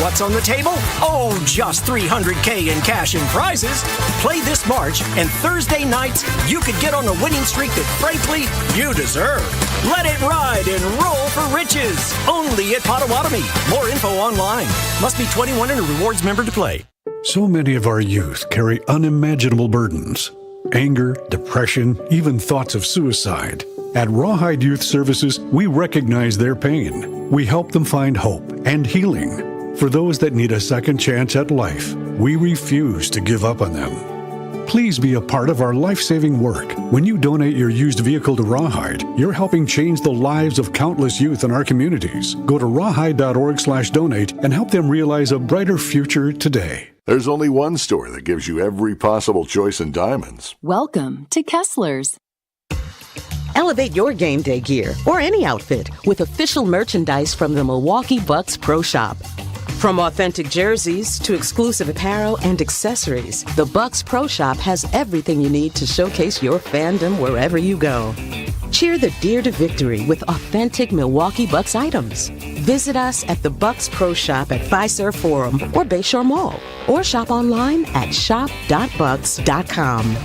What's on the table? Oh, just $300K in cash and prizes. Play this March, and Thursday nights, you could get on a winning streak that, frankly, you deserve. Let it ride and Roll for Riches. Only at Potawatomi. More info online. Must be 21 and a rewards member to play.
So many of our youth carry unimaginable burdens. Anger, depression, even thoughts of suicide. At Rawhide Youth Services, we recognize their pain. We help them find hope and healing. For those that need a second chance at life, we refuse to give up on them. Please be a part of our life-saving work. When you donate your used vehicle to Rawhide, you're helping change the lives of countless youth in our communities. Go to rawhide.org/donate and help them realize a brighter future today.
There's only one store that gives you every possible choice in diamonds.
Welcome to Kessler's.
Elevate your game day gear or any outfit with official merchandise from the Milwaukee Bucks Pro Shop. From authentic jerseys to exclusive apparel and accessories, the Bucks Pro Shop has everything you need to showcase your fandom wherever you go. Cheer the Deer to victory with authentic Milwaukee Bucks items. Visit us at the Bucks Pro Shop at Fiserv Forum or Bayshore Mall, or shop online at shop.bucks.com.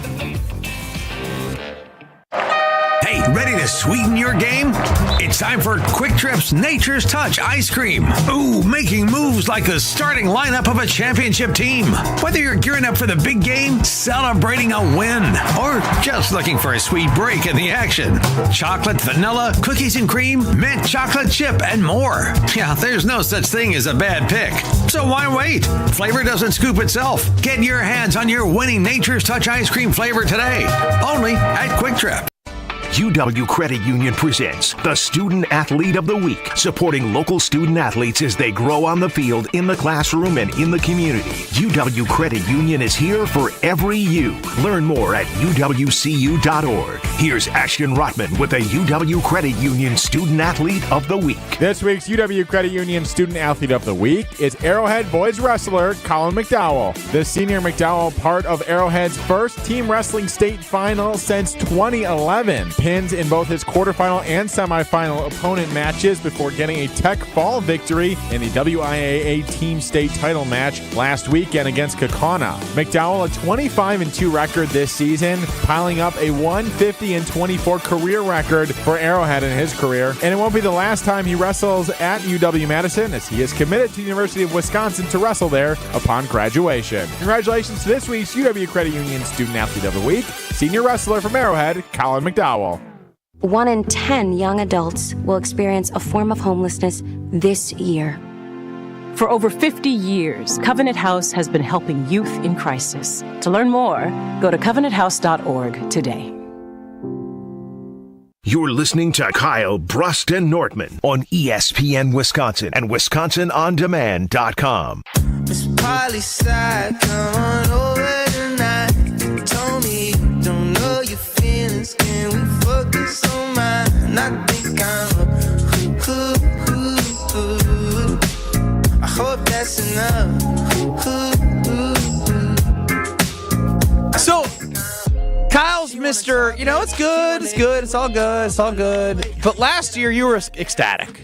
Hey, ready to sweeten your game? It's time for Quick Trip's Nature's Touch Ice Cream. Ooh, making moves like the starting lineup of a championship team. Whether you're gearing up for the big game, celebrating a win, or just looking for a sweet break in the action. Chocolate, vanilla, cookies and cream, mint chocolate chip, and more. Yeah, there's no such thing as a bad pick. So why wait? Flavor doesn't scoop itself. Get your hands on your winning Nature's Touch Ice Cream flavor today. Only at Quick Trip.
UW Credit Union presents the Student Athlete of the Week, supporting local student athletes as they grow on the field, in the classroom, and in the community. UW Credit Union is here for every you. Learn more at uwcu.org. Here's Ashton Rotman with the UW Credit Union Student Athlete of the Week.
This week's UW Credit Union Student Athlete of the Week is Arrowhead boys wrestler Colin McDowell. The senior McDowell, part of Arrowhead's first team wrestling state final since 2011. Pins in both his quarterfinal and semifinal opponent matches before getting a Tech Fall victory in the WIAA Team State title match last weekend against Kaukauna. McDowell, a 25-2 record this season, piling up a 150-24 career record for Arrowhead in his career. And it won't be the last time he wrestles at UW-Madison, as he is committed to the University of Wisconsin to wrestle there upon graduation. Congratulations to this week's UW Credit Union Student Athlete of the Week, senior wrestler from Arrowhead, Colin McDowell.
1 in 10 young adults will experience a form of homelessness this year.
For over 50 years, Covenant House has been helping youth in crisis. To learn more, go to covenanthouse.org today.
You're listening to Kyle Brust and Nortman on ESPN Wisconsin and WisconsinOnDemand.com.
It's probably sad, come on over tonight. Told me you don't know your feelings, can we focus on mine? I think I'm I hope that's enough.
So, Kyle's Mr. It's good, it's all good. But last year, you were ecstatic.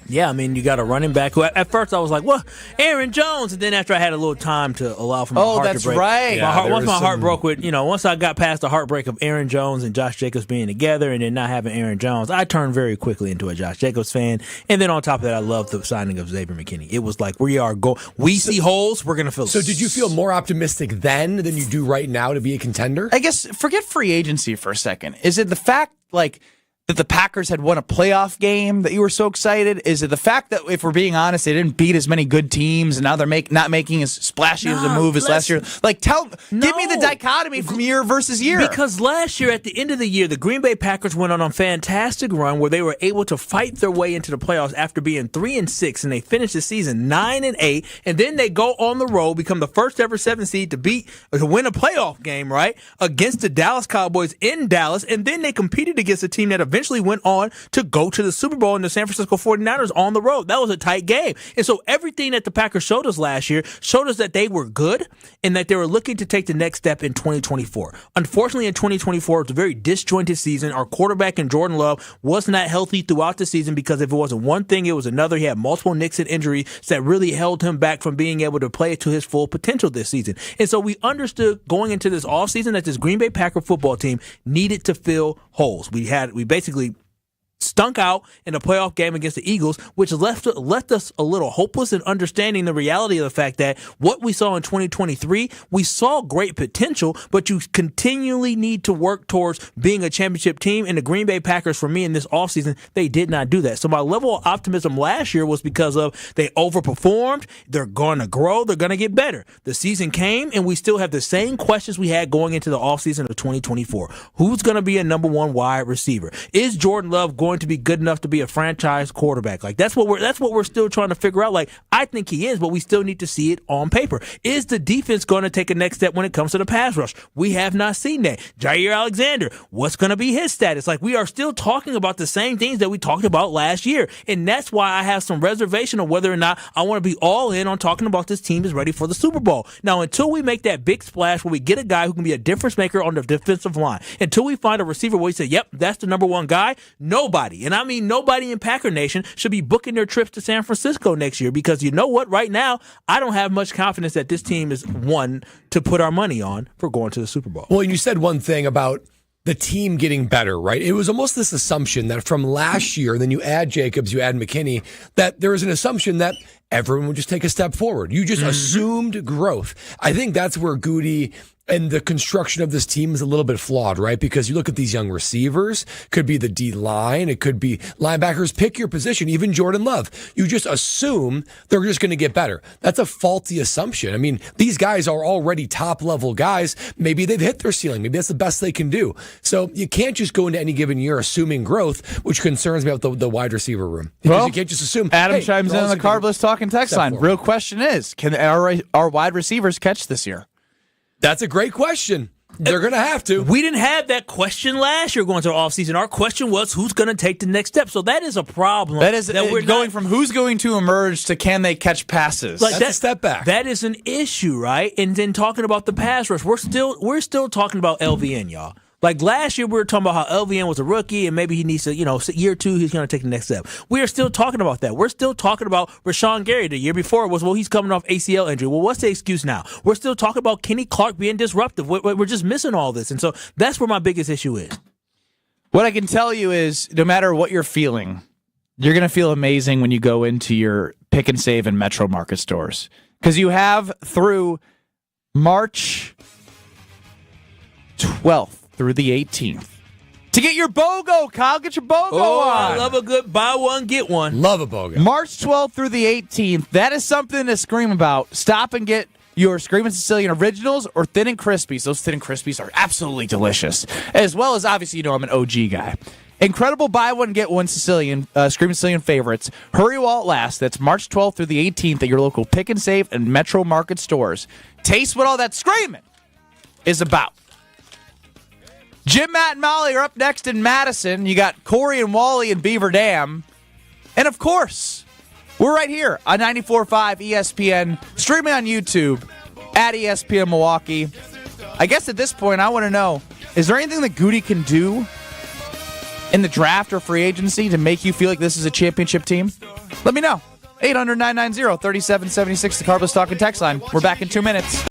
Yeah, I mean, you got a running back who, at first I was like, well, Aaron Jones. And then after I had a little time to allow for my heart to break.
Oh, that's right.
Once my heart broke once I got past the heartbreak of Aaron Jones and Josh Jacobs being together and then not having Aaron Jones, I turned very quickly into a Josh Jacobs fan. And then on top of that, I loved the signing of Xavier McKinney. It was like, we see holes, we're going to fill them.
So did you feel more optimistic then than you do right now to be a contender?
I guess, forget free agency for a second. Is it the fact, that the Packers had won a playoff game that you were so excited? Is it the fact that, if we're being honest, they didn't beat as many good teams and now they're not making as splashy as a move as last year? Give me the dichotomy from year versus year.
Because last year, at the end of the year, the Green Bay Packers went on a fantastic run where they were able to fight their way into the playoffs after being 3-6, and they finished the season 9-8, and then they go on the road, become the first ever 7 seed to win a playoff game, right, against the Dallas Cowboys in Dallas, and then they competed against a team that eventually went on to go to the Super Bowl and the San Francisco 49ers on the road. That was a tight game. And so everything that the Packers showed us last year showed us that they were good and that they were looking to take the next step in 2024. Unfortunately, in 2024, it was a very disjointed season. Our quarterback in Jordan Love was not healthy throughout the season because if it wasn't one thing, it was another. He had multiple nicks and injuries that really held him back from being able to play to his full potential this season. And so we understood going into this offseason that this Green Bay Packer football team needed to fill holes. We basically stunk out in a playoff game against the Eagles, which left us a little hopeless in understanding the reality of the fact that what we saw in 2023, we saw great potential, but you continually need to work towards being a championship team. And the Green Bay Packers, for me, in this offseason, they did not do that. So my level of optimism last year was because of they overperformed, they're going to grow, they're going to get better. The season came, and we still have the same questions we had going into the offseason of 2024. Who's going to be a number one wide receiver? Is Jordan Love going to be good enough to be a franchise quarterback? Like that's what we're still trying to figure out. Like I think he is, but we still need to see it on paper. Is the defense going to take a next step when it comes to the pass rush? We have not seen that. Jair Alexander, what's going to be his status? Like we are still talking about the same things that we talked about last year, and that's why I have some reservation on whether or not I want to be all in on talking about this team is ready for the Super Bowl. Now, until we make that big splash where we get a guy who can be a difference maker on the defensive line, until we find a receiver where we say, yep, that's the number one guy, nobody, and I mean nobody in Packer Nation should be booking their trips to San Francisco next year, because you know what? Right now, I don't have much confidence that this team is one to put our money on for going to the Super Bowl.
Well, and you said one thing about the team getting better, right? It was almost this assumption that from last year, and then you add Jacobs, you add McKinney, that there was an assumption that everyone would just take a step forward. You just assumed growth. I think that's where Goody and the construction of this team is a little bit flawed, right? Because you look at these young receivers, could be the D-line, it could be linebackers, pick your position, even Jordan Love. You just assume they're just going to get better. That's a faulty assumption. I mean, these guys are already top-level guys. Maybe they've hit their ceiling. Maybe that's the best they can do. So you can't just go into any given year assuming growth, which concerns me about the wide receiver room. Because you can't just assume.
Adam chimes in on the Carbless Talking text line. Real question is, can our wide receivers catch this year?
That's a great question. They're going to have to.
We didn't have that question last year going to the offseason. Our question was who's going to take the next step. So that is a problem.
That is we're going from who's going to emerge to can they catch passes.
Like that's a step back.
That is an issue, right? And then talking about the pass rush, we're still talking about LVN, y'all. Like last year, we were talking about how LVN was a rookie and maybe he needs to, year two, he's going to take the next step. We are still talking about that. We're still talking about Rashawn Gary. The year before it was, well, he's coming off ACL injury. Well, what's the excuse now? We're still talking about Kenny Clark being disruptive. We're just missing all this. And so that's where my biggest issue is.
What I can tell you is no matter what you're feeling, you're going to feel amazing when you go into your Pick and Save and Metro Market stores. Because you have through March 12th. Through the 18th. To get your BOGO, Kyle. Get your BOGO on.
I love a good buy one, get one.
Love a BOGO.
March 12th through the 18th. That is something to scream about. Stop and get your Screamin' Sicilian Originals or Thin and Crispies. Those Thin and Crispies are absolutely delicious. As well as, obviously, I'm an OG guy. Incredible buy one, get one Sicilian, Screamin' Sicilian favorites. Hurry while it lasts. That's March 12th through the 18th at your local Pick and Save and Metro Market stores. Taste what all that screaming is about. Jim, Matt, and Molly are up next in Madison. You got Corey and Wally in Beaver Dam. And, of course, we're right here on 94.5 ESPN, streaming on YouTube at ESPN Milwaukee. I guess at this point, I want to know, is there anything that Goody can do in the draft or free agency to make you feel like this is a championship team? Let me know. 800-990-3776, the Carbless Talking text line. We're back in 2 minutes.